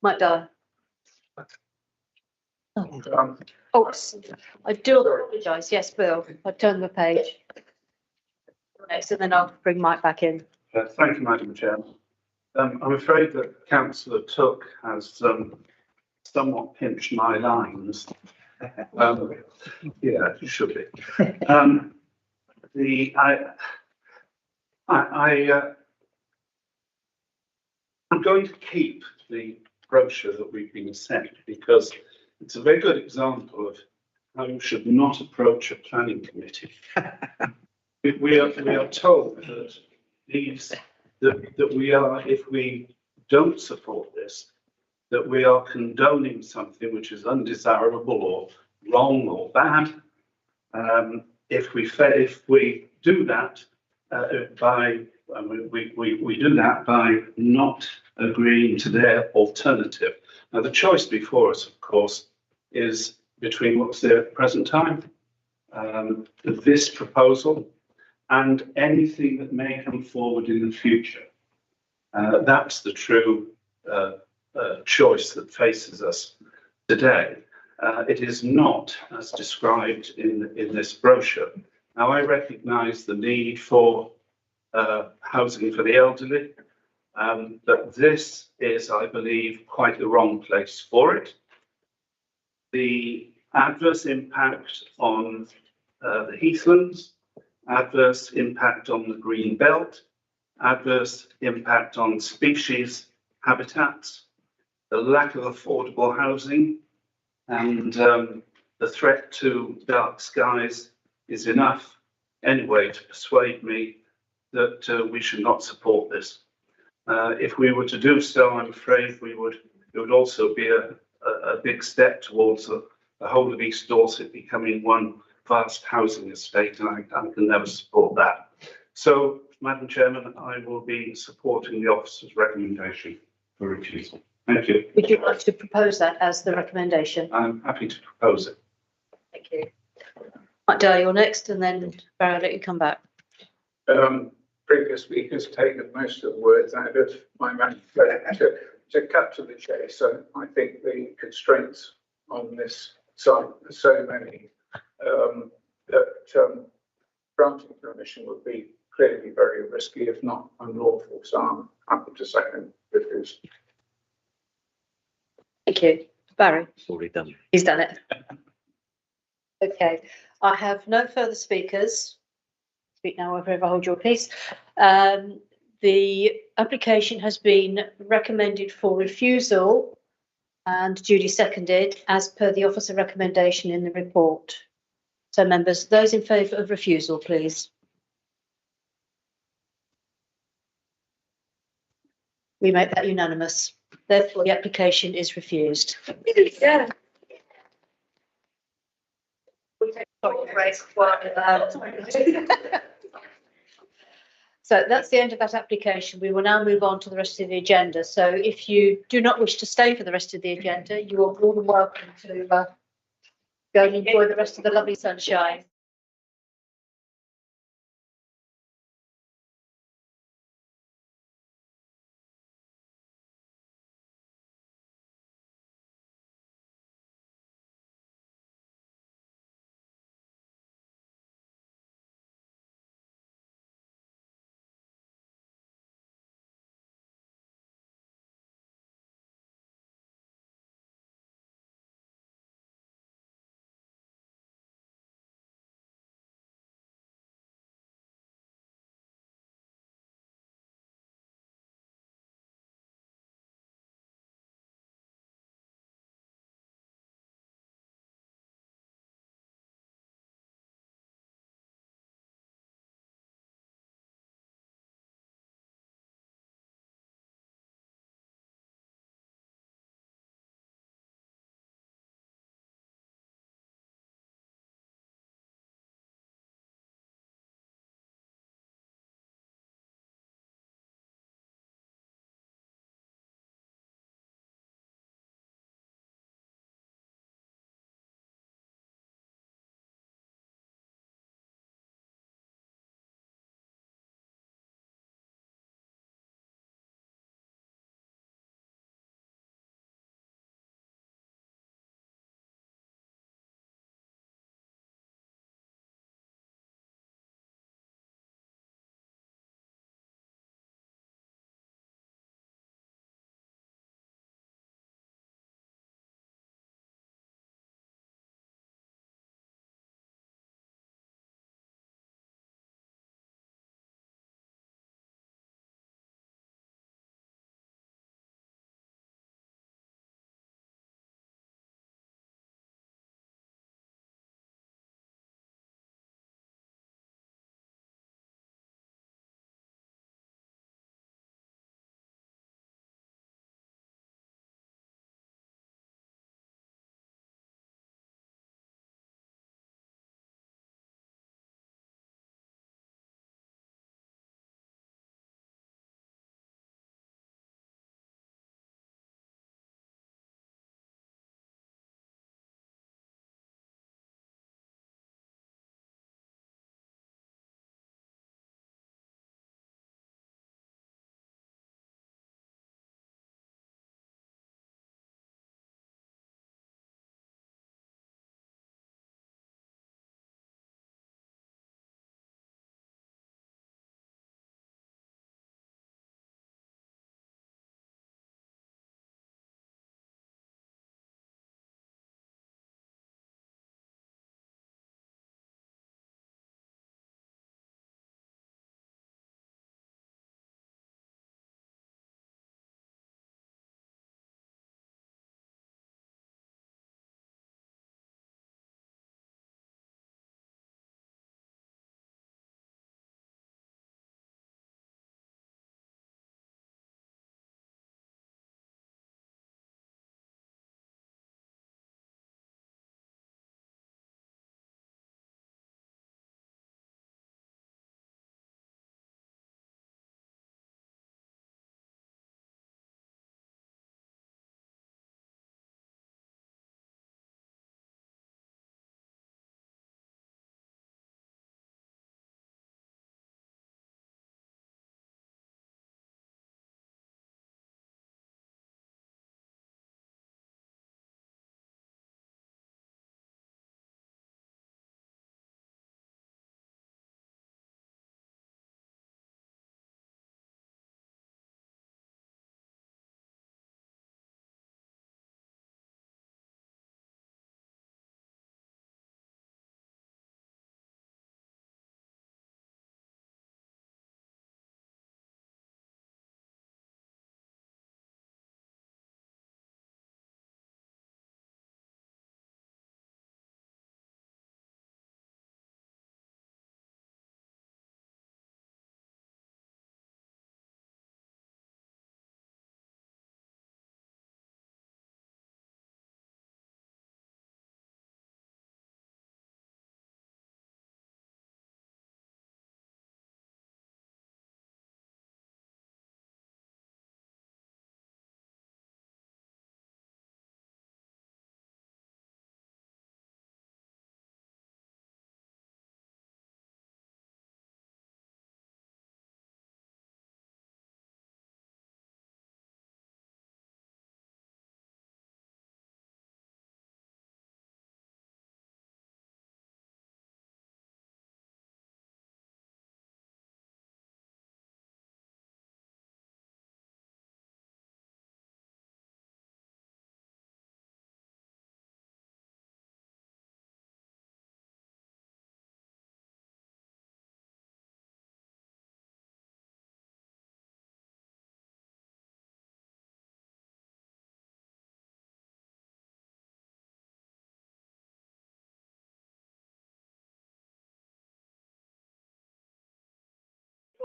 Mike Dyer. Oh, I do apologise. Yes, Bill. I'll turn the page. Next, and then I'll bring Mike back in. Thank you, Madam Chair. I'm afraid that Councillor Took has somewhat pinched my lines. Yeah, it should be. I'm going to keep the brochure that we've been sent because it's a very good example of how you should not approach a planning committee. We are told that leaves that we are, if we don't support this, that we are condoning something which is undesirable or wrong or bad. If we do that we do that by not agreeing to their alternative. Now, the choice before us, of course, is between what's there at the present time, this proposal, and anything that may come forward in the future. That's the true choice that faces us today. It is not as described in this brochure. Now, I recognise the need for housing for the elderly, but this is, I believe, quite the wrong place for it. The adverse impact on the heathlands, adverse impact on the green belt, adverse impact on species habitats, the lack of affordable housing, and the threat to dark skies is enough anyway to persuade me that we should not support this. If we were to do so, I'm afraid it would also be a big step towards the whole of East Dorset becoming one vast housing estate, and I can never support that. So, Madam Chairman, I will be supporting the officer's recommendation for refusal. Thank you. Would you like to propose that as the recommendation? I'm happy to propose it. Thank you. Right, Dale, you're next, and then Barry, I'll let you come back. Previous speakers taken most of the words out of my mouth. To cut to the chase, I think the constraints on this site are so many that granting permission would be clearly very risky, if not unlawful. So I'm happy to second refuse. Thank you. Barry? It's already done. He's done it. Okay, I have no further speakers. Speak now, wherever I hold your peace. The application has been recommended for refusal and duly seconded as per the officer recommendation in the report. So members, those in favour of refusal, please. We make that unanimous. Therefore, the application is refused. Yeah. So that's the end of that application. We will now move on to the rest of the agenda. So if you do not wish to stay for the rest of the agenda, you are more than welcome to go and enjoy the rest of the lovely sunshine.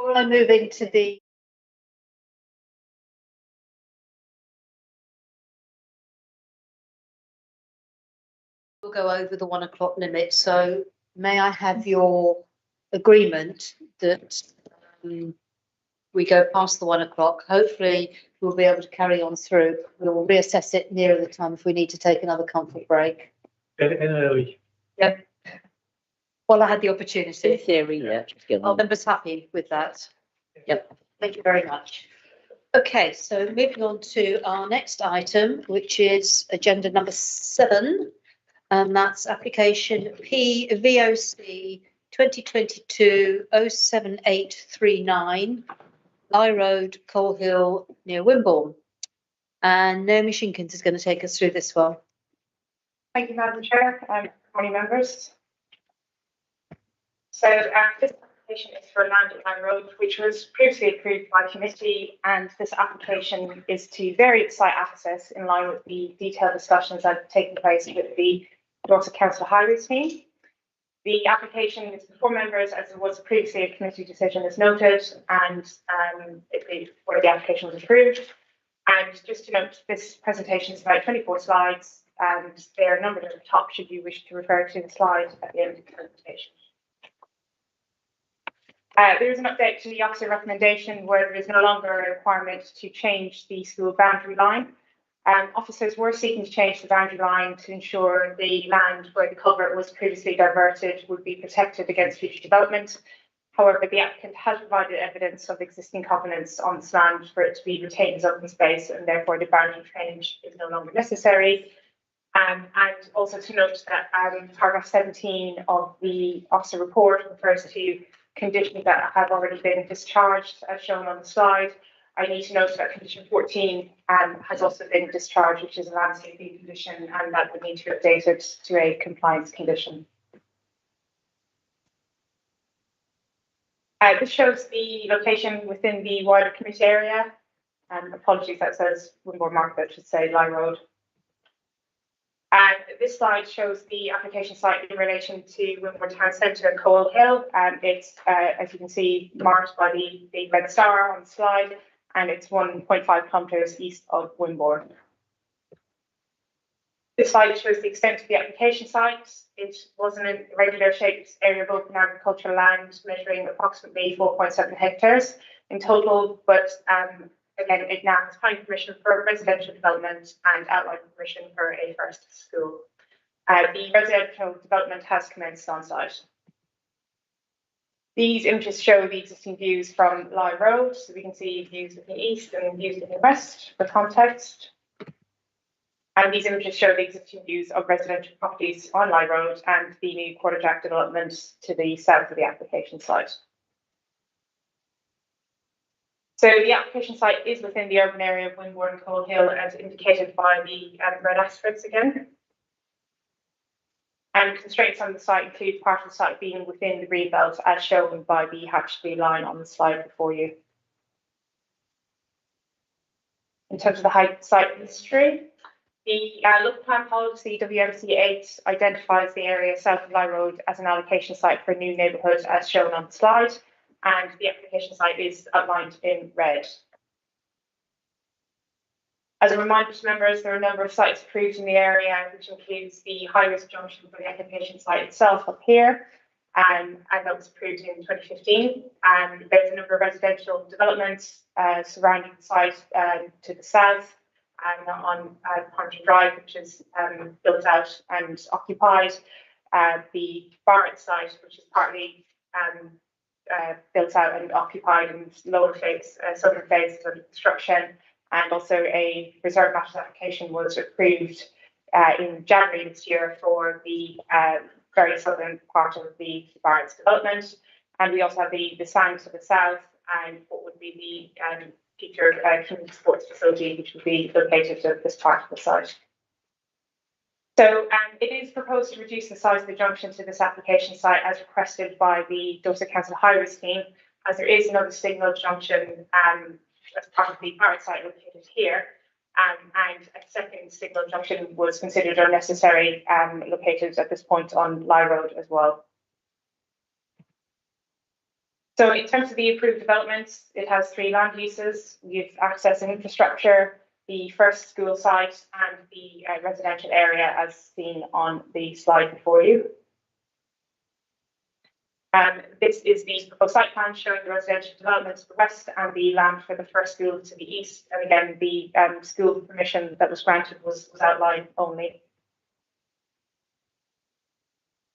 Before I move into the we'll go over the 1 o'clock limit. So may I have your agreement that we go past the 1 o'clock? Hopefully we'll be able to carry on through. We'll reassess it nearer the time if we need to take another comfort break. Get it in early. Yep. Well, I had the In opportunity. theory, yeah. just get Are on. members happy with that? Yep. Thank you very much. Okay, so moving on to our next item, which is agenda number 7, and that's application PVOC 2022-07839, Lye Road, Coal Hill, near Wimborne. And Naomi Shinkins is going to take us through this one. Thank you, Madam Chair, morning members. So this application is for land at Lye Road, which was previously approved by committee, and this application is to vary site access in line with the detailed discussions that have taken place with the Dorset Council Highways team. The application is before members as it was previously a committee decision as noted, and where the application was approved. And just to note, this presentation is about 24 slides, and they are numbered at the top should you wish to refer to the slide at the end of the presentation. There is an update to the officer recommendation where there is no longer a requirement to change the school boundary line. Officers were seeking to change the boundary line to ensure the land where the culvert was previously diverted would be protected against future development. However, the applicant has provided evidence of existing covenants on this land for it to be retained as open space, and therefore the boundary change is no longer necessary. And also to note that paragraph 17 of the officer report refers to conditions that have already been discharged as shown on the slide. I need to note that condition 14 has also been discharged, which is a landscaping condition, and that would need to be updated to a compliance condition. This shows the location within the wider committee area. Apologies, that says Wimborne Market, that should say Lye Road. This slide shows the application site in relation to Wimborne Town Centre and Coal Hill. It's, as you can see, marked by the red star on the slide, and it's 1.5 kilometres east of Wimborne. This slide shows the extent of the application site. It was an irregular shaped area of open agricultural land measuring approximately 4.7 hectares in total, but again, it now has planning permission for residential development and outline permission for a first school. The residential development has commenced on site. These images show the existing views from Lye Road, so we can see views looking east and views looking west for context. And these images show the existing views of residential properties on Lye Road and the new Quarterjack development to the south of the application site. So the application site is within the urban area of Wimborne and Coal Hill, as indicated by the red asterisks again. And constraints on the site include part of the site being within the green belt, as shown by the hatched blue line on the slide before you. In terms of the site history, the local plan policy WMC 8 identifies the area south of Lye Road as an allocation site for a new neighbourhood, as shown on the slide, and the application site is outlined in red. As a reminder to members, there are a number of sites approved in the area, which includes the high-risk junction for the application site itself up here, and that was approved in 2015. And there's a number of residential developments surrounding the site to the south, and on Ponty Drive, which is built out and occupied. The Barrett site, which is partly built out and occupied in lower phase, southern phase of construction. And also a reserve matters application was approved in January this year for the very southern part of the Barrett's development. And we also have the Sang to the south, and what would be the future community sports facility, which would be located at this part of the site. So it is proposed to reduce the size of the junction to this application site as requested by the Dorset Council Highways team, as there is another signal junction as part of the Barrett site located here, and a second signal junction was considered unnecessary, located at this point on Lye Road as well. So in terms of the approved developments, it has 3 land uses. You've access and infrastructure, the first school site, and the residential area as seen on the slide before you. This is the proposed site plan showing the residential development to the west and the land for the first school to the east. And again, the school permission that was granted was outlined only.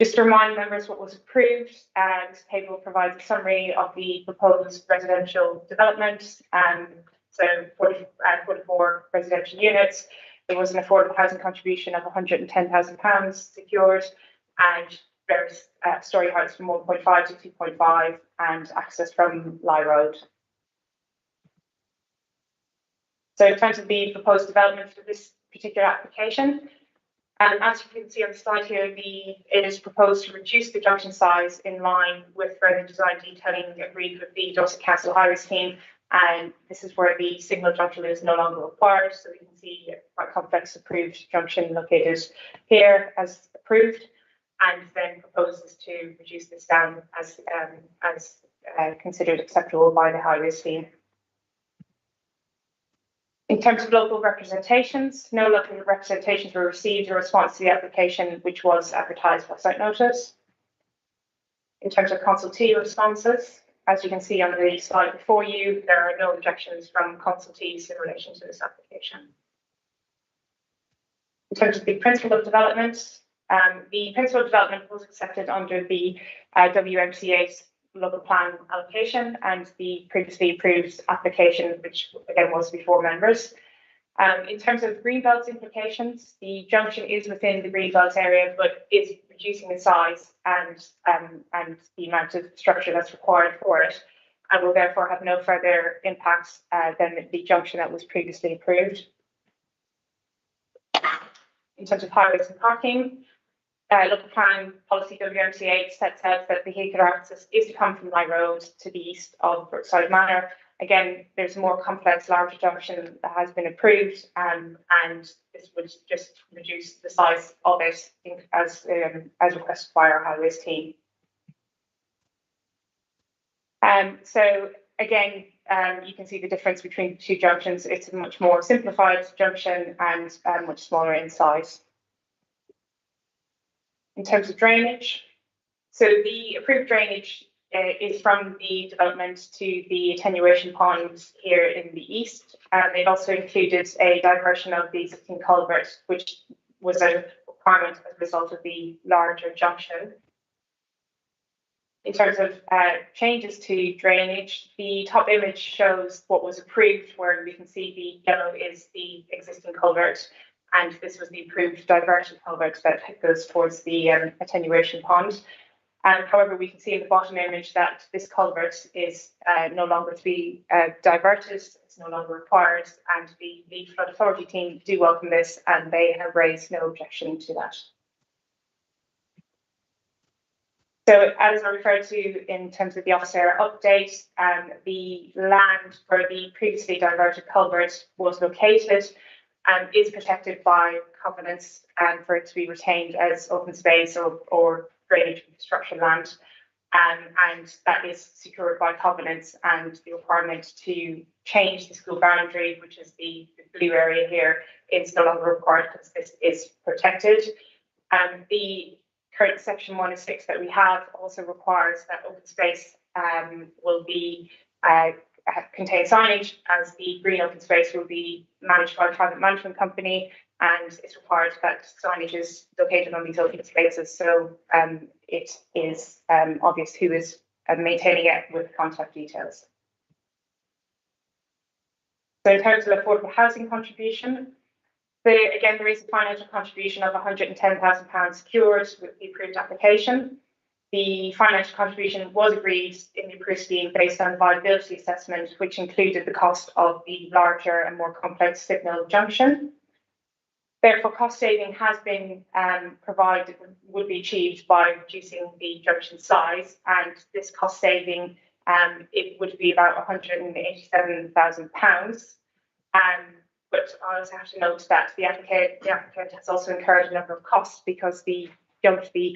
Just to remind members what was approved, this table provides a summary of the proposed residential development. So 44 residential units. There was an affordable housing contribution of £110,000 secured, and various storey heights from 1.5 to 2.5 and access from Lye Road. So in terms of the proposed development for this particular application, as you can see on the slide here, it is proposed to reduce the junction size in line with further design detailing agreed with the Dorset Council Highways team. And this is where the signal junction is no longer required. So we can see a quite complex approved junction located here as approved, and then proposes to reduce this down as considered acceptable by the Highways team. In terms of local representations, no local representations were received in response to the application, which was advertised by site notice. In terms of consultee responses, as you can see on the slide before you, there are no objections from consultees in relation to this application. In terms of the principle of development, the principle of development was accepted under the WMCA's local plan allocation and the previously approved application, which again was before members. In terms of greenbelt implications, the junction is within the greenbelt area, but is reducing in size and the amount of structure that's required for it, and will therefore have no further impacts than the junction that was previously approved. In terms of highways and parking, local plan policy WMCA sets out that vehicular access is to come from Lye Road to the east of Brookside Manor. Again, there's a more complex, larger junction that has been approved, and this would just reduce the size of it as requested by our highways team. So again, you can see the difference between the 2 junctions. It's a much more simplified junction and much smaller in size. In terms of drainage, so the approved drainage is from the development to the attenuation ponds here in the east. It also included a diversion of the existing culvert, which was a requirement as a result of the larger junction. In terms of changes to drainage, the top image shows what was approved, where we can see the yellow is the existing culvert, and this was the approved diversion culvert that goes towards the attenuation pond. However, we can see in the bottom image that this culvert is no longer to be diverted, it's no longer required, and the Lead Flood Authority team do welcome this, and they have raised no objection to that. So as I referred to in terms of the officer update, the land where the previously diverted culvert was located is protected by covenants and for it to be retained as open space or drainage infrastructure land, and that is secured by covenants, and the requirement to change the school boundary, which is the blue area here, is no longer required because this is protected. The current section 106 that we have also requires that open space will be contain signage, as the green open space will be managed by a private management company, and it's required that signage is located on these open spaces, so it is obvious who is maintaining it with contact details. So in terms of affordable housing contribution, again, there is a financial contribution of £110,000 secured with the approved application. The financial contribution was agreed in the approved scheme based on viability assessment, which included the cost of the larger and more complex signal junction. Therefore, cost saving has been provided, would be achieved by reducing the junction size, and this cost saving, it would be about £187,000. But I also have to note that the applicant has also incurred a number of costs because the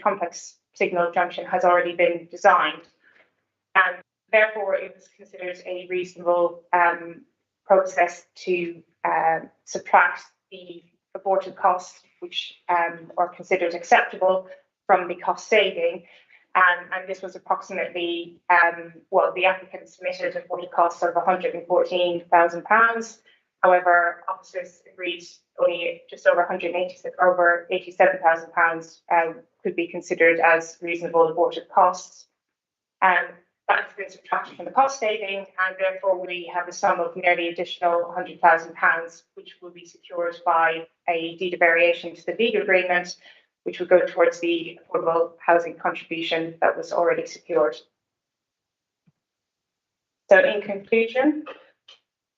complex signal junction has already been designed. And therefore, it was considered a reasonable process to subtract the aborted costs, which are considered acceptable, from the cost saving. And this was approximately, the applicant submitted a aborted cost of £114,000. However, officers agreed only just over £87,000 could be considered as reasonable aborted costs. That has been subtracted from the cost saving, and therefore we have a sum of nearly additional £100,000, which will be secured by a deed of variation to the legal agreement, which will go towards the affordable housing contribution that was already secured. So in conclusion,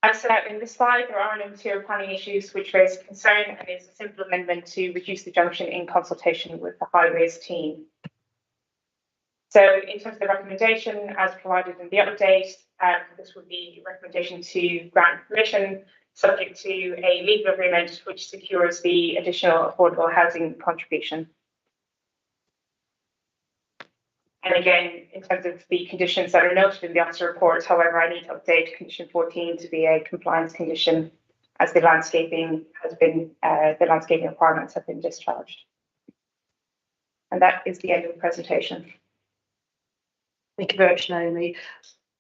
as set out in this slide, there are no material planning issues which raise concern, and is a simple amendment to reduce the junction in consultation with the highways team. So in terms of the recommendation, as provided in the update, this would be a recommendation to grant permission subject to a legal agreement which secures the additional affordable housing contribution. And again, in terms of the conditions that are noted in the officer report, however, I need to update condition 14 to be a compliance condition, as the landscaping has been, the landscaping requirements have been discharged. And that is the end of the presentation. Thank you very much, Naomi.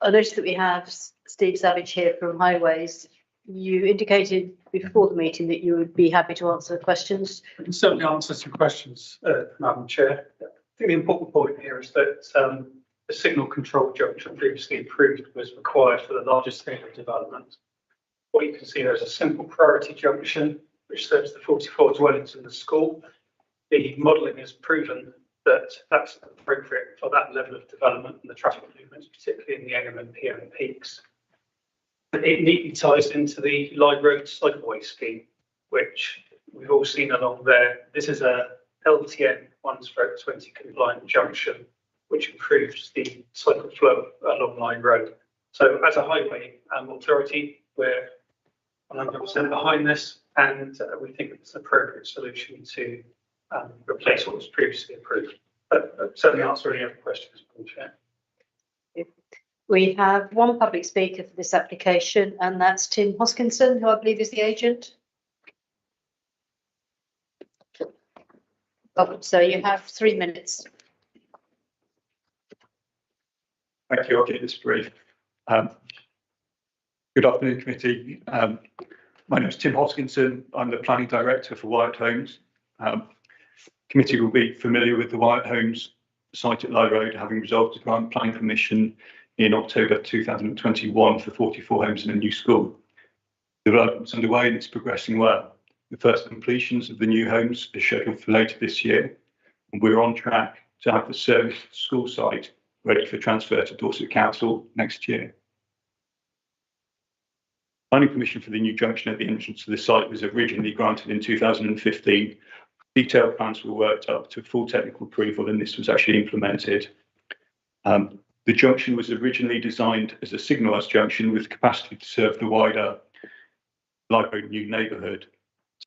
I noticed that we have Steve Savage here from Highways. You indicated before the meeting that you would be happy to answer questions. I can certainly answer some questions, Madam Chair. I think the important point here is that the signal control junction previously approved was required for the larger scale of development. What you can see there is a simple priority junction which serves the 44 dwellings in the school. The modelling has proven that that's appropriate for that level of development and the traffic movements, particularly in the AM and PM peaks. It neatly ties into the Line Road cycleway scheme, which we've all seen along there. This is a LTN 1/20 compliant junction, which improves the cycle flow along Line Road. So as a highway authority, we're 100% behind this, and we think it's an appropriate solution to replace what was previously approved. But certainly answer any other questions, Madam Chair. We have one public speaker for this application, and that's Tim Hoskinson, who I believe is the agent. So you have 3 minutes. Thank you. I'll keep this brief. Good afternoon, committee. My name is Tim Hoskinson. I'm the planning director for Wyatt Homes. Committee will be familiar with the Wyatt Homes site at Lie Road, having resolved to grant planning permission in October 2021 for 44 homes in a new school. The development's underway and it's progressing well. The first completions of the new homes are scheduled for later this year, and we're on track to have the serviced school site ready for transfer to Dorset Council next year. Planning permission for the new junction at the entrance to the site was originally granted in 2015. Detailed plans were worked up to full technical approval, and this was actually implemented. The junction was originally designed as a signalised junction with capacity to serve the wider Lie Road new neighbourhood.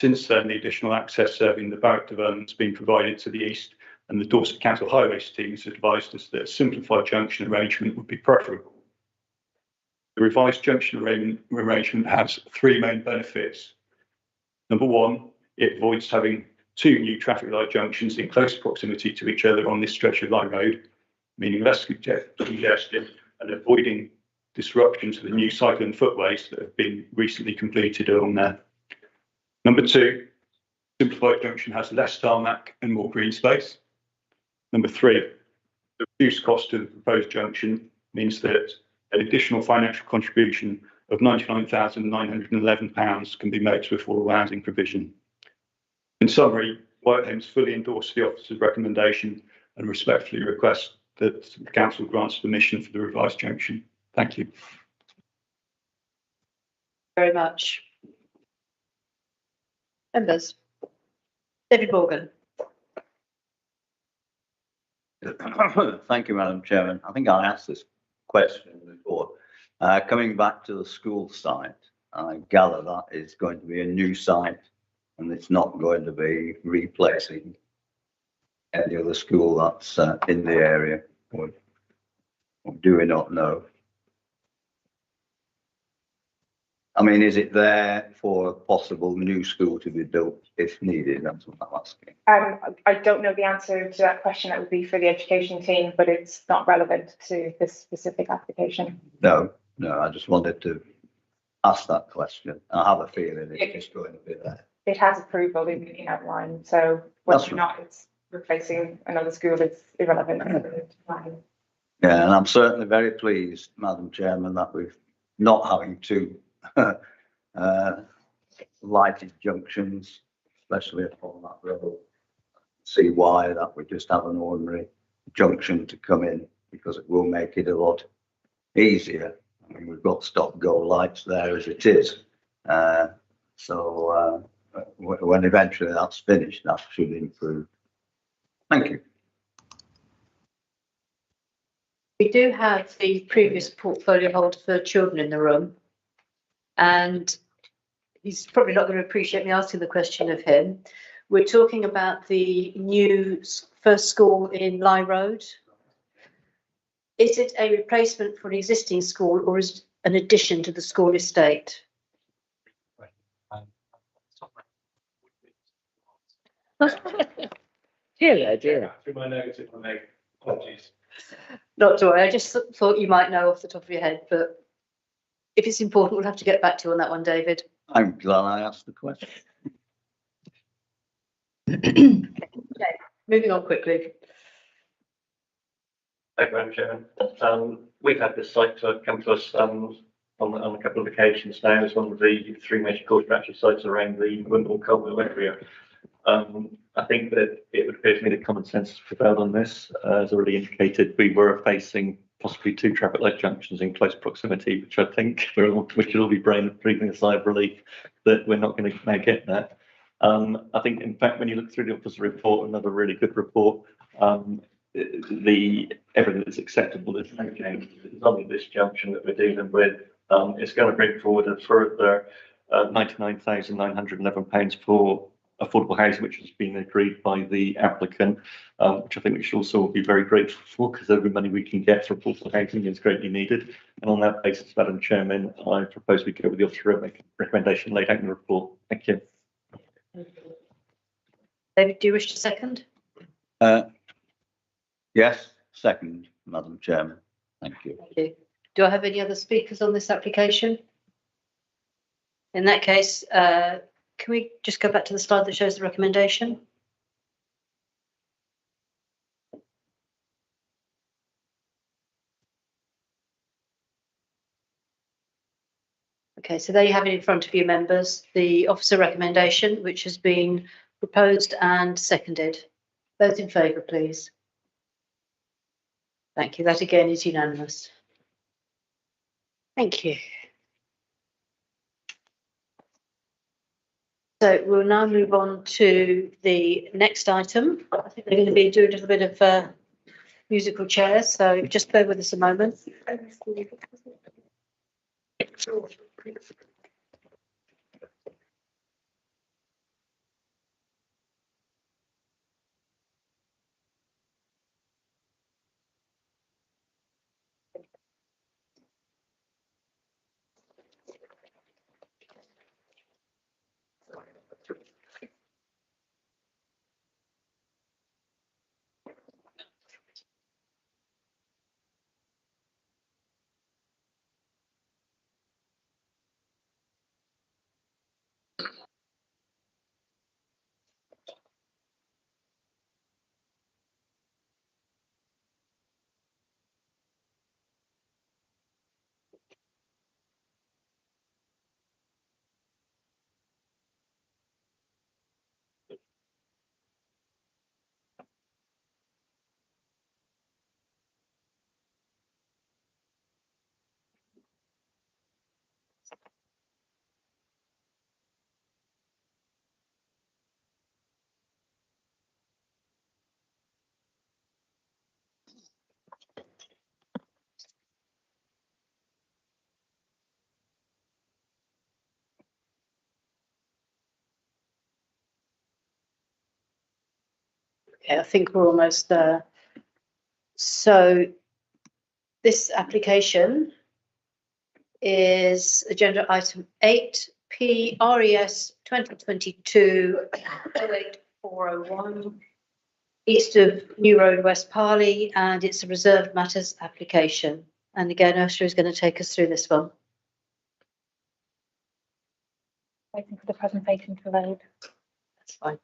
Since then, the additional access serving the Barratt development has been provided to the east, and the Dorset Council Highways team has advised us that a simplified junction arrangement would be preferable. The revised junction arrangement has 3 main benefits. Number 1, it avoids having 2 new traffic light junctions in close proximity to each other on this stretch of Line Road, meaning less congestion and avoiding disruption to the new cycle and footways that have been recently completed along there. Number 2, simplified junction has less tarmac and more green space. Number 3, the reduced cost of the proposed junction means that an additional financial contribution of £99,911 can be made to affordable housing provision. In summary, Wyatt Homes fully endorse the officer's recommendation and respectfully request that the council grants permission for the revised junction. Thank you. Very much. Members. David Morgan. Thank you, Madam Chairman. I think I asked this question before. Coming back to the school site, I gather that is going to be a new site and it's not going to be replacing any other school that's in the area, or do we not know? I mean, is it there for a possible new school to be built if needed? That's what I'm asking. I don't know the answer to that question. That would be for the education team, but it's not relevant to this specific application. No, I just wanted to ask that question. I have a feeling it's just going to be there. It has approval in outline, so whether or not it's replacing another school is irrelevant. Yeah, and I'm certainly very pleased, Madam Chairman, that we're not having two lighted junctions, especially upon that road. See why that we just have an ordinary junction to come in, because it will make it a lot easier. I mean, we've got stop-go lights there as it is. So when eventually that's finished, that should improve. Thank you. We do have the previous portfolio holder for children in the room, and he's probably not going to appreciate me asking the question of him. We're talking about the new first school in Lye Road. Is it a replacement for an existing school, or is it an addition to the school estate? Dear. Through my notes, if I may, apologies. Not to worry, I just thought you might know off the top of your head, but if it's important, we'll have to get back to you on that one, David. I'm glad I asked the question. Okay, moving on quickly. Thank you, Madam Chairman. We've had this site come to us on a couple of occasions now as one of the three major course-of-action sites around the Wimble-Colville area. I think that it would appear to me that common sense has prevailed on this. As already indicated, we were facing possibly two traffic light junctions in close proximity, which I think we should all be breathing a sigh of relief that we're not going to now get that. I think, in fact, when you look through the officer report, another really good report, everything that's acceptable is no change. It's only this junction that we're dealing with. It's going to bring forward a further £99,911 for affordable housing, which has been agreed by the applicant, which I think we should also be very grateful for, because every money we can get for affordable housing is greatly needed. And on that basis, Madam Chairman, I propose we go with the officer recommendation laid out in the report. Thank you. David, do you wish to second? Yes, second, Madam Chairman. Thank you. Thank you. Do I have any other speakers on this application? In that case, can we just go back to the slide that shows the recommendation? Okay, so there you have it in front of you, members, the officer recommendation, which has been proposed and seconded. Those in favour, please. Thank you. That again is unanimous. Thank you. So we'll now move on to the next item. I think they're going to be doing a little bit of musical chairs, so just bear with us a moment. Okay, I think we're almost there. So this application is agenda item 8, PRES 2022-08401, east of New Road, West Parley, and it's a reserved matters application. And again, Ursula is going to take us through this one. Waiting for the presentation to load. That's fine.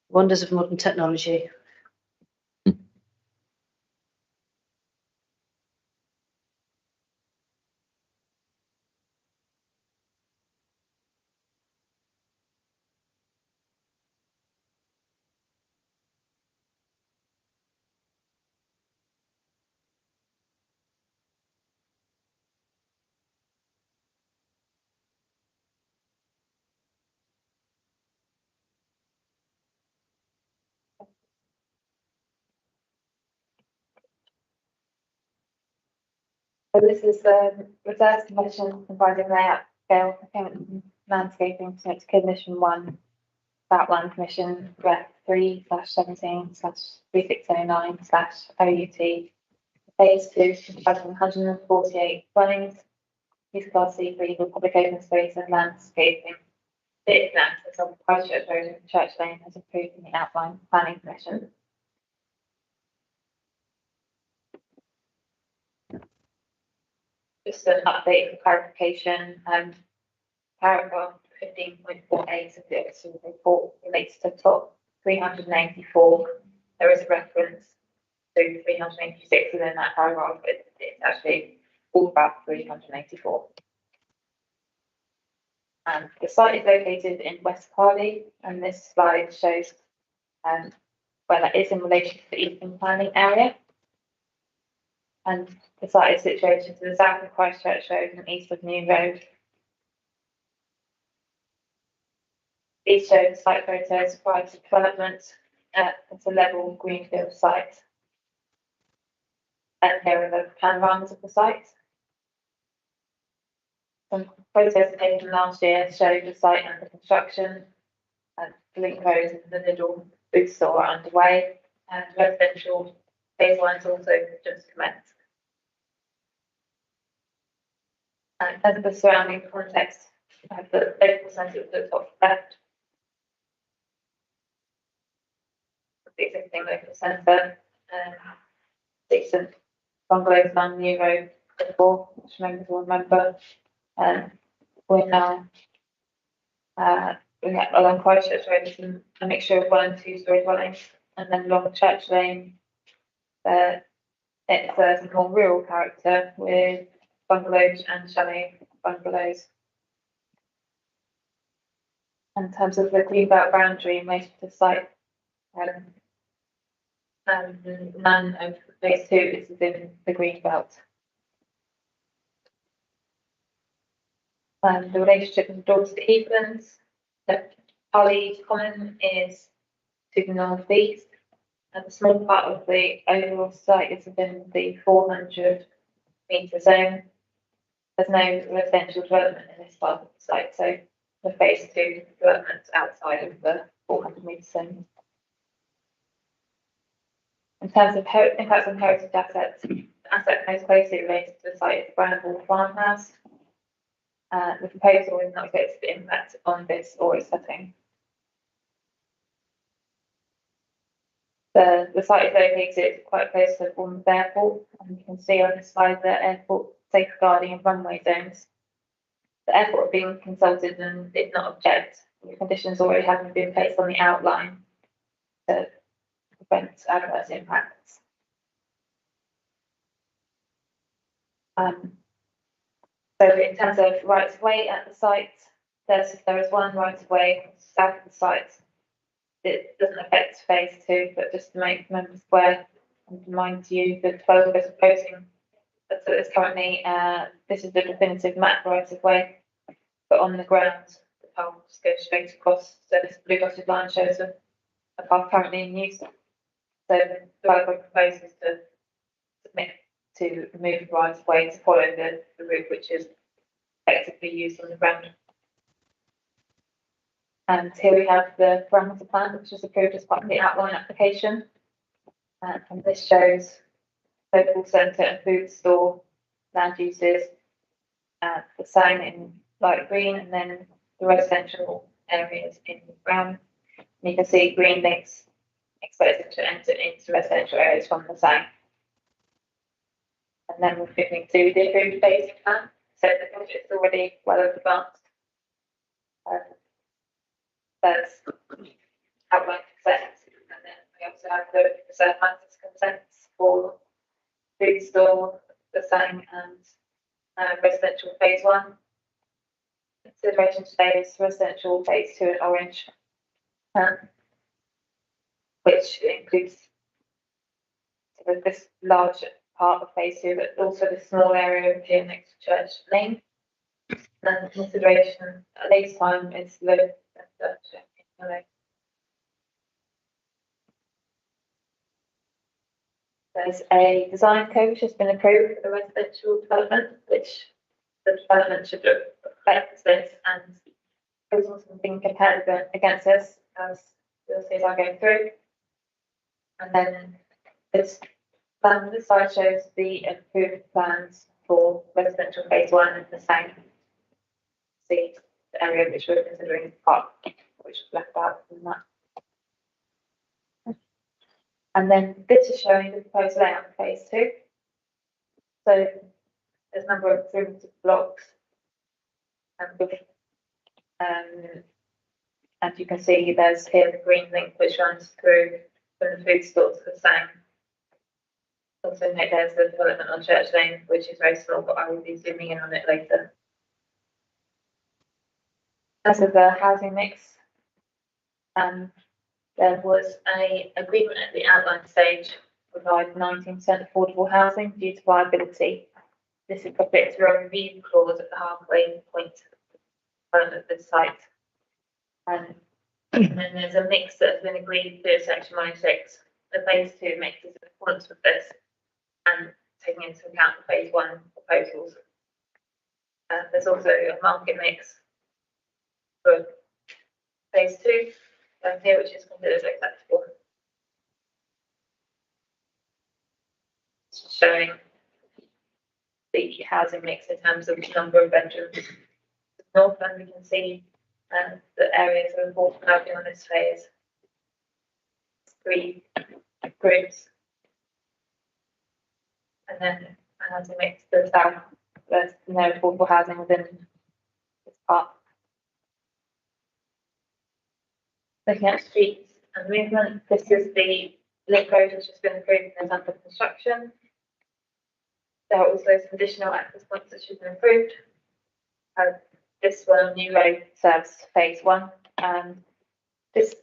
Wonders of modern technology. So this is the reserve condition providing layout scale for landscaping to condition 1, outline commission ref 3/17/3609/OUT. Phase 2 comprising 148 dwellings, use class C3 for public open space and landscaping. The access on Christchurch Road and Church Lane has approved in the outline planning commission. Just an update for clarification, paragraph 15.48 of the Officer report relates to top 384. There is a reference to 386 within that paragraph, but it's actually all about 384. And the site is located in West Parley, and this slide shows where that is in relation to the eastern planning area. And the site is situated to the south of Christchurch Road and east of New Road. These show the site photos prior to development at a level greenfield site. And here are the panoramas of the site. Some photos taken last year show the site under construction, and the link road in the middle, food store are underway, and residential phase 1 is also just commenced. And as the surrounding context, I have the local centre at the top left. The existing local centre, decent bungalows on New Road before, which members will remember. We're now along Christchurch Road, there's a mixture of 1 and 2 story dwellings, and then along Church Lane, it's a more rural character with bungalows and chalet bungalows. In terms of the greenbelt boundary in relation to the site, none of phase 2 is within the greenbelt. The relationship with Dorset Heathlands, the Parley Common is to the north east, and a small part of the overall site is within the 400 metre zone. There's no residential development in this part of the site, so the phase 2 development's outside of the 400 metre zone. In terms of impacts on heritage assets, the asset most closely related to the site is Bramble Farmhouse. The proposal is not expected to impact on this or its setting. The site is located quite close to Bournemouth Airport, and you can see on this slide the airport safeguarding and runway zones. The airport have been consulted and did not object. The conditions already having been placed on the outline to prevent adverse impacts. So in terms of rights of way at the site, there is one right of way south of the site. It doesn't affect phase 2, but just to make members aware and remind you, the developer is proposing that it's currently this is the definitive map right of way, but on the ground the path just goes straight across. So this blue dotted line shows a path currently in use. So the developer proposes to submit to remove the right of way to follow the route which is effectively used on the ground. And here we have the parameter plan, which was approved as part of the outline application. And this shows local centre and food store land uses, the same in light green, and then the residential areas in brown. And you can see green links expected to enter into residential areas from the same. And then we're moving to the approved phasing plan. So the project's already well advanced. There's outline consents, and then we also have the reserve access consents for food store, the same, and residential phase 1. Consideration today is residential phase 2 in orange, which includes sort of this large part of phase 2, but also the small area here next to Church Lane. And consideration at this time is low. There's a design code which has been approved for the residential development, which the development should reflect this, and proposals have been compared against this as you'll see as I go through. And then this plan, this slide shows the approved plans for residential phase 1 and the same. See the area which we're considering park, which is left out from that. And then this is showing the proposed layout of phase 2. So there's a number of primitive blocks, and you can see there's here the green link which runs through from the food store to the same. Also note there's the development on Church Lane, which is very small, but I will be zooming in on it later. As of the housing mix, there was an agreement at the outline stage to provide 19% affordable housing due to viability. This is subject to a review clause at the halfway point of the site. And then there's a mix that has been agreed through section 96. The phase 2 mix is in accordance with this and taking into account the phase 1 proposals. There's also a market mix for phase 2 here, which is considered acceptable. Showing the housing mix in terms of the number of bedrooms. North end, we can see the areas of affordable housing on this phase. 3 groups. And then a housing mix to the south. There's no affordable housing within this part. Looking at streets and movement, this is the link road which has been approved and is under construction. There are also some additional access points which have been approved. This one, New Road, serves phase 1, and this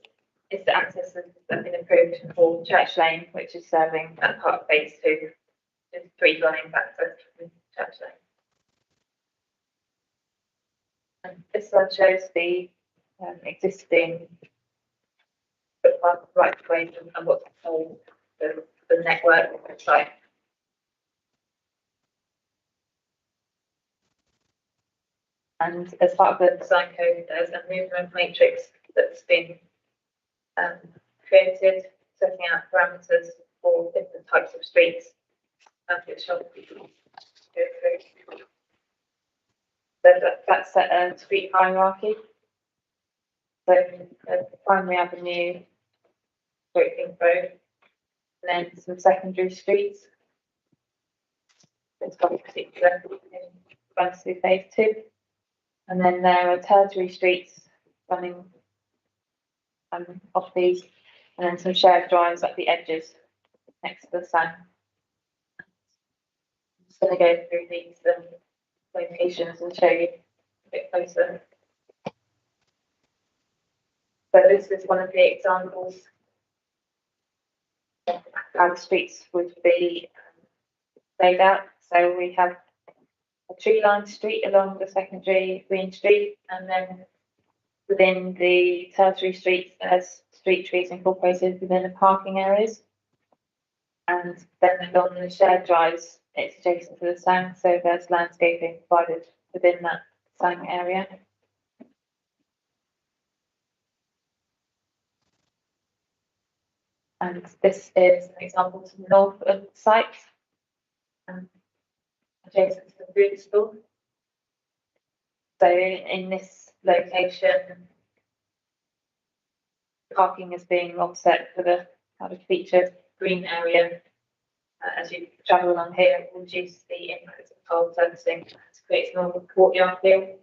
is the access that has been approved for Church Lane, which is serving that part of phase 2. There's 3 dwellings access from Church Lane. And this one shows the existing right of way and what's called the network site. And as part of the design code, there's a movement matrix that's been created, setting out parameters for different types of streets. Which I'll go through. So that's a street hierarchy. So primary avenue, Link Road, and then some secondary streets. It's got a particular runs through phase 2. And then there are tertiary streets running off these, and then some shared drives at the edges next to the sun. I'm just going to go through these locations and show you a bit closer. So this is one of the examples of how the streets would be laid out. So we have a tree-lined street along the secondary green street, and then within the tertiary streets there's street trees incorporated within the parking areas. And then along the shared drives, it's adjacent to the sang, so there's landscaping provided within that sang area. And this is an example to the north of the site. adjacent to the food store. So in this location, parking is being offset with a kind of featured green area. As you travel along here, it will reduce the impact of cold surfacing to create a normal courtyard feel.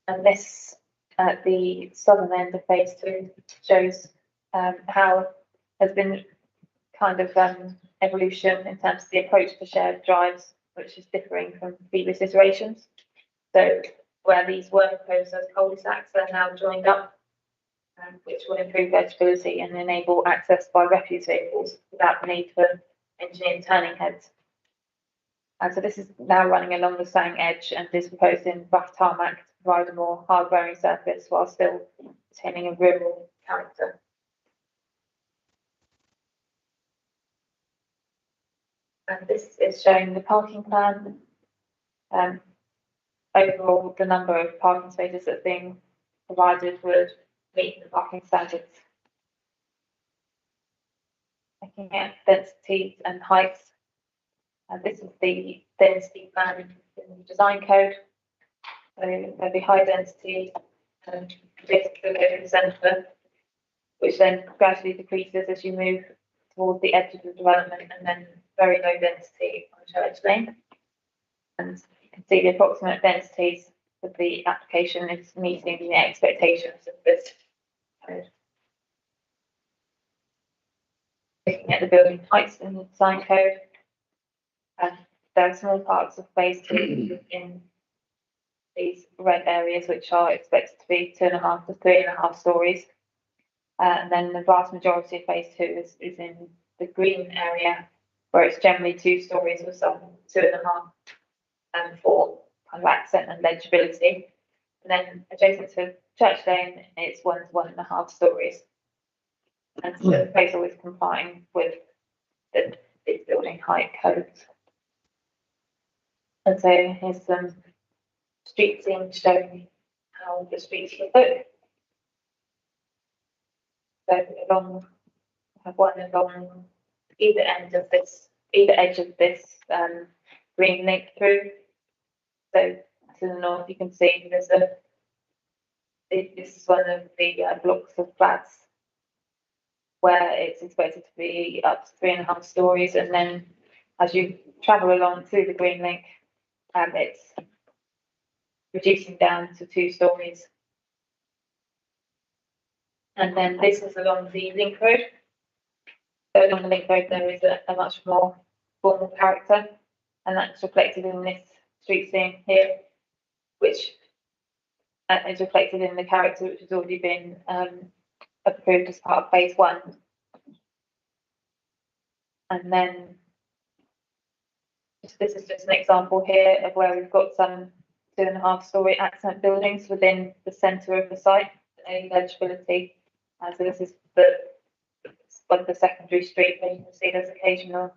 And this, at the southern end of phase 2, shows how there's been kind of evolution in terms of the approach to shared drives, which is differing from previous iterations. So where these were proposed as cul-de-sacs, they're now joined up, which will improve legibility and enable access by refuse vehicles without the need for engineered turning heads. And so this is now running along the Sang edge and is proposed in rough tarmac to provide a more hard-wearing surface while still retaining a rural character. And this is showing the parking plan. Overall, the number of parking spaces that are being provided would meet the parking standards. Looking at densities and heights, and this is the density plan in the design code. So there'll be high density basically the centre, which then gradually decreases as you move towards the edge of the development, and then very low density on Church Lane. And you can see the approximate densities of the application is meeting the expectations of this code. Looking at the building heights in the design code, there are small parts of phase 2 in these red areas, which are expected to be 2.5 to 3.5 stories. And then the vast majority of phase 2 is in the green area, where it's generally 2 stories with some 2.5 for kind of accent and legibility. And then adjacent to Church Lane, it's 1 to 1.5 stories. And so the phase is complying with the building height codes. And so here's some street scenes showing how the streets look. So along, I have one along either edge of this green link through. So to the north, you can see this is one of the blocks of flats where it's expected to be up to 3.5 stories, and then as you travel along through the green link, it's reducing down to 2 stories. And then this is along the link road. So along the link road, there is a much more formal character, and that's reflected in this street scene here, which is reflected in the character which has already been approved as part of phase 1. And then this is just an example here of where we've got some 2.5 story accent buildings within the centre of the site, legibility. So this is one of the secondary street where you can see there's occasional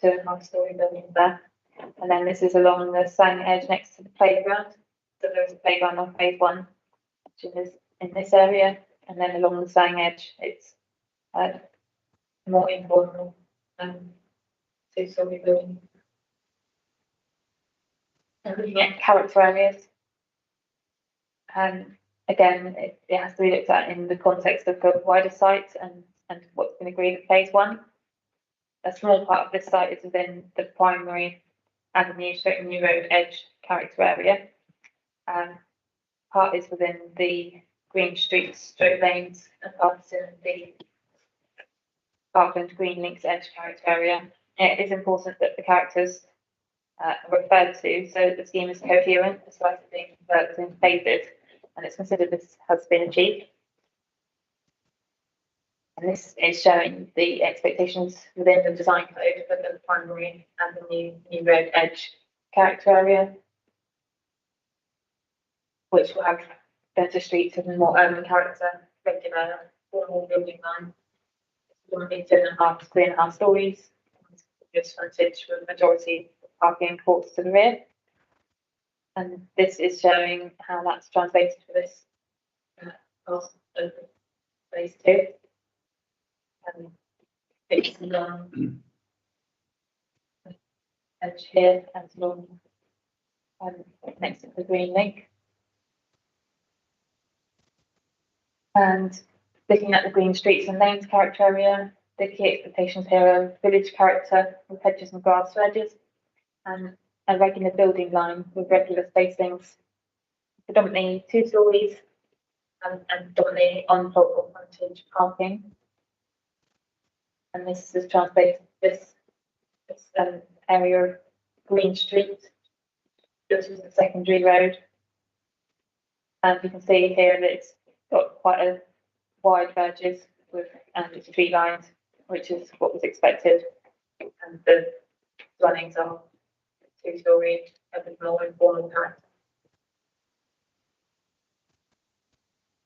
2.5 story buildings there. And then this is along the Sang edge next to the playground. So there's a playground on phase 1, which is in this area. And then along the Sang edge, it's more informal 2-story building. And looking at character areas, again, it has to be looked at in the context of the wider site and what's been agreed at phase 1. A small part of this site is within the primary avenue, straight New Road edge character area. Part is within the green streets, straight lanes, and part is in the Parkland Green Links edge character area. It is important that the characters are referred to, so the scheme is coherent, despite it being converted in phases, and it's considered this has been achieved. And this is showing the expectations within the design code for the primary and the new road edge character area, which will have better streets and more urban character, regular formal building line. It's going to be 2.5 to 3.5 stories, just frontage with majority parking ports to the rear. And this is showing how that's translated for this cost of phase 2. It's along edge here and along next to the green link. And looking at the green streets and lanes character area, the key expectations here are village character with hedges and grass edges, and a regular building line with regular spacings, predominantly 2 stories and predominantly on local frontage parking. And this is translated this area of green street. This is the secondary road. And you can see here that it's got quite a wide verges with tree lines, which is what was expected. And the dwellings are 2-story, a bit more informal character.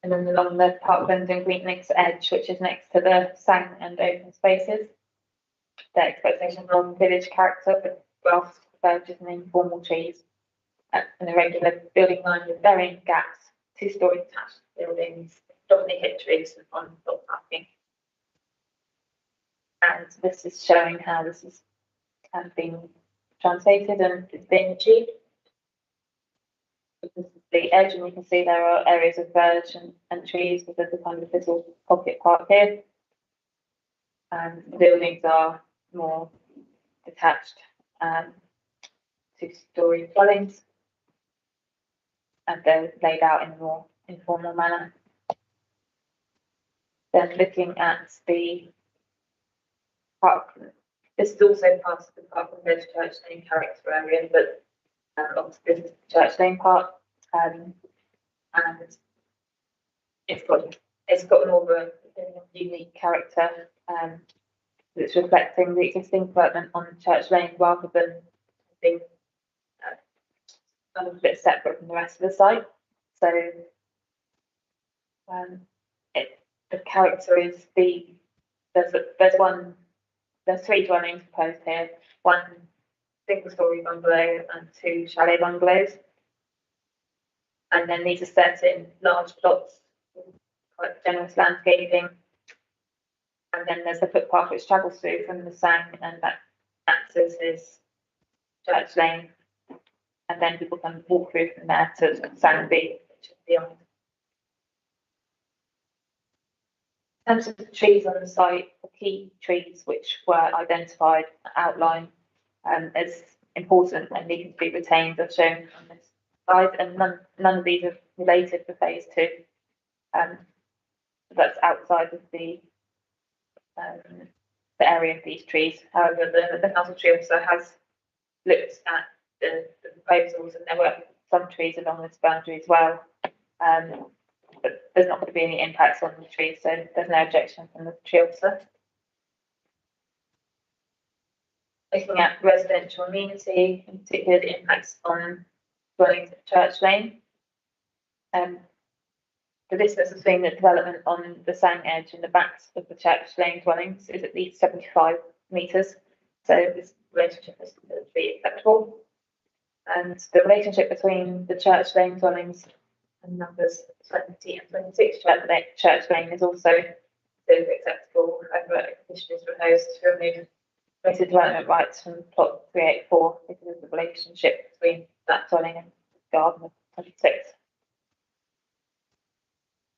And then along the Parklands and Green Links edge, which is next to the sang and open spaces, the expectations on village character with grass, verges and informal trees, and a regular building line with varying gaps, 2-story detached buildings, predominantly hip trees on block parking. And this is showing how this has been translated and is being achieved. This is the edge, and you can see there are areas of verge and trees within the kind of little pocket park here. And the buildings are more detached 2-story dwellings, and they're laid out in a more informal manner. Then looking at the park, this is also part of the Parkland Village Church Lane character area, but obviously this is the Church Lane part, and it's got more of a unique character. It's reflecting the existing development on Church Lane rather than being kind of a bit separate from the rest of the site. So the character is there's 3 dwellings proposed here, 1 single-story bungalow and 2 chalet bungalows. And then these are set in large plots with quite generous landscaping. And then there's the footpath which travels through from the sang, and that accesses Church Lane. And then people can walk through from there to Sang B, which is beyond. In terms of the trees on the site, the key trees which were identified, outlined as important and needed to be retained are shown on this slide, and none of these are related to phase 2. That's outside of the area of these trees. However, the council tree officer has looked at the proposals, and there were some trees along this boundary as well. But there's not going to be any impacts on the trees, so there's no objection from the tree officer. Looking at residential amenity, in particular the impacts on dwellings at Church Lane. The distance between the development on the sang edge and the backs of the Church Lane dwellings is at least 75 metres, so this relationship is to be acceptable. And the relationship between the Church Lane dwellings and numbers 20 and 26 Church Lane is also acceptable. However, a condition is proposed to remove permitted development rights from plot 384 because of the relationship between that dwelling and the garden of 26.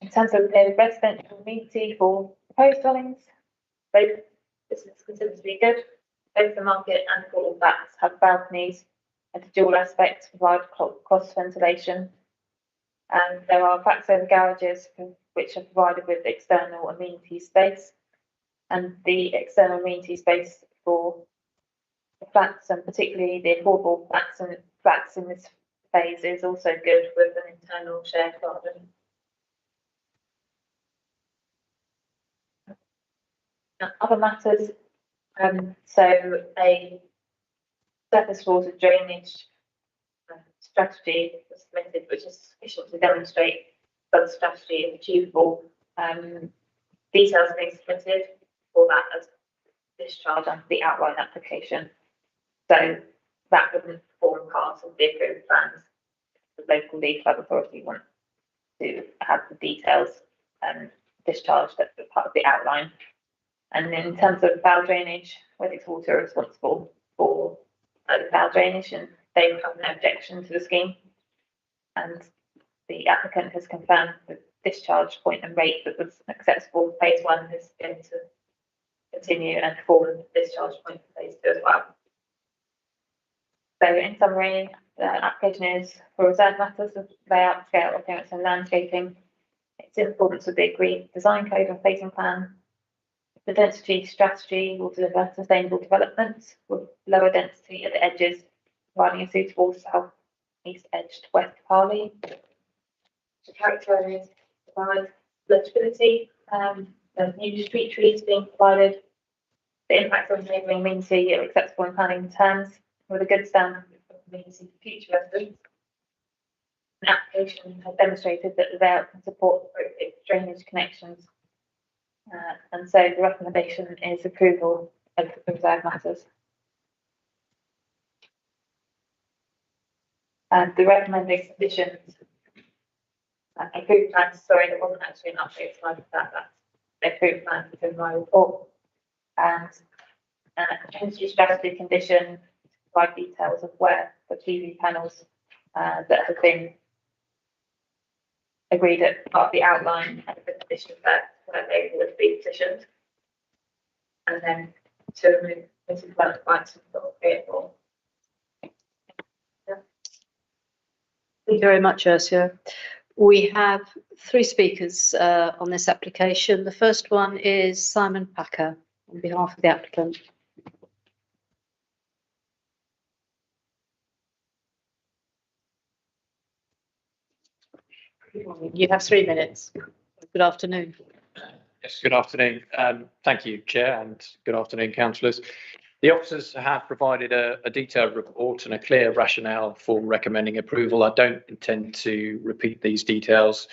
In terms of the residential amenity for proposed dwellings, both this is considered to be good. Both the market and all flats have balconies and a dual aspect to provide cross ventilation. And there are flats over garages which are provided with external amenity space. And the external amenity space for the flats, and particularly the affordable flats in this phase, is also good with an internal shared garden. Other matters, so a surface water drainage strategy was submitted, which is sufficient to demonstrate that the strategy is achievable. Details are being submitted for that as discharge under the outline application. So that wouldn't form part of the approved plans. The local lead club authority want to have the details discharged as part of the outline. And in terms of foul drainage, Wessex Water are responsible for the foul drainage, and they have no objection to the scheme. And the applicant has confirmed the discharge point and rate that was acceptable for phase 1 is going to continue and form the discharge point for phase 2 as well. So in summary, the application is for reserve matters of layout, scale, appearance and landscaping. It's in accordance with the agreed design code and phasing plan. The density strategy will deliver sustainable development with lower density at the edges, providing a suitable south-east edge to west Harley. To characterise, provide legibility, there's new street trees being provided. The impacts on neighbouring amenity are acceptable in planning terms with a good standard for community for future residents. An application has demonstrated that the layout can support appropriate drainage connections. And so the recommendation is approval of the reserve matters. And the recommended conditions, approved plans, sorry, there wasn't actually an update slide for that, that's the approved plans within my report. And energy strategy condition, provide details of where the PV panels that have been agreed at part of the outline and the condition that where they would be positioned. And then to remove this development rights and sort of vehicle. Thank you very much, Ursula. We have 3 speakers on this application. The first one is Simon Packer on behalf of the applicant. You have 3 minutes. Good afternoon. Yes, good afternoon. Thank you, Chair, and good afternoon, councillors. The officers have provided a detailed report and a clear rationale for recommending approval. I don't intend to repeat these details,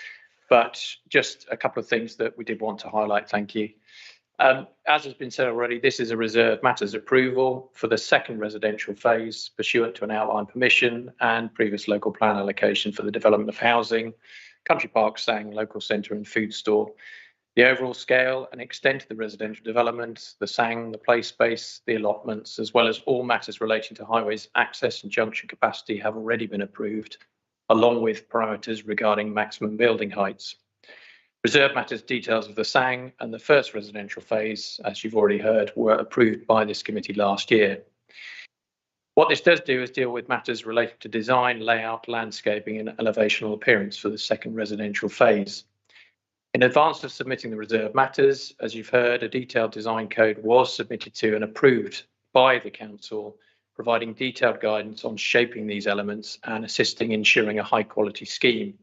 but just a couple of things that we did want to highlight. Thank you. As has been said already, this is a reserve matters approval for the second residential phase pursuant to an outline permission and previous local plan allocation for the development of housing, country park, sang, local centre and food store. The overall scale and extent of the residential development, the sang, the play space, the allotments, as well as all matters relating to highways access and junction capacity have already been approved, along with parameters regarding maximum building heights. Reserve matters details of the sang and the first residential phase, as you've already heard, were approved by this committee last year. What this does do is deal with matters related to design, layout, landscaping and elevational appearance for the second residential phase. In advance of submitting the reserve matters, as you've heard, a detailed design code was submitted to and approved by the council, providing detailed guidance on shaping these elements and assisting ensuring a high quality scheme.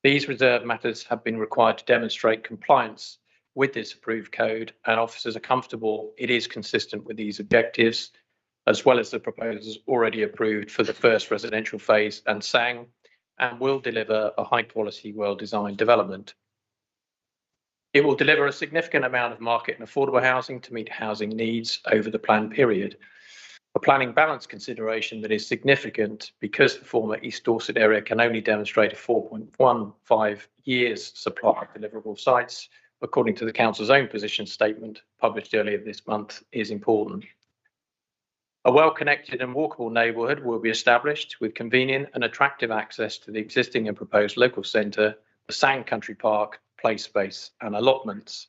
These reserve matters have been required to demonstrate compliance with this approved code, and officers are comfortable it is consistent with these objectives, as well as the proposals already approved for the first residential phase and sang, and will deliver a high quality, well designed development. It will deliver a significant amount of market and affordable housing to meet housing needs over the planned period. A planning balance consideration that is significant because the former East Dorset area can only demonstrate a 4.15 years supply of deliverable sites, according to the council's own position statement published earlier this month, is important. A well-connected and walkable neighbourhood will be established with convenient and attractive access to the existing and proposed local centre, the Sang Country Park, play space and allotments.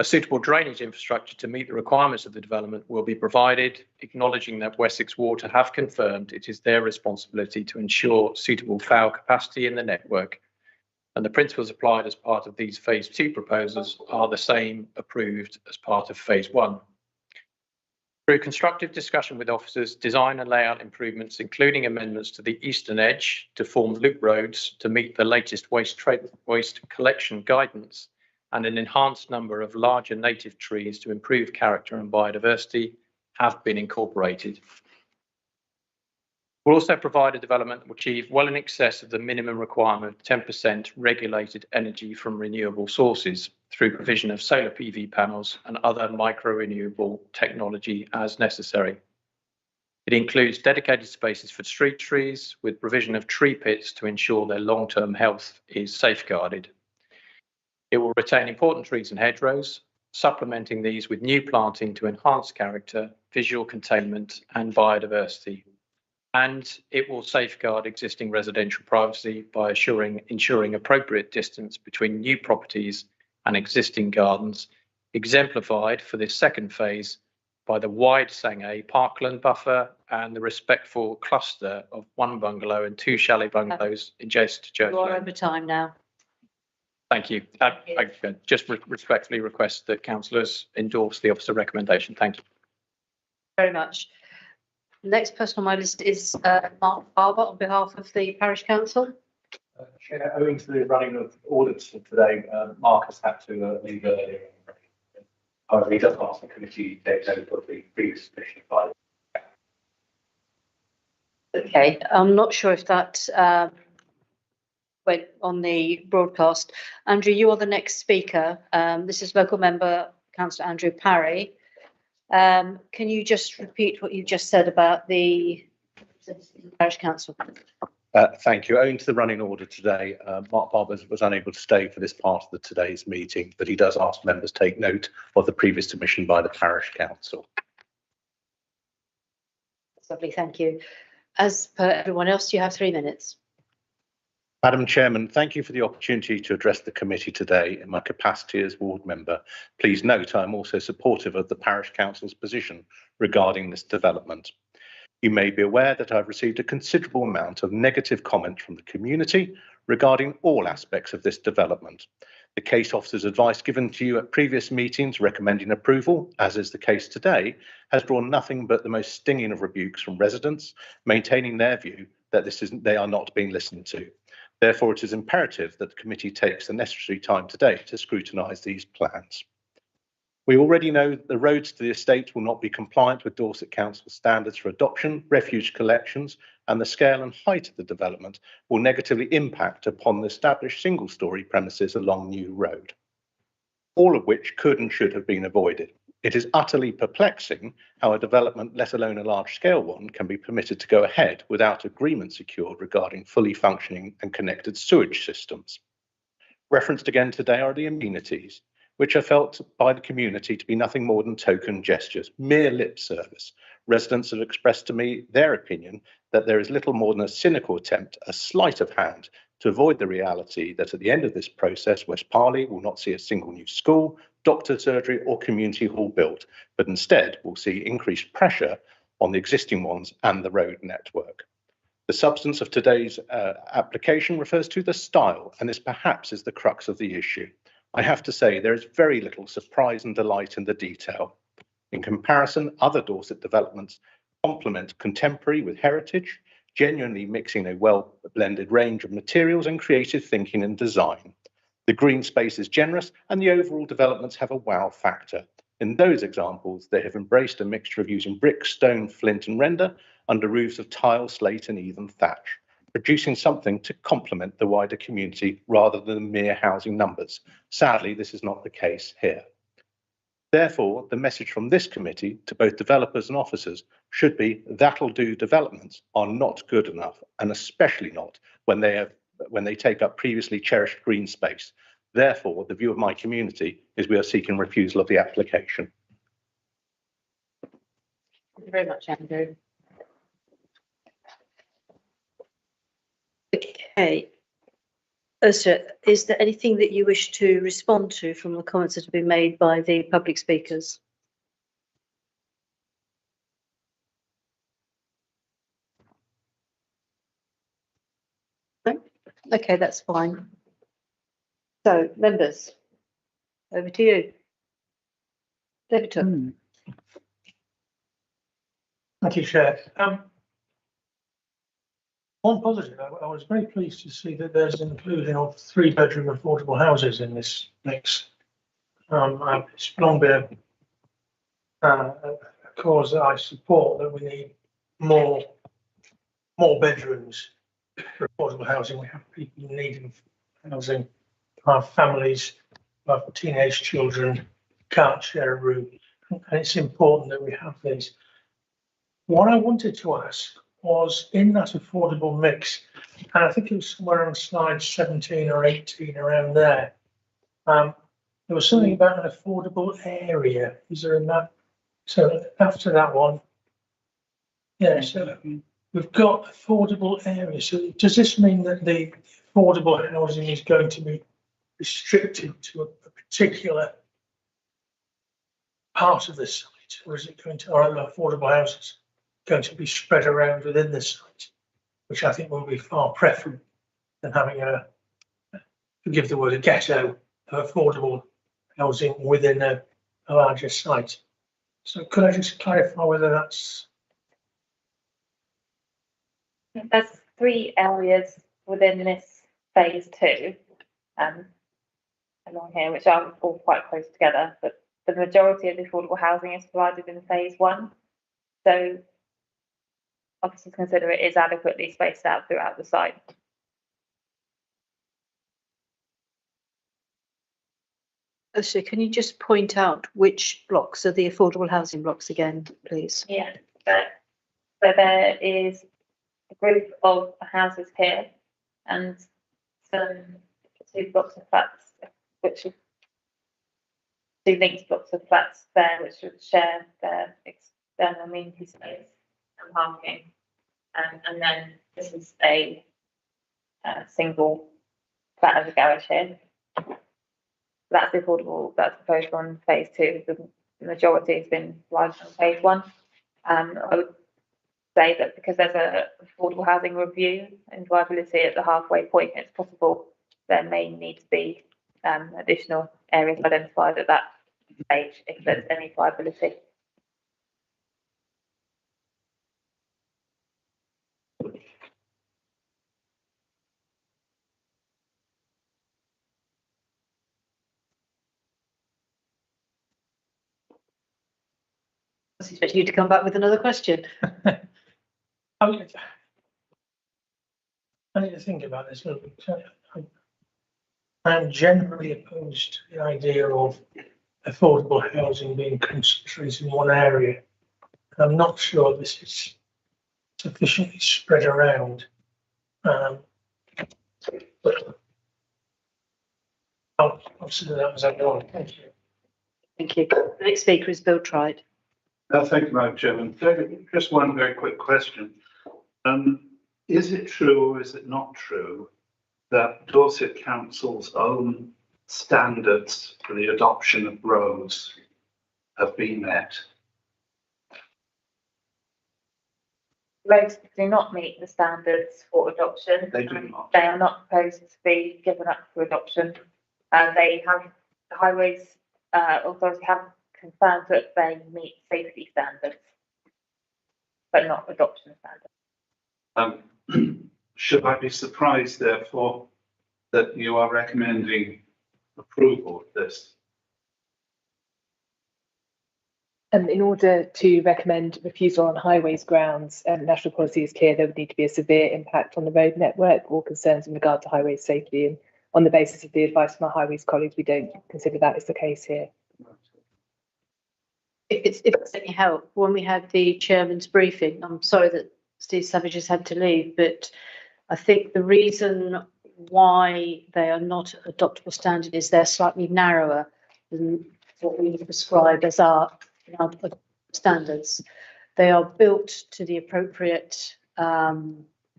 A suitable drainage infrastructure to meet the requirements of the development will be provided, acknowledging that Wessex Water have confirmed it is their responsibility to ensure suitable foul capacity in the network, and the principles applied as part of these phase 2 proposals are the same approved as part of phase 1. Through constructive discussion with officers, design and layout improvements, including amendments to the eastern edge to form loop roads to meet the latest waste collection guidance, and an enhanced number of larger native trees to improve character and biodiversity have been incorporated. We'll also provide a development that will achieve well in excess of the minimum requirement of 10% regulated energy from renewable sources through provision of solar PV panels and other micro-renewable technology as necessary. It includes dedicated spaces for street trees with provision of tree pits to ensure their long-term health is safeguarded. It will retain important trees and hedgerows, supplementing these with new planting to enhance character, visual containment and biodiversity. And it will safeguard existing residential privacy by ensuring appropriate distance between new properties and existing gardens, exemplified for this second phase by the wide Sangay parkland buffer and the respectful cluster of 1 bungalow and 2 chalet bungalows adjacent to Church You are Lane. over time now. Thank you. I just respectfully request that councillors endorse the officer recommendation. Thank you. Very much. The next person on my list is Mark Barber on behalf of the Parish Council. Chair, owing to the running of audits today, Mark has had to leave earlier. However, he does ask the committee to take note of the previous submission by. Okay, I'm not sure if that went on the broadcast. Andrew, you are the next speaker. This is local member Councillor Andrew Parry. Can you just repeat what you just said about the Parish Council? Thank you. Owing to the running order today, Mark Barber was unable to stay for this part of today's meeting, but he does ask members to take note of the previous submission by the Parish Council. That's lovely, thank you. As per everyone else, you have 3 minutes. Madam Chairman, thank you for the opportunity to address the committee today in my capacity as ward member. Please note I am also supportive of the Parish Council's position regarding this development. You may be aware that I've received a considerable amount of negative comment from the community regarding all aspects of this development. The case officer's advice given to you at previous meetings recommending approval, as is the case today, has drawn nothing but the most stinging of rebukes from residents, maintaining their view that they are not being listened to. Therefore, it is imperative that the committee takes the necessary time today to scrutinise these plans. We already know that the roads to the estate will not be compliant with Dorset Council standards for adoption, refuge collections, and the scale and height of the development will negatively impact upon the established single-storey premises along New Road, all of which could and should have been avoided. It is utterly perplexing how a development, let alone a large-scale one, can be permitted to go ahead without agreement secured regarding fully functioning and connected sewage systems. Referenced again today are the amenities, which are felt by the community to be nothing more than token gestures, mere lip service. Residents have expressed to me their opinion that there is little more than a cynical attempt, a sleight of hand, to avoid the reality that at the end of this process, West Parley will not see a single new school, doctor's surgery or community hall built, but instead will see increased pressure on the existing ones and the road network. The substance of today's application refers to the style, and this perhaps is the crux of the issue. I have to say there is very little surprise and delight in the detail. In comparison, other Dorset developments complement contemporary with heritage, genuinely mixing a well-blended range of materials and creative thinking and design. The green space is generous and the overall developments have a wow factor. In those examples, they have embraced a mixture of using brick, stone, flint and render under roofs of tile, slate and even thatch, producing something to complement the wider community rather than mere housing numbers. Sadly, this is not the case here. Therefore, the message from this committee to both developers and officers should be that'll do developments are not good enough, and especially not when they take up previously cherished green space. Therefore, the view of my community is we are seeking refusal of the application. Thank you very much, Andrew. Okay. Ursula, is there anything that you wish to respond to from the comments that have been made by the public speakers? No? Okay, that's fine. So, members, over to you. David Took. Thank you, Chair. On positive, I was very pleased to see that there's an inclusion of 3-bedroom affordable houses in this mix. It's long been a cause that I support, that we need more bedrooms for affordable housing. We have people needing housing, our families, our teenage children can't share a room, and it's important that we have these. What I wanted to ask was, in that affordable mix, and I think it was somewhere on slide 17 or 18 around there, there was something about an affordable area. Is there a map? So after that one, yeah, so we've got affordable areas. So does this mean that the affordable housing is going to be restricted to a particular part of the site, or is it going to, or are affordable houses going to be spread around within the site, which I think will be far preferable than having a, forgive the word, a ghetto of affordable housing within a larger site. So could I just clarify whether that's... There's 3 areas within this phase 2 along here, which are all quite close together, but the majority of the affordable housing is provided in phase 1. So officers consider it is adequately spaced out throughout the site. So can you just point out which blocks are the affordable housing blocks again, please? Yeah, so there is a group of houses here and some 2 blocks of flats, which are 2 linked blocks of flats there, which would share their external amenity space and parking. And then this is a single flat of a garage here. That's the affordable, that's proposed on phase 2. The majority has been provided on phase 1. I would say that because there's a affordable housing review and viability at the halfway point, it's possible there may need to be additional areas identified at that stage if there's any viability. I was expecting you to come back with another question. I need to think about this a little bit. I'm generally opposed to the idea of affordable housing being concentrated in one area. I'm not sure this is sufficiently spread around. But I'll consider that as I go on. Thank you. Thank you. The next speaker is Bill Tribe. Thank you, Madam Chairman. Just one very quick question. Is it true or is it not true that Dorset Council's own standards for the adoption of roads have been met? Roads do not meet the standards for adoption. They do not. They are not proposed to be given up for adoption. They have, the Highways Authority have confirmed that they meet safety standards, but not adoption standards. Should I be surprised, therefore, that you are recommending approval of this? In order to recommend refusal on highways grounds, national policy is clear there would need to be a severe impact on the road network or concerns in regard to highways safety. And on the basis of the advice from our highways colleagues, we don't consider that is the case here. If it's any help, when we had the chairman's briefing, I'm sorry that Steve Savage has had to leave, but I think the reason why they are not adoptable standard is they're slightly narrower than what we prescribe as our standards. They are built to the appropriate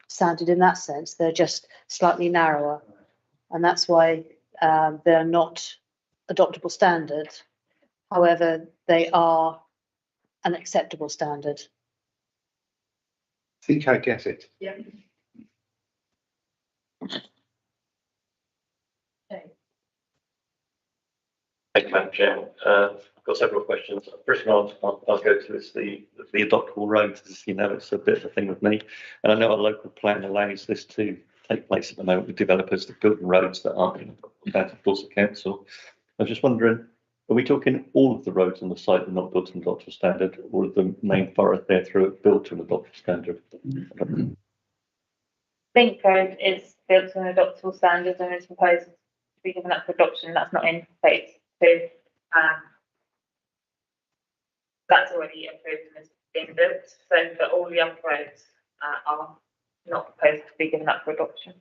standard in that sense. They're just slightly narrower, and that's why they're not adoptable standard. However, they are an acceptable standard. I think I get it. Yeah. Thank you, Madam Chairman. I've got several questions. First one I'll go to is the adoptable roads. As you know, it's a bit of a thing with me. And I know our local plan allows this to take place at the moment with developers that build roads that aren't in Dorset Council. I was just wondering, are we talking all of the roads on the site are not built to an adoptable standard, or the main thoroughfare through it built to an adoptable standard? Link Road is built to an adoptable standard and is proposed to be given up for adoption. That's not in phase 2. That's already approved and is being built. So for all the other roads are not proposed to be given up for adoption.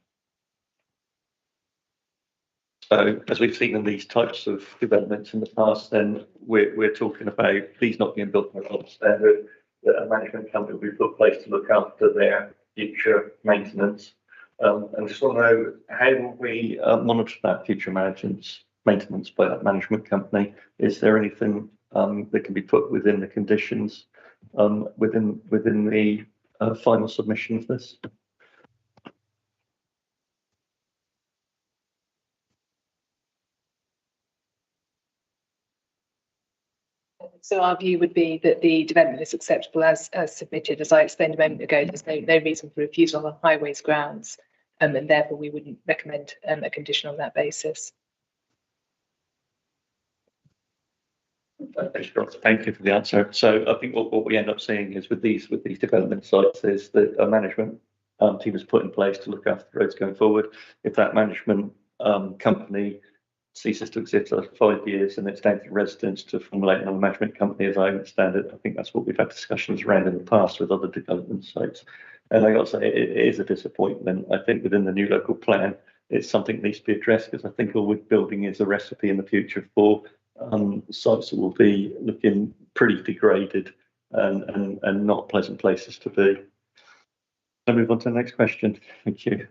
So as we've seen in these types of developments in the past, then we're talking about these not being built to a standard, that a management company will be put in place to look after their future maintenance. And just want to know, how will we monitor that future maintenance by that management company? Is there anything that can be put within the conditions within the final submission of this? So our view would be that the development is acceptable as submitted. As I explained a moment ago, there's no reason for refusal on highways grounds, and therefore we wouldn't recommend a condition on that basis. Thank you for the answer. So I think what we end up seeing is with these development sites is that a management team is put in place to look after the roads going forward. If that management company ceases to exist after 5 years, and it's down to residents to formulate another management company, as I understand it. I think that's what we've had discussions around in the past with other development sites. And I got to say, it is a disappointment. I think within the new local plan, it's something that needs to be addressed, because I think Allwood building is a recipe in the future for sites that will be looking pretty degraded and not pleasant places to be. I'll move on to the next question. Thank you.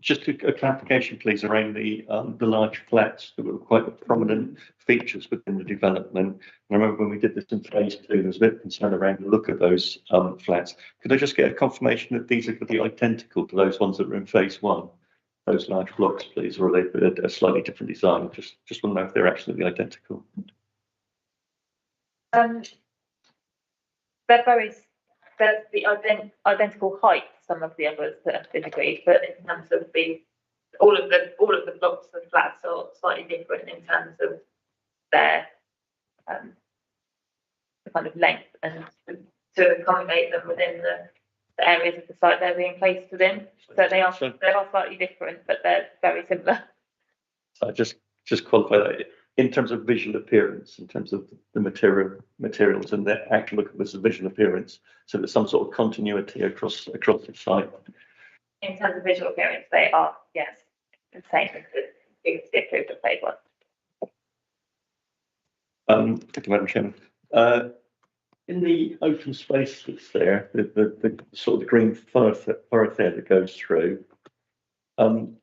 Just a clarification, please, around the large flats that were quite prominent features within the development. I remember when we did this in phase 2, there was a bit of concern around the look of those flats. Could I just get a confirmation that these are going to be identical to those ones that were in phase 1? Those large blocks, please, or are they a slightly different design? Just want to know if they're absolutely identical. There's the identical height, some of the others that have been agreed, but in terms of all of the blocks and flats are slightly different in terms of their kind of length, and to accommodate them within the areas of the site they're being placed within. So they are slightly different, but they're very similar. So just qualify that in terms of visual appearance, in terms of the materials and the actual look of the visual appearance, so there's some sort of continuity across the site. In terms of visual appearance, they are, yes, the same as the approved of phase 1. Thank you, Madam Chairman. In the open space that's there, the sort of the green thoroughfare that goes through,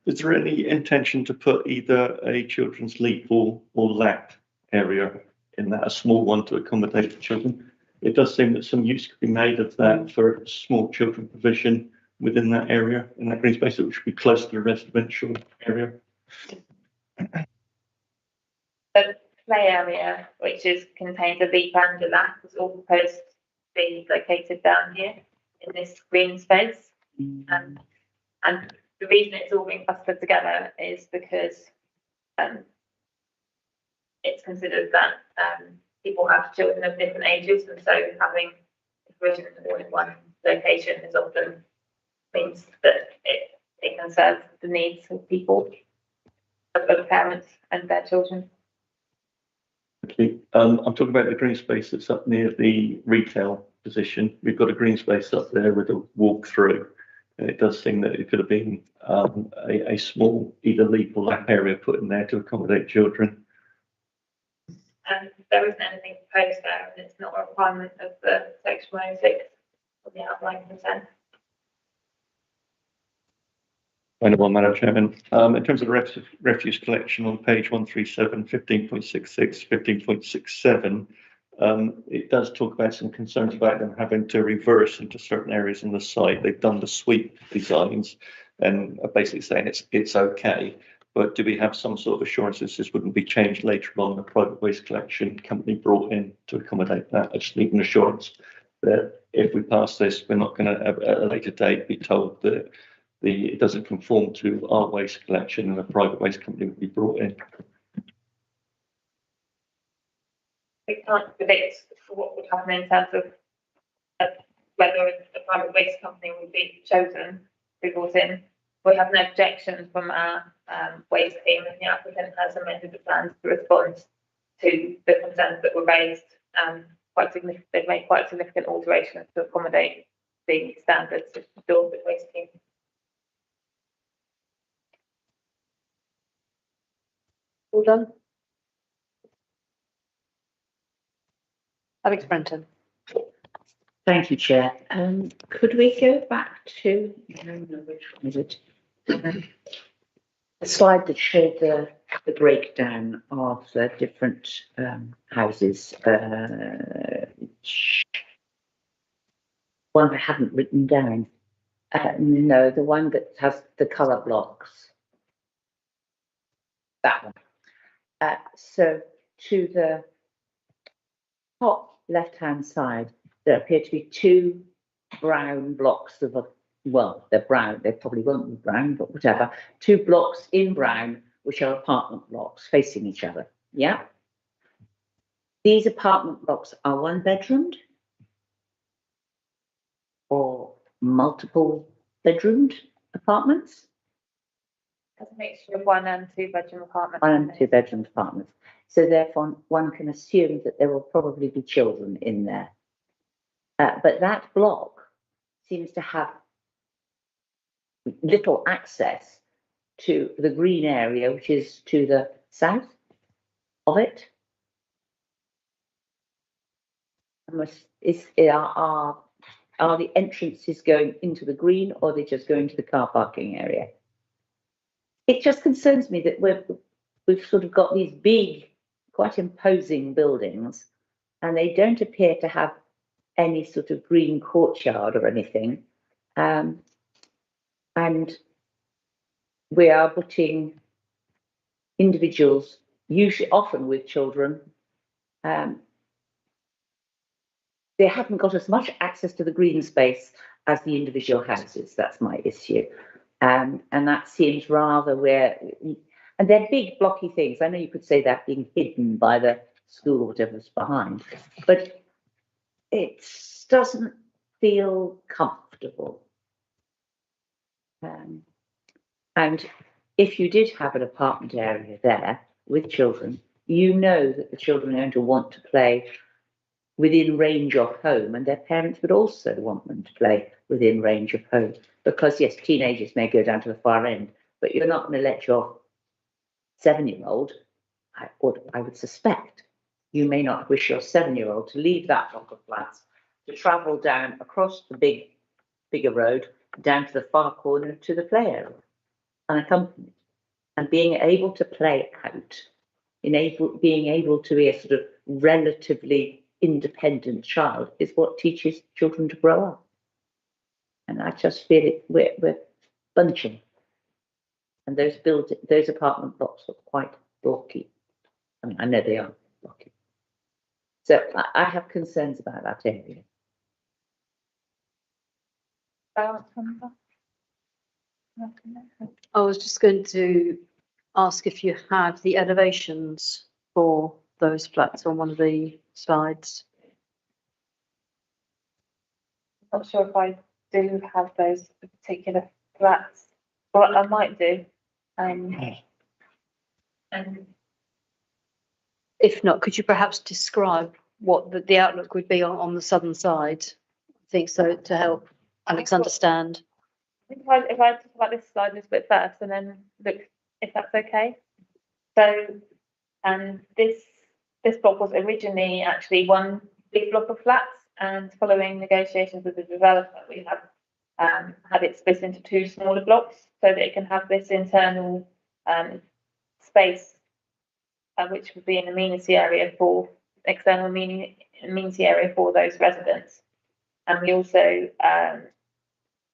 is there any intention to put either a children's leap or lap area in that, a small one to accommodate the children? It does seem that some use could be made of that for small children provision within that area, in that green space, which would be close to the residential area. The play area, which contains a leap and a lap, is all proposed to be located down here in this green space. And the reason it's all being clustered together is because it's considered that people have children of different ages, and so having provision all in one location is often means that it can serve the needs of people, of the parents and their children. Thank you. I'm talking about the green space that's up near the retail position. We've got a green space up there with a walk through. And it does seem that it could have been a small either leap or lap area put in there to accommodate children. There isn't anything proposed there, and it's not a requirement of the section 106 of the outline consent. Point of one, Madam Chairman. In terms of the refuse collection on page 137, 15.66, 15.67, it does talk about some concerns about them having to reverse into certain areas in the site. They've done the sweep designs and are basically saying it's okay. But do we have some sort of assurances this wouldn't be changed later on, the private waste collection company brought in to accommodate that? I just need an assurance that if we pass this, we're not going to at a later date be told that it doesn't conform to our waste collection and a private waste company would be brought in. We can't predict what would happen in terms of whether a private waste company would be chosen to be brought in. We have no objection from our waste team, and the applicant has amended the plans to respond to the concerns that were raised. They've made quite significant alterations to accommodate the standards of the Dorset waste team. All done? Alex Brenton. Thank you, Chair. Could we go back to, I don't know which one is it? The slide that showed the breakdown of the different houses. One I haven't written down. No, the one that has the colour blocks. That one. So to the top left-hand side, there appear to be two brown blocks of well, they're brown, they probably won't be brown, but whatever. Two blocks in brown, which are apartment blocks facing each other. Yeah. These apartment blocks are one bedroomed or multiple bedroomed apartments? That's a mixture of 1 and 2 bedroom apartments. 1 and 2 bedroom apartments. So therefore, one can assume that there will probably be children in there. But that block seems to have little access to the green area, which is to the south of it. Are the entrances going into the green, or are they just going to the car parking area? It just concerns me that we've sort of got these big, quite imposing buildings, and they don't appear to have any sort of green courtyard or anything. And we are putting individuals, usually often with children, they haven't got as much access to the green space as the individual houses. That's my issue. And that seems rather and they're big blocky things. I know you could say that being hidden by the school or whatever's behind, but it doesn't feel comfortable. And if you did have an apartment area there with children, you know that the children are going to want to play within range of home, and their parents would also want them to play within range of home. Because yes, teenagers may go down to the far end, but you're not going to let your 7-year-old, I would suspect, you may not wish your 7-year-old to leave that block of flats to travel down across the bigger road down to the far corner to the play area unaccompanied, and being able to play out, being able to be a sort of relatively independent child is what teaches children to grow up. And I just feel we're bunching, and those apartment blocks are quite blocky. I mean, I know they are blocky. So I have concerns about that area. I was just going to ask if you have the elevations for those flats on one of the slides. Not sure if I do have those particular flats. Well, I might do. And if not, could you perhaps describe what the outlook would be on the southern side? I think so, to help Alex understand. If I talk about this slide a little bit first and then look, if that's okay. So, this block was originally actually one big block of flats, and following negotiations with the developer, we have had it split into 2 smaller blocks so that it can have this internal space, which would be an amenity area for external amenity area for those residents. And we also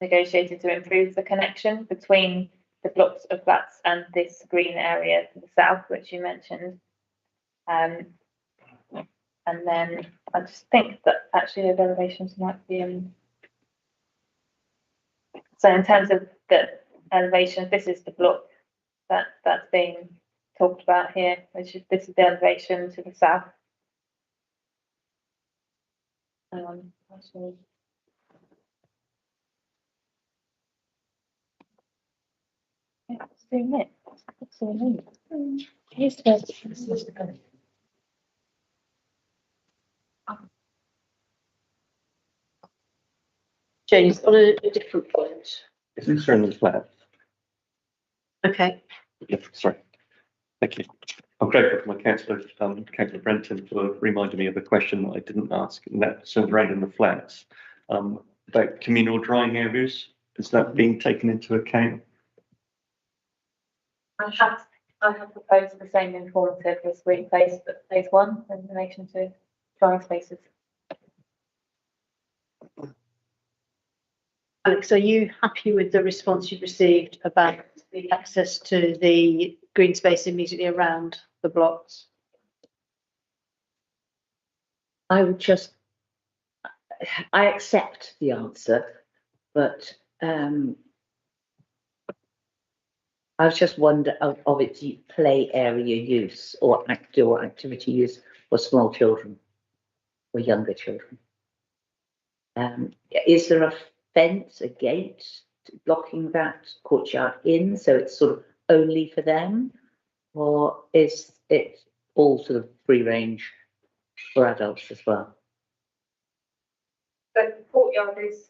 negotiated to improve the connection between the blocks of flats and this green area to the south, which you mentioned. And then I just think that actually the elevations might be so in terms of the elevations, this is the block that's being talked about here, which is this is the elevation to the south. Actually, let's zoom in. Let's zoom in. Here's the James, on a different point. Is this in the flat? Okay. Yeah, sorry. Thank you. I'm grateful to my councillor, Councillor Brenton, for reminding me of a question that I didn't ask, and that's surrounding the flats. About communal drying areas, is that being taken into account? I have proposed the same informative as we phase one in relation to drying spaces. Alex, are you happy with the response you've received about the access to the green space immediately around the blocks? I accept the answer, but I was just wondering of its play area use or outdoor activity use for small children or younger children. Is there a fence, a gate blocking that courtyard in, so it's sort of only for them, or is it all sort of free range for adults as well? The courtyard is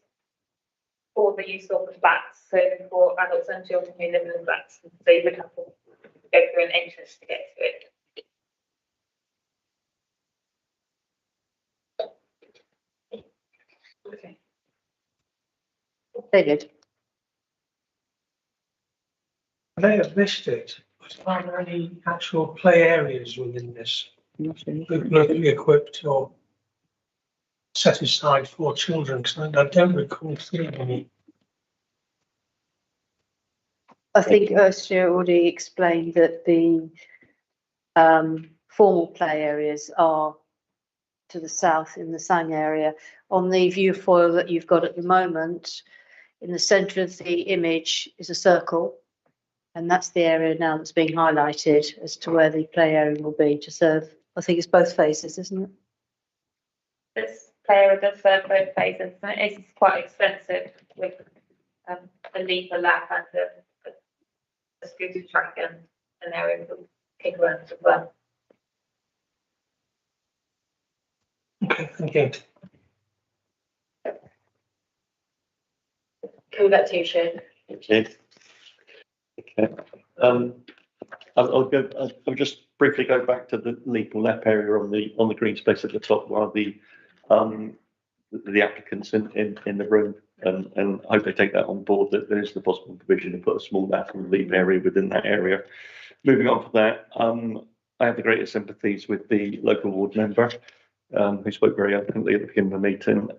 for the use of the flats, so for adults and children who live in the flats, they would have to go through an entrance to get to it. Okay. David? I may have missed it, but are there any actual play areas within this? Locally equipped or set aside for children? Because I don't recall seeing any. I think Ursula already explained that the formal play areas are to the south in the Sang area. On the viewfoil that you've got at the moment, in the centre of the image is a circle, and that's the area now that's being highlighted as to where the play area will be to serve. I think it's both phases, isn't it? This play area does serve both phases, and it is quite extensive with a lever lap and a scooter track and an area for kick around as well. Okay, thank you. Coming back to you, Shane. Okay. Okay. I'll just briefly go back to the leap or lap area on the green space at the top while the applicants in the room, and I hope they take that on board, that there is the possible provision to put a small lap and leap area within that area. Moving on from that, I have the greatest sympathies with the local ward member who spoke very eloquently at the beginning of the meeting,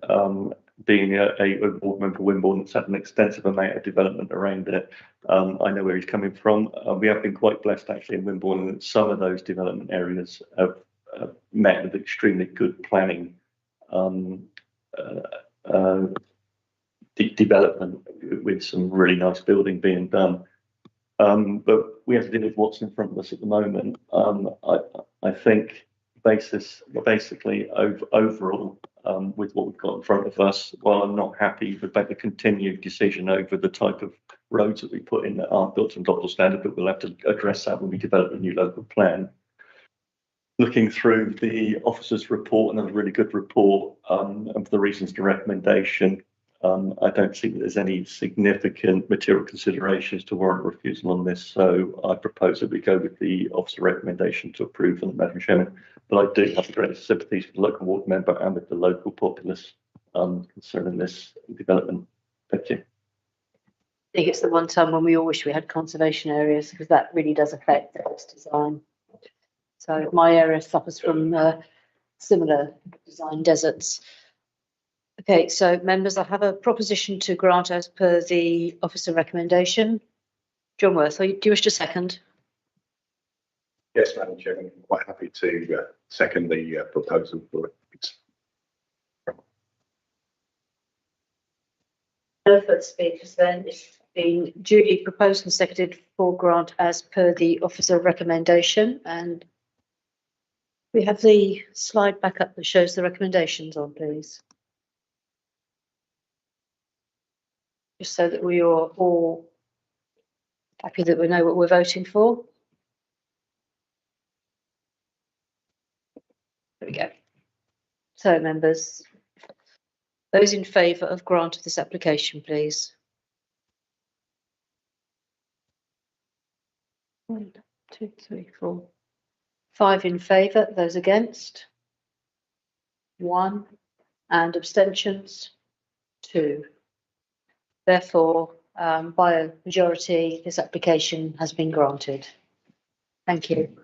being a ward member for Wimborne that's had an extensive amount of development around it. I know where he's coming from. We have been quite blessed actually in Wimborne that some of those development areas have met with extremely good planning development with some really nice building being done. But we have to deal with what's in front of us at the moment. I think basically overall, with what we've got in front of us, while I'm not happy about the continued decision over the type of roads that we put in that aren't built to local standard, but we'll have to address that when we develop a new local plan. Looking through the officer's report, another really good report, and for the reasons to recommendation, I don't think there's any significant material considerations to warrant refusal on this. So I propose that we go with the officer recommendation to approve them, Madam Chairman. But I do have the greatest sympathies with the local ward member and with the local populace concerning this development. Thank you. I think it's the one time when we all wish we had conservation areas, because that really does affect the house design. So my area suffers from similar design deserts. Okay, so members, I have a proposition to grant as per the officer recommendation. John Worth, do you wish to second? Yes, Madam Chairman, I'm quite happy to second the proposal for it. No further speakers then. It's been duly proposed and seconded for grant as per the officer recommendation, and we have the slide back up that shows the recommendations on, please. Just so that we are all happy that we know what we're voting for. There we go. So members, those in favour of grant of this application, please. 1, 2, 3, 4. 5 in favour, those against? 1, and abstentions? 2. Therefore, by a majority, this application has been granted. Thank you.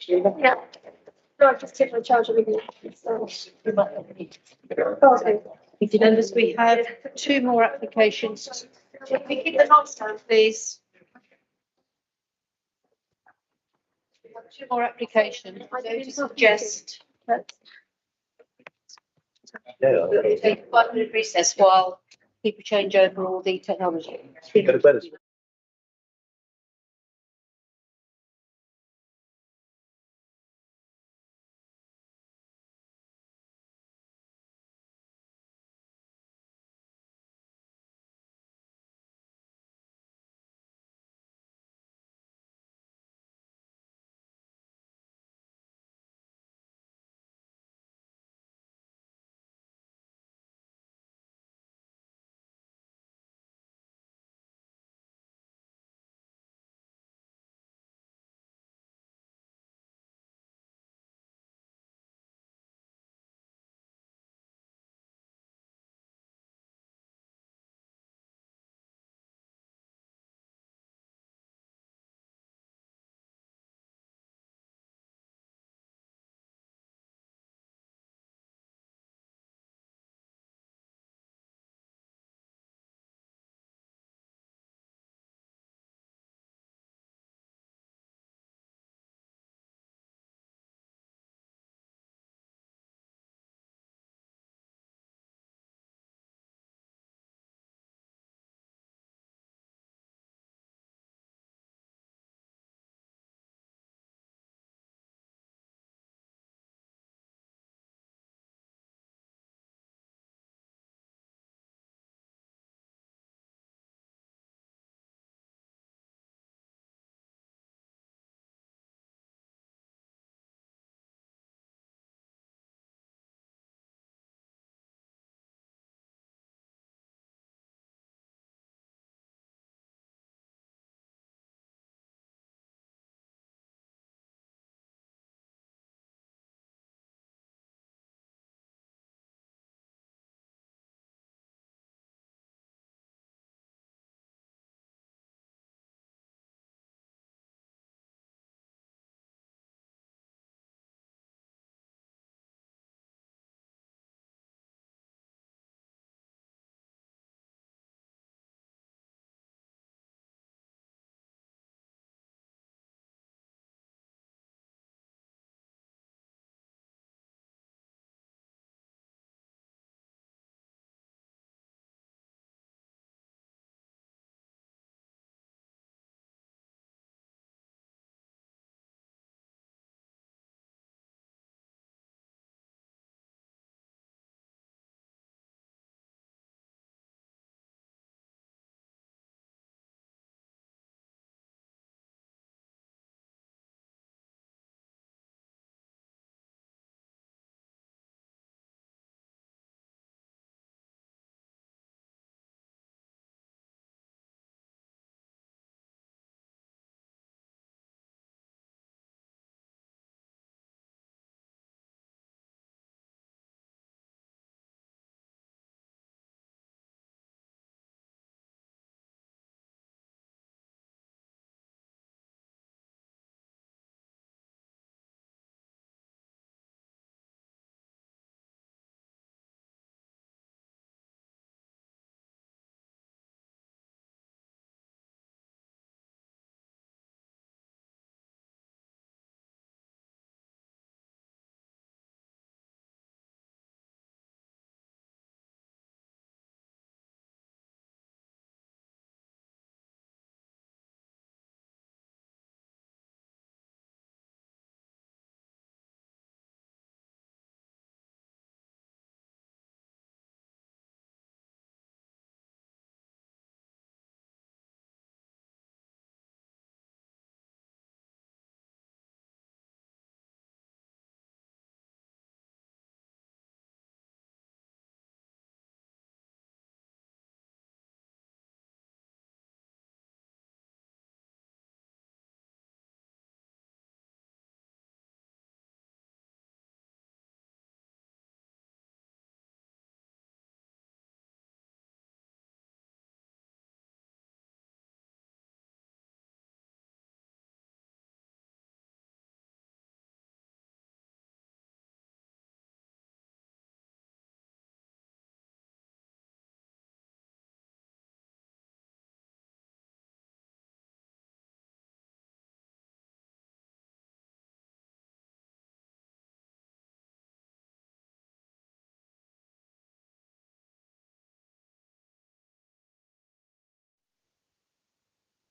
Yeah. No, I just took my charge of it. Members, we have 2 more applications. Can we keep the notes down, Please. We have 2 more applications. I don't suggest. We'll take a 5-minute recess while people change over all the technology.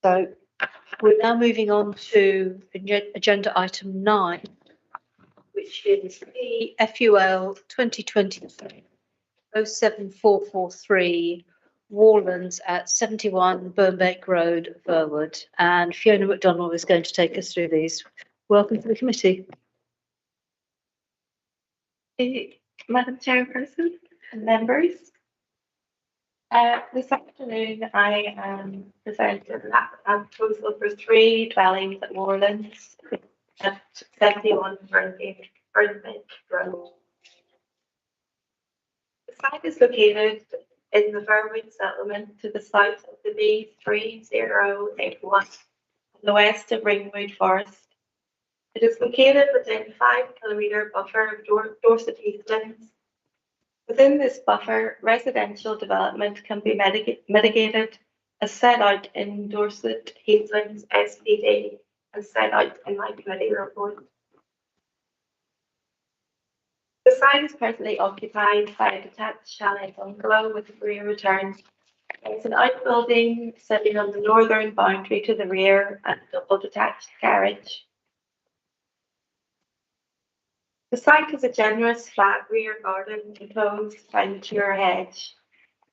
So we're now moving on to agenda item 9, which is the FUL 2023 07443 Warlands at 71 Burnbeck Road, Burwood. And Fiona McDonald is going to take us through these. Welcome to the committee. Madam Chairperson and members, this afternoon I am presenting a proposal for 3 dwellings at Warlands at 71 Burnbeck Road. The site is located in the Burwood settlement to the south of the B3081 on the west of Ringwood Forest. It is located within a 5-kilometre buffer of Dorset Heathlands. Within this buffer, residential development can be mitigated as set out in Dorset Heathlands SPD and set out in my committee report. The site is presently occupied by a detached chalet bungalow with a rear return. There's an outbuilding sitting on the northern boundary to the rear and a double detached garage. The site has a generous flat rear garden enclosed by mature hedge.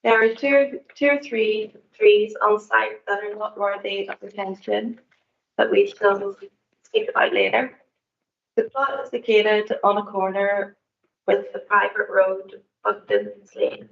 There are two or three trees on site that are not worthy of attention, but we shall speak about later. The plot is located on a corner with the private road Bugden's Lane.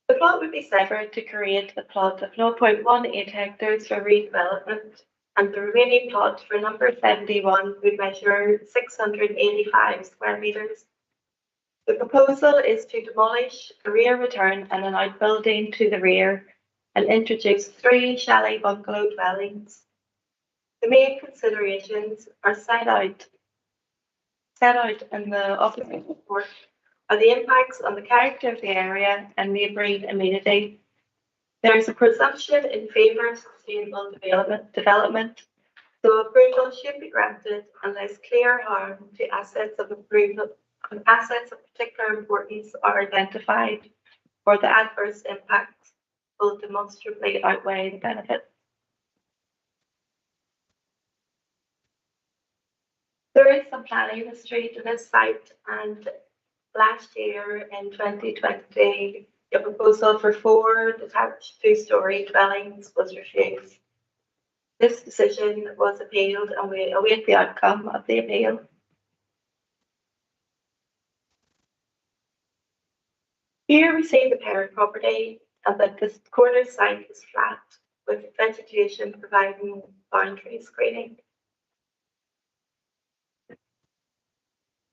The plot would be severed to create a plot of 0.18 hectares for redevelopment, and the remaining plot for number 71 would measure 685 square metres. The proposal is to demolish a rear return and an outbuilding to the rear and introduce 3 chalet bungalow dwellings. The main considerations are set out in the operating report are the impacts on the character of the area and neighbouring amenity. There is a presumption in favour of sustainable development, so approval should be granted unless clear harm to assets of particular importance are identified, or the adverse impacts will demonstrably outweigh the benefits. There is some planning history to this site, and last year in 2020, a proposal for 4 detached 2-storey dwellings was refused. This decision was appealed and we await the outcome of the appeal. Here we see the parent property and that this corner site is flat with vegetation providing boundary screening.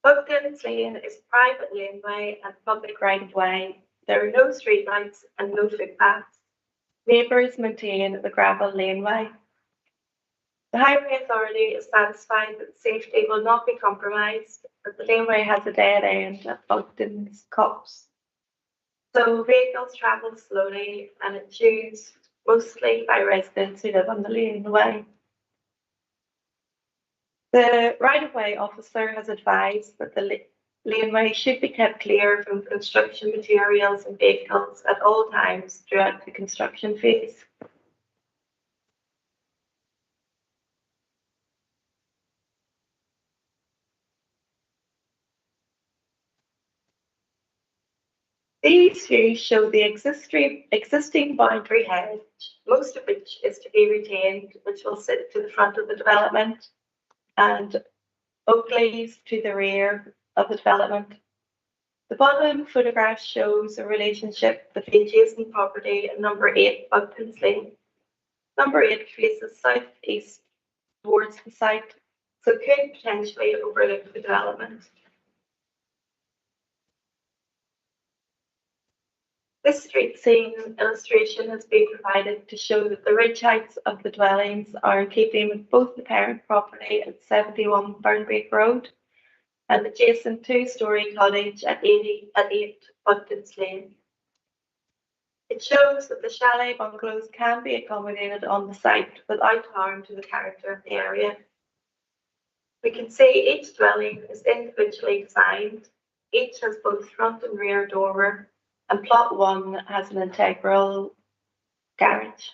Bugden's Lane is a private laneway and public right-of-way. There are no streetlights and no footpaths. Neighbours maintain the gravel laneway. The Highway Authority is satisfied that safety will not be compromised, but the laneway has a dead end at Bugden's Copse. So vehicles travel slowly and it's used mostly by residents who live on the laneway. The right-of-way officer has advised that the laneway should be kept clear from construction materials and vehicles at all times throughout the construction phase. These views show the existing boundary hedge, most of which is to be retained, which will sit to the front of the development, and oak leaves to the rear of the development. The bottom photograph shows a relationship with the adjacent property at number 8 Bugden's Lane. Number 8 faces southeast towards the site, so could potentially overlook the development. This street scene illustration has been provided to show that the ridge heights of the dwellings are in keeping with both the parent property at 71 Burnbeck Road and adjacent 2-storey cottage at 8 Bugden's Lane. It shows that the chalet bungalows can be accommodated on the site without harm to the character of the area. We can see each dwelling is individually designed. Each has both front and rear dormer, and plot 1 has an integral garage.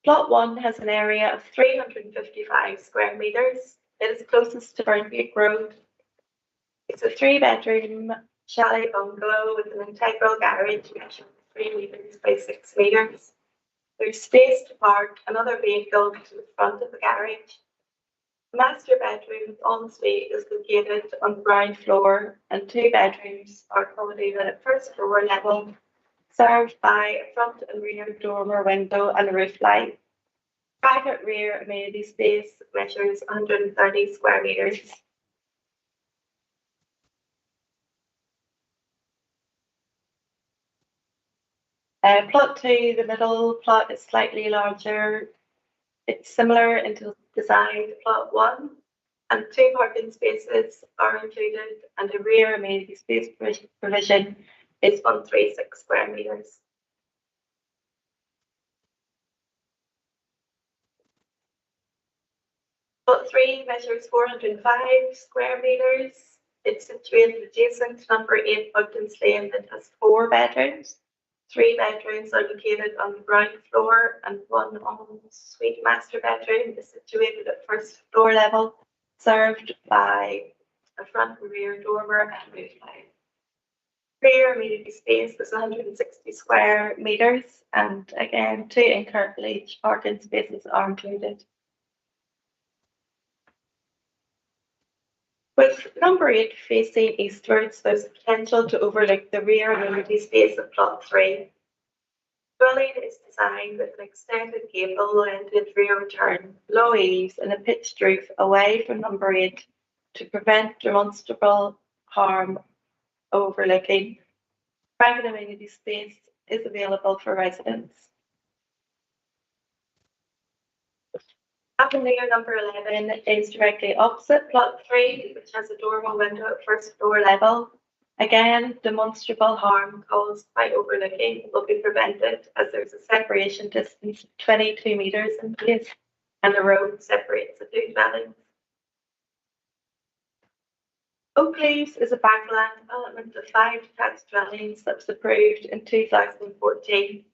Plot 1 has an area of 355 square metres. It is closest to Burngate Road. It's a 3-bedroom chalet bungalow with an integral garage measuring 3 metres by 6 metres. There's space to park another vehicle to the front of the garage. The master bedroom ensuite is located on the ground floor, and 2 bedrooms are accommodated at first floor level, served by a front and rear dormer window and a roof light. Private rear amenity space measures 130 square metres. Plot 2, the middle plot is slightly larger. It's similar in design to plot 1, and 2 parking spaces are included, and the rear amenity space provision is 136 square metres. Plot 3 measures 405 square metres. It's situated adjacent to number 8 Bugden's Lane that has 4 bedrooms. 3 bedrooms are located on the ground floor, and 1 ensuite master bedroom is situated at first floor level, served by a front and rear dormer and roof line. Rear amenity space is 160 square metres, and again, 2 encouraged parking spaces are included. With number 8 facing eastwards, there's potential to overlook the rear amenity space of plot 3. Dwelling is designed with an extended gable-ended rear return, low eaves, and a pitched roof away from number 8 to prevent demonstrable harm overlooking. Private amenity space is available for residents. Avenue number 11 is directly opposite plot 3, which has a dormer window at first floor level. Again, demonstrable harm caused by overlooking will be prevented as there's a separation distance of 22 metres in place, and the road separates the 2 dwellings. Oakleys is a backland development of 5 detached dwellings that was approved in 2014.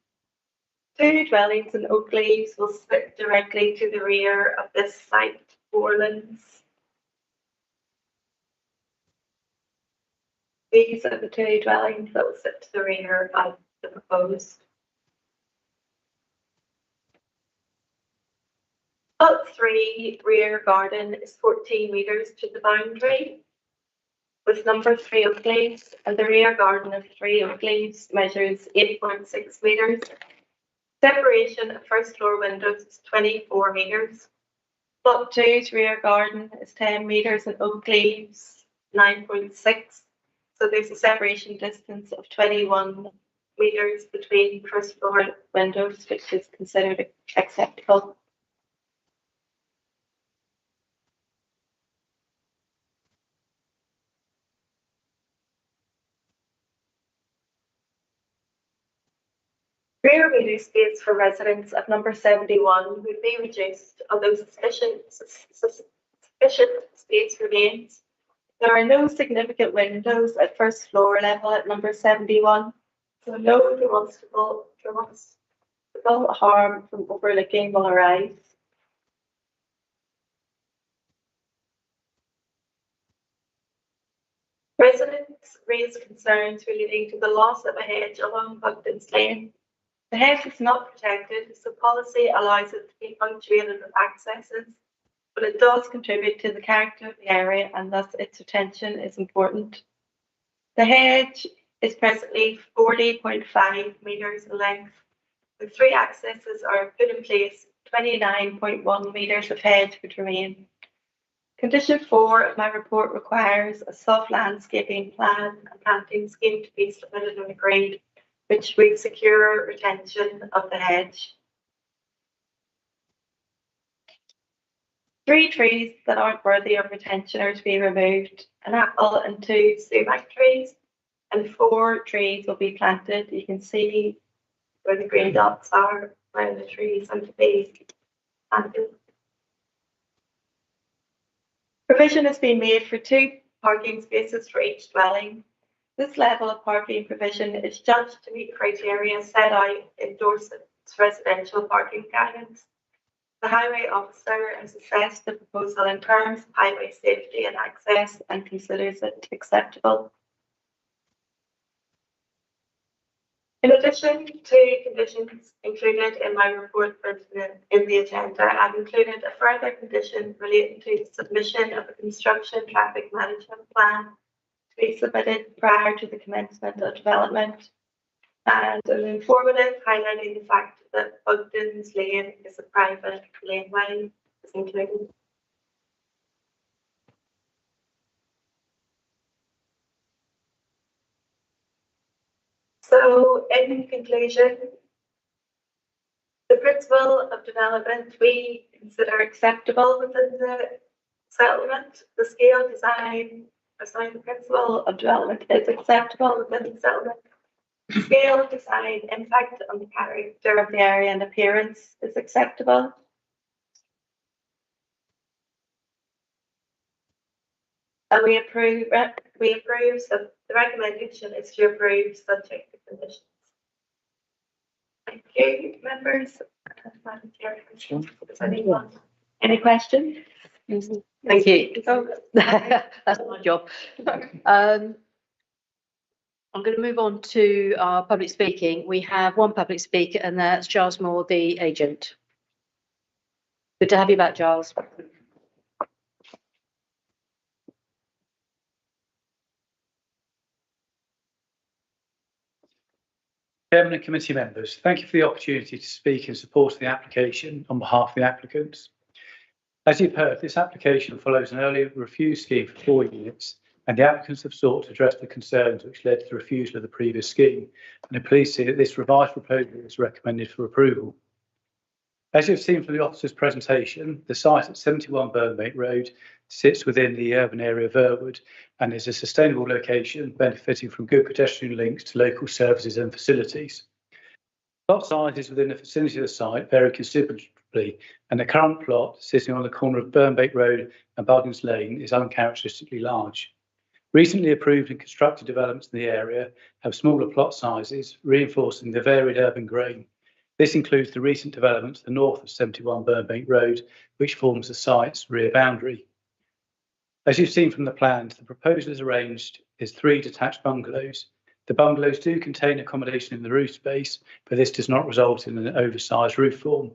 2 dwellings in Oakleys will sit directly to the rear of this site, Borlands. These are the 2 dwellings that will sit to the rear of the proposed. Plot 3 rear garden is 14 metres to the boundary, with number 3 Oakleys, and the rear garden of 3 Oakleys measures 8.6 metres. Separation of first floor windows is 24 metres. Plot 2's rear garden is 10 metres and Oakleys 9.6. So there's a separation distance of 21 metres between first floor windows, which is considered acceptable. Rear amenity space for residents of number 71 would be reduced, although sufficient space remains. There are no significant windows at first floor level at number 71, so no demonstrable harm from overlooking will arise. Residents raised concerns relating to the loss of a hedge along Bugden's Lane. The hedge is not protected, so policy allows it to be punctuated with accesses, but it does contribute to the character of the area, and thus its retention is important. The hedge is presently 40.5 metres in length. The 3 accesses are put in place, 29.1 metres of hedge would remain. Condition 4 of my report requires a soft landscaping plan and planting scheme to be submitted and agreed, which would secure retention of the hedge. 3 trees that aren't worthy of retention are to be removed: an apple and 2 sumac trees. and 4 trees will be planted. You can see where the green dots are, where the trees are to be planted. Provision has been made for 2 parking spaces for each dwelling. This level of parking provision is judged to meet criteria set out in Dorset's residential parking guidance. The highway officer has assessed the proposal in terms of highway safety and access and considers it acceptable. In addition to conditions included in my report in the agenda, I've included a further condition relating to the submission of a construction traffic management plan to be submitted prior to the commencement of development, and an informative highlighting the fact that Bugden's Lane is a private laneway is included. So, in conclusion, the principle of development we consider acceptable within the settlement. The scale design, the principle of development is acceptable within the settlement. Scale, design, impact on the character of the area and appearance is acceptable. And we approve, so the recommendation is to approve subject to conditions. Thank you, members. Madam Chair, does anyone? Any questions? Thank you. That's my job. I'm going to move on to our public speaking. We have one public speaker, and that's Giles Moore, the agent. Good to have you back, Giles. Chairman and committee members, thank you for the opportunity to speak in support of the application on behalf of the applicants. As you've heard, this application follows an earlier refuse scheme for 4 units, and the applicants have sought to address the concerns which led to the refusal of the previous scheme, and are pleased to see that this revised proposal is recommended for approval. As you've seen from the officer's presentation, the site at 71 Burnbank Road sits within the urban area of Irwood and is a sustainable location benefiting from good pedestrian links to local services and facilities. Plot sizes within the vicinity of the site vary considerably, and the current plot sitting on the corner of Burnbank Road and Bugden's Lane is uncharacteristically large. Recently approved and constructed developments in the area have smaller plot sizes, reinforcing the varied urban grain. This includes the recent development to the north of 71 Burnbank Road, which forms the site's rear boundary. As you've seen from the plans, the proposal is arranged as 3 detached bungalows. The bungalows do contain accommodation in the roof space, but this does not result in an oversized roof form.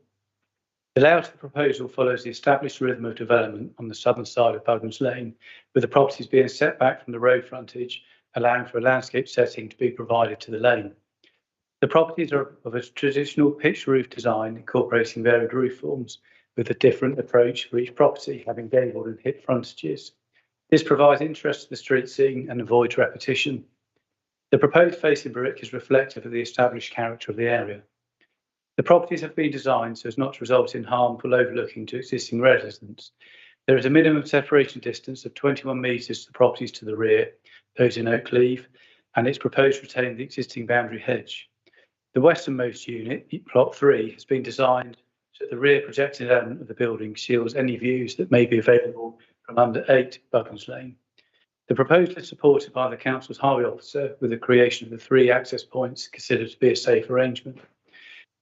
The layout of the proposal follows the established rhythm of development on the southern side of Bugden's Lane, with the properties being set back from the road frontage, allowing for a landscape setting to be provided to the lane. The properties are of a traditional pitched roof design, incorporating varied roof forms, with a different approach for each property, having gabled and hip frontages. This provides interest to the street scene and avoids repetition. The proposed facing brick is reflective of the established character of the area. The properties have been designed so as not to result in harmful overlooking to existing residents. There is a minimum separation distance of 21 metres to the properties to the rear, those in Oakleaf, and it's proposed to retain the existing boundary hedge. The westernmost unit, plot 3, has been designed so that the rear projected element of the building shields any views that may be available from under 8 Bugden's Lane. The proposal is supported by the council's highway officer with the creation of the 3 access points considered to be a safe arrangement.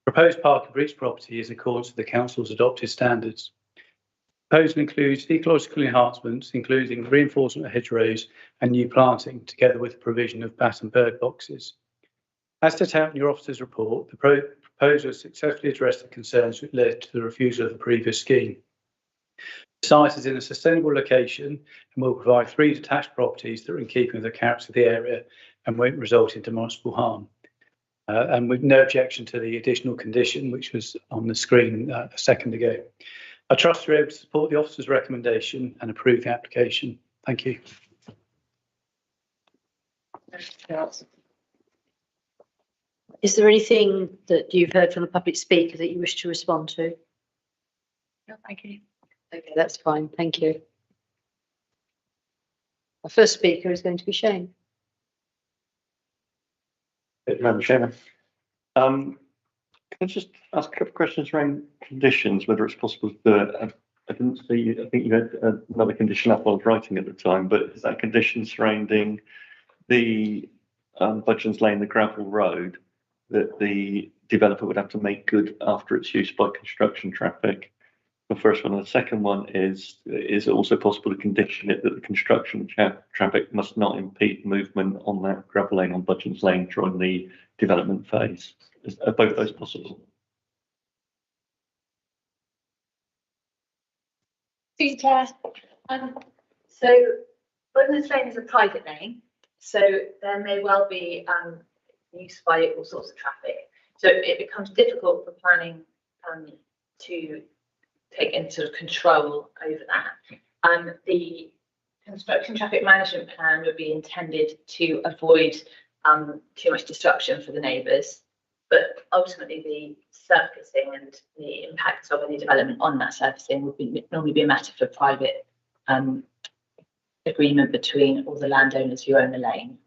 Proposed parking for each property is in accordance with the council's adopted standards. The proposal includes ecological enhancements, including reinforcement of hedgerows and new planting, together with the provision of bat and bird boxes. As set out in your officer's report, the proposal has successfully addressed the concerns which led to the refusal of the previous scheme. The site is in a sustainable location and will provide 3 detached properties that are in keeping with the character of the area and won't result in demonstrable harm. And with no objection to the additional condition which was on the screen a second ago. I trust you're able to support the officer's recommendation and approve the application. Thank you. Is there anything that you've heard from the public speaker that you wish to respond to? No, thank you. Okay, that's fine. Thank you. Our first speaker is going to be Shane. Madam Chairman. Can I just ask a couple of questions around conditions, whether it's possible to, I didn't see, I think you had another condition up while I was writing at the time, but is that condition surrounding the Budgeons Lane, the gravel road, that the developer would have to make good after its use by construction traffic? The first one. And the second one is it also possible to condition it that the construction traffic must not impede movement on that gravel lane on Budgeons Lane during the development phase? Are both those possible? Chair. So Budgeons Lane is a private lane, so there may well be use by all sorts of traffic. So it becomes difficult for planning to take any sort of control over that. The construction traffic management plan would be intended to avoid too much disruption for the neighbours, but ultimately the surfacing and the impacts of any development on that surfacing would normally be a matter for private agreement between all the landowners who own the lane.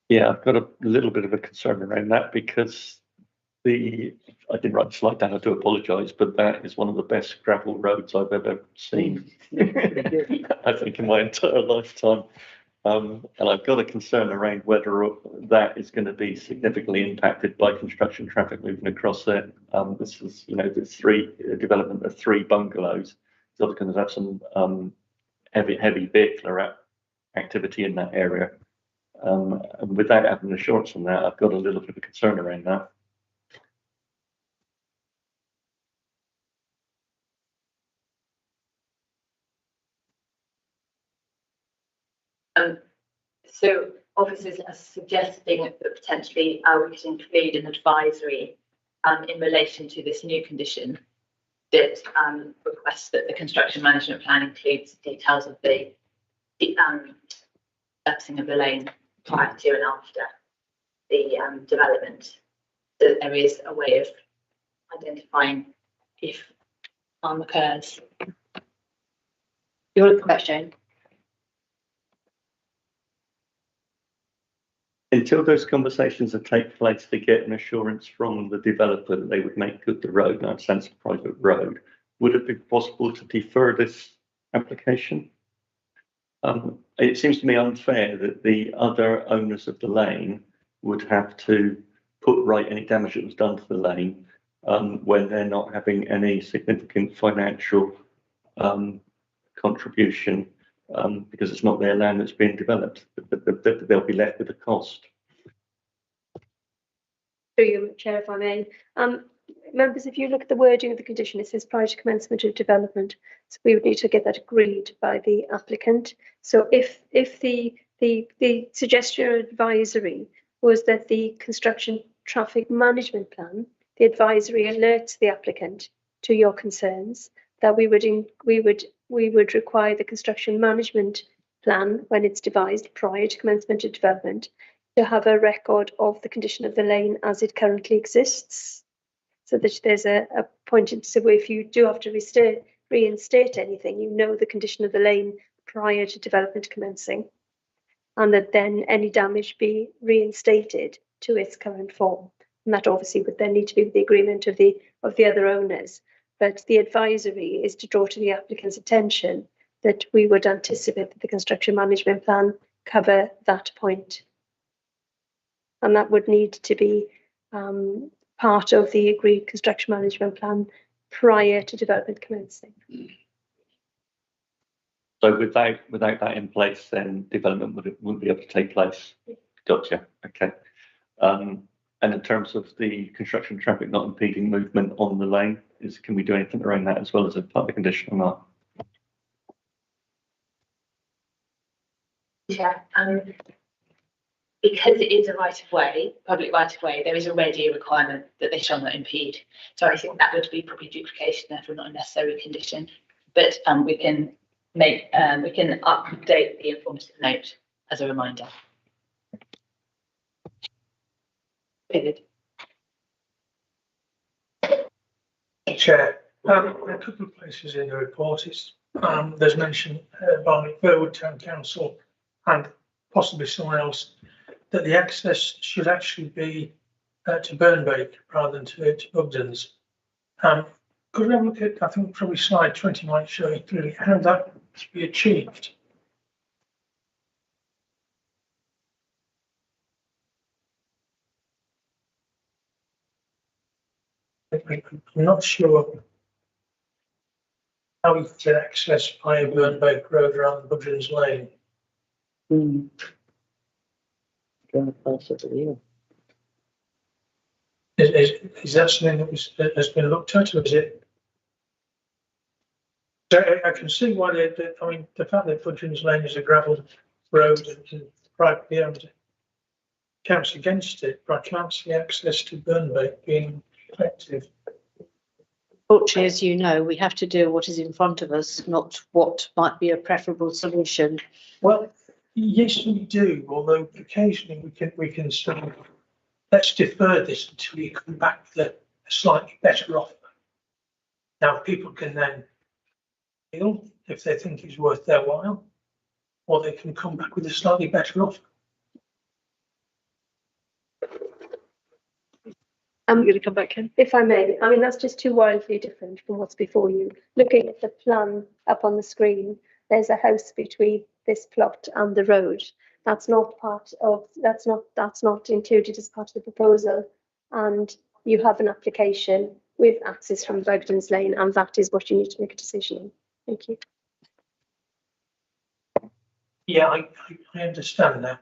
Yeah, I've got a little bit of a concern around that because I didn't write the slide down, I do apologise, but that is one of the best gravel roads I've ever seen. I think in my entire lifetime. And I've got a concern around whether that is going to be significantly impacted by construction traffic moving across there. This is, there's development of 3 bungalows. So it's going to have some heavy vehicular activity in that area. And without having assurance on that, I've got a little bit of a concern around that. So officers are suggesting that potentially we could include an advisory in relation to this new condition that requests that the construction management plan includes details of the surfacing of the lane prior to and after the development. So there is a way of identifying if harm occurs. You want to come back, Jane? Until those conversations that take place to get an assurance from the developer that they would make good the road, and I understand it's a private road, would it be possible to defer this application? It seems to me unfair that the other owners of the lane would have to put right any damage that was done to the lane when they're not having any significant financial contribution because it's not their land that's being developed. They'll be left with the cost. Through you, Chair, if I may. Members, if you look at the wording of the condition, it says prior to commencement of development. So we would need to get that agreed by the applicant. So if the suggestion or advisory was that the construction traffic management plan, the advisory alerts the applicant to your concerns, that we would require the construction management plan when it's devised prior to commencement of development to have a record of the condition of the lane as it currently exists, so that there's a point in, so if you do have to reinstate anything, you know the condition of the lane prior to development commencing, and that then any damage be reinstated to its current form. And that obviously would then need to be with the agreement of the other owners. But the advisory is to draw to the applicant's attention that we would anticipate that the construction management plan cover that point. And that would need to be part of the agreed construction management plan prior to development commencing. So without that in place, then development wouldn't be able to take place. Gotcha. Okay. And in terms of the construction traffic not impeding movement on the lane, can we do anything around that as well as a part of the condition or not? Yeah, because it is a right-of-way, public right-of-way, there is already a requirement that they shall not impede. So I think that would be probably duplication, therefore not a necessary condition. But we can update the informative note as a reminder. Chair, a couple of places in the report it's there's mention by Burwood Town Council and possibly someone else that the access should actually be to Burnbeck rather than to Bugdens. Could we have a look at, I think probably slide 20 might show you clearly how that to be achieved. I'm not sure how we get access via Burnbeck Road rather than Bugdens Lane. Is that something that has been looked at, or is it? So I can see why I mean, the fact that Bugdens Lane is a gravel road and privately owned counts against it, but I can't see access to Burnbeck being effective. Fortunately, as you know, we have to do what is in front of us, not what might be a preferable solution. Well, yes, we do. Although occasionally we can sort of let's defer this until you come back with a slightly better offer. Now, people can then feel if they think it's worth their while, or they can come back with a slightly better offer. I'm going to come back, Ken. If I may, I mean, that's just too wildly different from what's before you. Looking at the plan up on the screen, there's a house between this plot and the road. That's not part of, that's not included as part of the proposal. And you have an application with access from Bugdens Lane, and that is what you need to make a decision on. Thank you. Yeah, I understand that.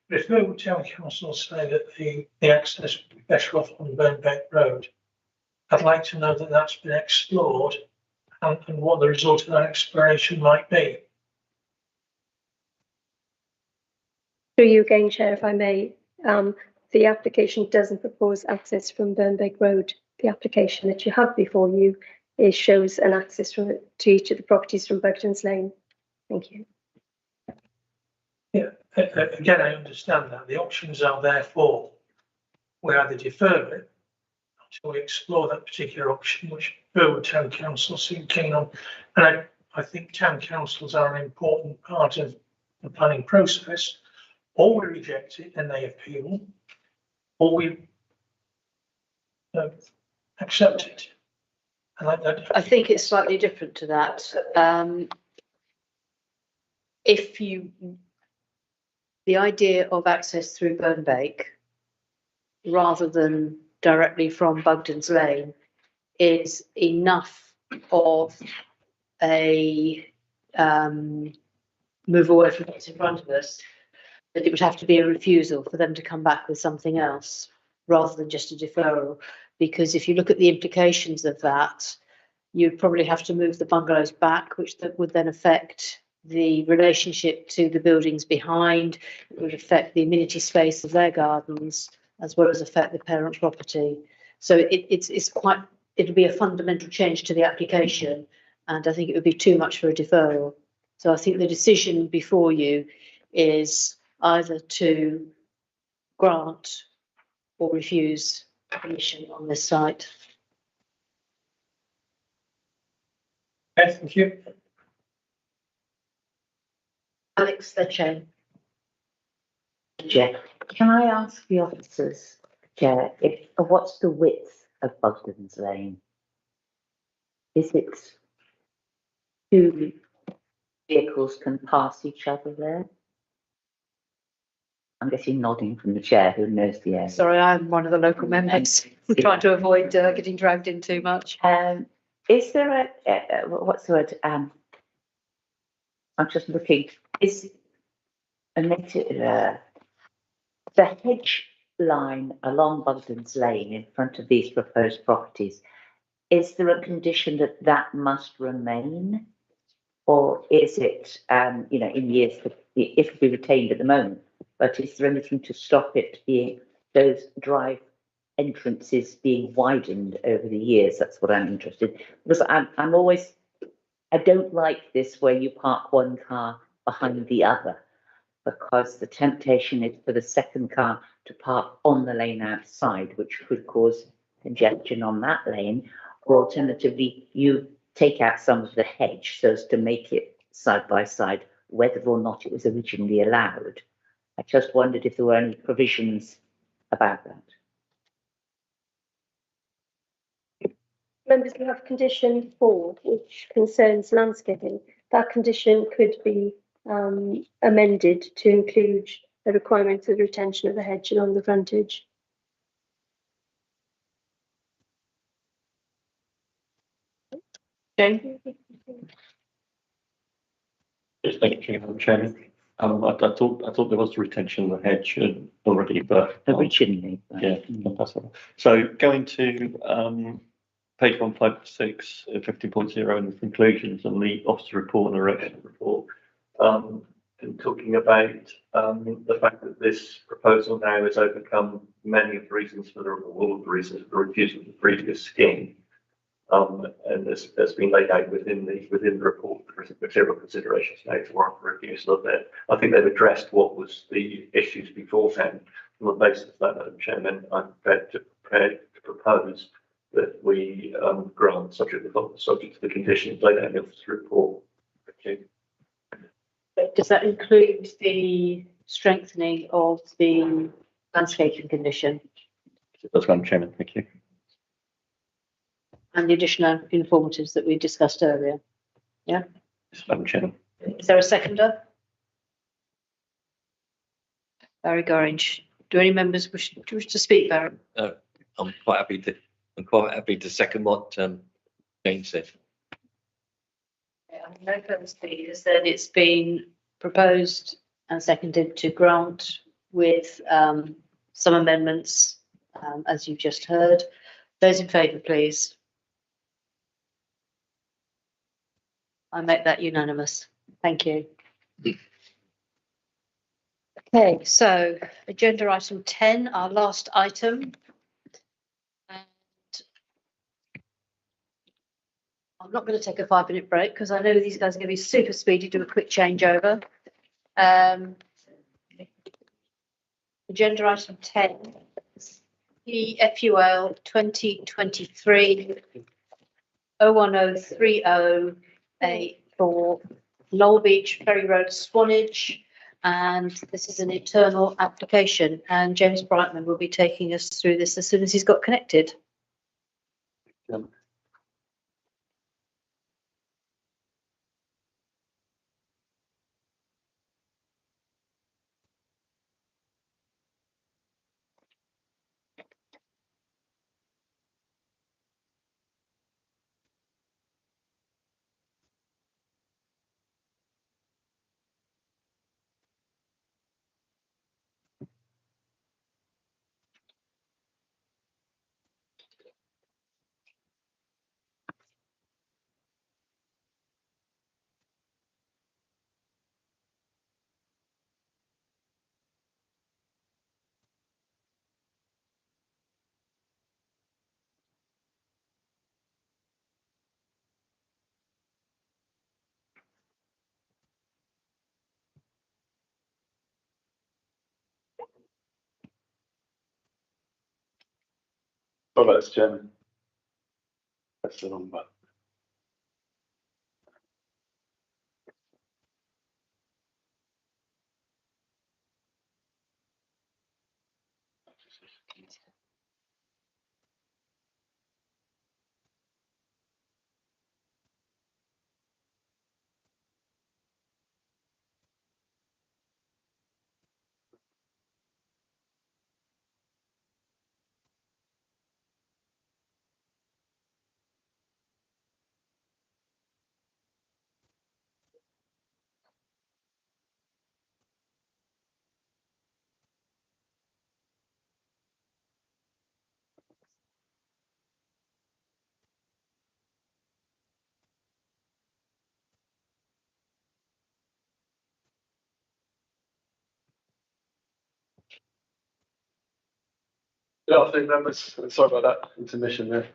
If Burwood Town Council say that the access would be better off on Burnbeck Road, I'd like to know that that's been explored and what the result of that exploration might be. Through you again, Chair, if I may, the application doesn't propose access from Burnbeck Road. The application that you have before you shows an access to each of the properties from Bugdens Lane. Thank you. Yeah, again, I understand that. The options are therefore we either defer it until we explore that particular option, which Burwood Town Council seem keen on. And I think town councils are an important part of the planning process. Or we reject it and they appeal, or we accept it. And I think it's slightly different to that. The idea of access through Burnbeck rather than directly from Bugdens Lane is enough of a move away from what's in front of us that it would have to be a refusal for them to come back with something else rather than just a deferral. Because if you look at the implications of that, you'd probably have to move the bungalows back, which would then affect the relationship to the buildings behind. It would affect the amenity space of their gardens, as well as affect the parent property. So it'll be a fundamental change to the application, and I think it would be too much for a deferral. So I think the decision before you is either to grant or refuse permission on this site. Okay, thank you. Alex, the chair. Chair, can I ask the officers, Chair, what's the width of Bugdens Lane? Is it two vehicles can pass each other there? I'm guessing nodding from the chair who knows the area. Sorry, I'm one of the local members. I'm trying to avoid getting dragged in too much. Is there what's the word? I'm just looking. Is the hedge line along Bugdens Lane in front of these proposed properties? Is there a condition that that must remain, or is it, in years it could be retained at the moment? But is there anything to stop it being those drive entrances being widened over the years? That's what I'm interested in. Because I don't like this where you park one car behind the other, because the temptation is for the second car to park on the lane outside, which could cause congestion on that lane, or alternatively, you take out some of the hedge so as to make it side by side, whether or not it was originally allowed. I just wondered if there were any provisions about that. Members, we have condition 4, which concerns landscaping. That condition could be amended to include the requirement for the retention of the hedge along the frontage. Jane? Yes, thank you, Madam Chairman. I thought there was retention of the hedge already, but originally. Yeah, that's all. So going to page 156, 15.0 and the conclusions and the officer report and erection report. And talking about the fact that this proposal now has overcome many of the reasons for all of the reasons for the refusal of the previous scheme. And that's been laid out within the report. There's several considerations now to warrant the refusal of it. I think they've addressed what was the issues beforehand. On the basis of that, Madam Chairman, I'm prepared to propose that we grant subject to the conditions laid out in the officer's report. Thank you. Does that include the strengthening of the landscaping condition? That's Madam Chairman, thank you. And the additional informatives that we discussed earlier? Yeah? Yes, Madam Chairman. Is there a seconder? Barry Gorringe. Do any members wish to speak, Barry? No, I'm quite happy to second what Jane said. No further speakers, then it's been proposed and seconded to grant with some amendments, as you've just heard. Those in favour, please. I make that unanimous. Thank you. Okay, so agenda item 10, our last item. I'm not going to take a 5-minute break because I know these guys are going to be super speedy, do a quick changeover. Agenda item 10, FUL 2023 01030A for Knoll Beach Ferry Road, Swanage. And this is an internal application, and James Brightman will be taking us through this as soon as he's got connected. Sorry about this, Chairman. That's the wrong button. Good afternoon, members. Sorry about that intermission there.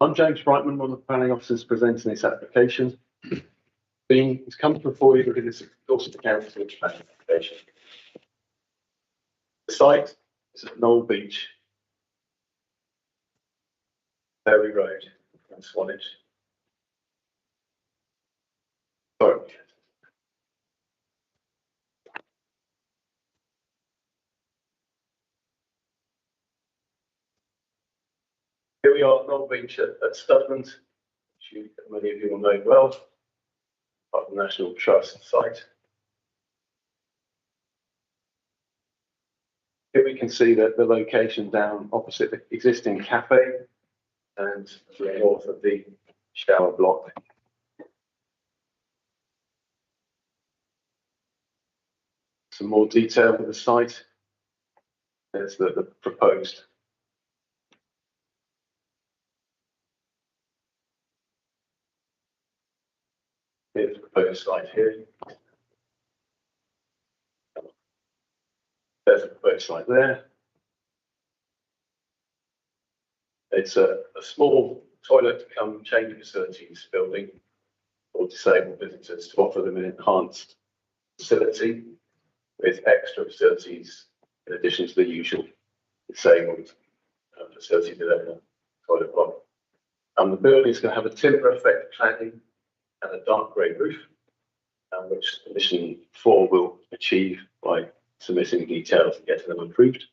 I'm James Brightman, one of the planning officers presenting this application. It's come before you because it's also the council's planning application. The site is at Knoll Beach. Berry Road and Swanage. Sorry. Here we are at Knoll Beach at Studland, which many of you will know well, part of the National Trust site. Here we can see that the location down opposite the existing cafe and to the north of the shower block. Some more detail of the site. There's the proposed. Here's the proposed site here. There's a proposed site there. It's a small toilet come change facilities building for disabled visitors to offer them an enhanced facility with extra facilities in addition to the usual disabled facilities within the toilet block. The building is going to have a timber effect cladding and a dark grey roof, which Condition 4 will achieve by submitting details and getting them approved.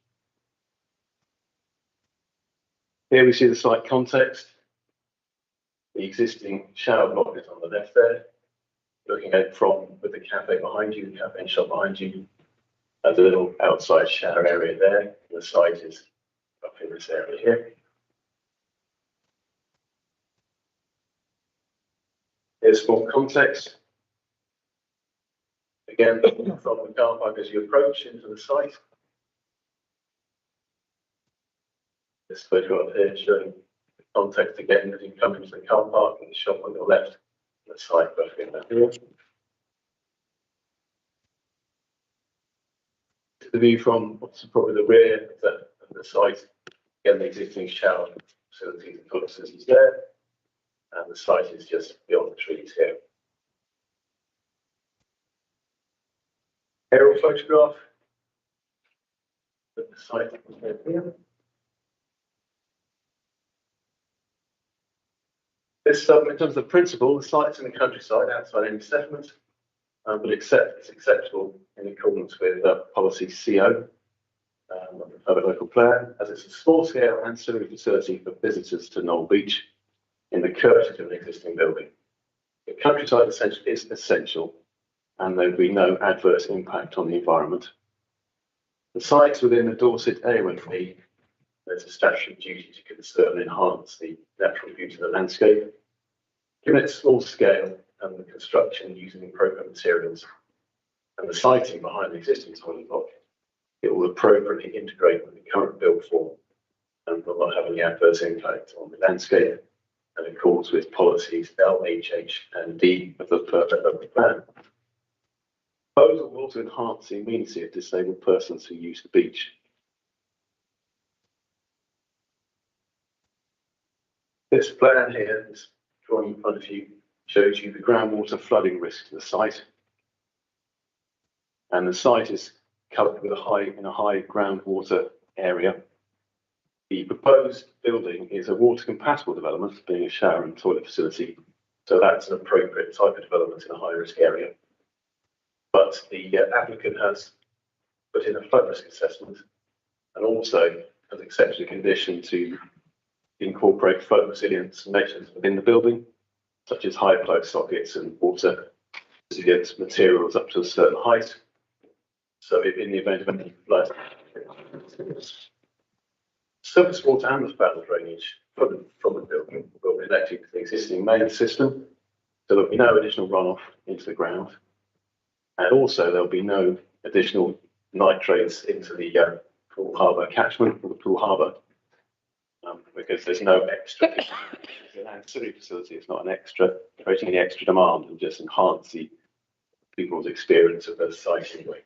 Here we see the site context. The existing shower block is on the left there, looking at from with the cafe behind you, the cafe and shop behind you, and the little outside shower area there. The site is up in this area here. Here's more context. Again, from the car park as you approach into the site. This photograph here showing the context again as you come into the car park and the shop on your left, and the site both in that here. The view from what's probably the rear of the site. Again, the existing shower facilities and toilet facilities there, and the site is just beyond the trees here. Aerial photograph of the site here. This, in terms of the principle, the site's in the countryside outside any settlement, but it's acceptable in accordance with policy CO of a local plan, as it's a small-scale ancillary facility for visitors to Knoll Beach in the courtesy of an existing building. The countryside essentially is essential, and there will be no adverse impact on the environment. The site's within the Dorset A1P. There's a statutory duty to conserve and enhance the natural beauty of the landscape. Given its small scale and the construction using appropriate materials and the siting behind the existing toilet block, it will appropriately integrate with the current build form and will not have any adverse impact on the landscape and in accordance with policies L, H, and D of the plan. Proposal will also enhance the amenity of disabled persons who use the beach. This plan here, this drawing in front of you, shows you the groundwater flooding risk to the site. And the site is covered with a high groundwater area. The proposed building is a water compatible development, being a shower and toilet facility. So that's an appropriate type of development in a high risk area. But the applicant has put in a flood risk assessment and also has accepted a condition to incorporate flood resilience measures within the building, such as high flow sockets and water resilience materials up to a certain height. So in the event of any flood, surface water and the foul drainage from the building will be connected to the existing main system, so there'll be no additional runoff into the ground. And also there'll be no additional nitrates into the Poole Harbour catchment or the Poole Harbour, because there's no extra. It's an ancillary facility, it's not an extra, creating any extra demand, and just enhance the people's experience of the site anyway.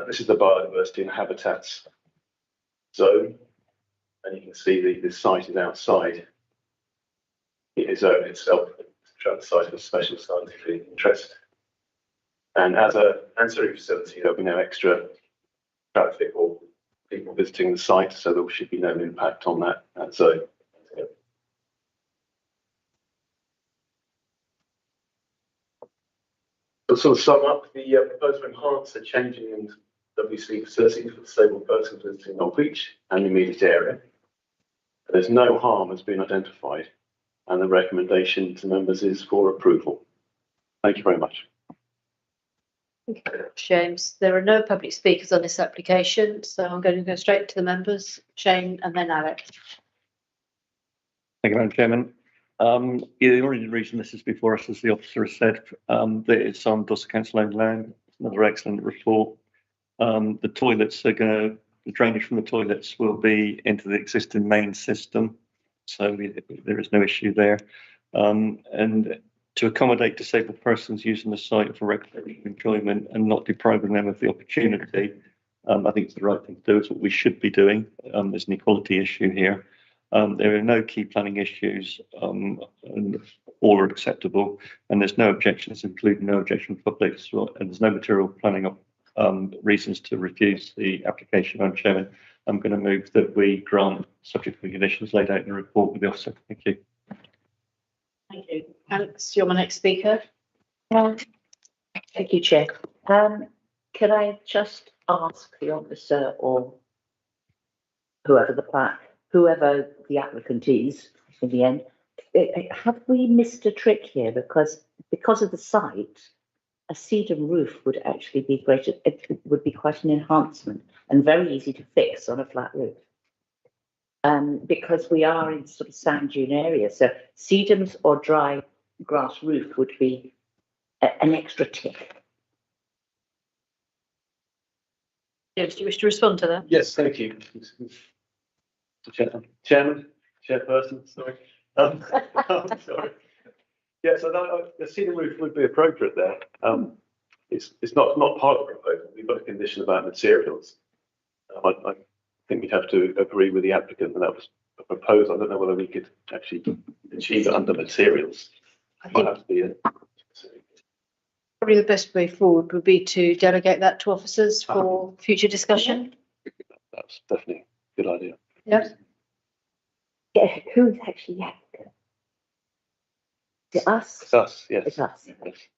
This is the biodiversity and habitats zone, and you can see the site is outside the zone itself. The site of special scientific interest, and as an ancillary facility, there'll be no extra traffic or people visiting the site, so there should be no impact on that. So. To sort of sum up, the proposal enhance the changing in WC facilities for disabled persons visiting Old Beach and the immediate area. There's no harm has been identified, and the recommendation to members is for approval. Thank you very much. Thank you very much, James. There are no public speakers on this application, so I'm going to go straight to the members, Shane and then Alex. Thank you, Madam Chairman. The only reason this is before us, as the officer has said, that it's on Dorset Council owned land. Another excellent report. The toilets are going to, the drainage from the toilets will be into the existing main system, so there is no issue there. And to accommodate disabled persons using the site for recreational enjoyment and not depriving them of the opportunity, I think it's the right thing to do. It's what we should be doing. There's an equality issue here. There are no key planning issues, and all are acceptable, and there's no objections, including no objection from public, and there's no material planning reasons to refuse the application. Madam Chairman, I'm going to move that we grant, subject to the conditions laid out in the report with the officer. Thank you. Thank you. Alex, you're my next speaker. Thank you, Chair. Can I just ask the officer or whoever the applicant is in the end, have we missed a trick here? Because of the site, a cedar roof would actually be great. It would be quite an enhancement and very easy to fix on a flat roof. Because we are in sort of sand dune area, so sedums or dry grass roof would be an extra tick. James, do you wish to respond to that? Yes, thank you. Chairperson, sorry. Sorry. Yeah, so the cedar roof would be appropriate there. It's not part of the proposal. We've got a condition about materials. I think we'd have to agree with the applicant that was a proposal. I don't know whether we could actually achieve it under materials. Might have to be Probably the best way forward would be to delegate that to officers for future discussion. That's definitely a good idea. Yep. Yeah, who's actually the applicant? Is it us? It's us, yes. It's us. Yes.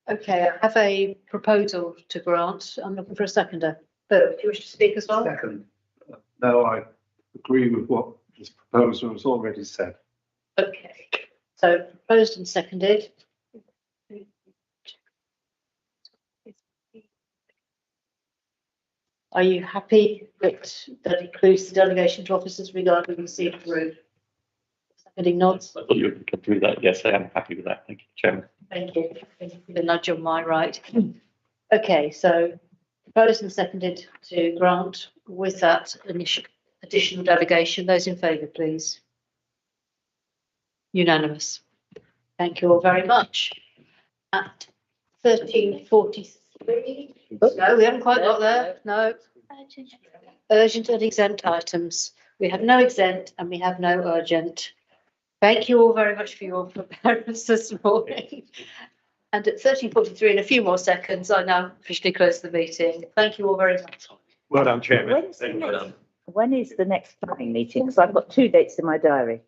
Okay, I have a proposal to grant. I'm looking for a seconder. But do you wish to speak as well? Second. No, I agree with what this proposal has already said. Okay, so proposed and seconded. Are you happy that includes the delegation to officers regarding the cedar roof? Seconding nods. I thought you would go through that. Yes, I am happy with that. Thank you, Chairman. Thank you. Thank you for the nudge on my right. Okay, so proposed and seconded to grant with that additional delegation. Those in favour, please. Unanimous. Thank you all very much. At 13:43. No, we haven't quite got there. No. Urgent and exempt items. We have no exempt and we have no urgent. Thank you all very much for your forbearance this morning. And at 13:43, in a few more seconds, I now officially close the meeting. Thank you all very much. Well done, Chairman. When is the next planning meeting? Because I've got 2 dates in my diary.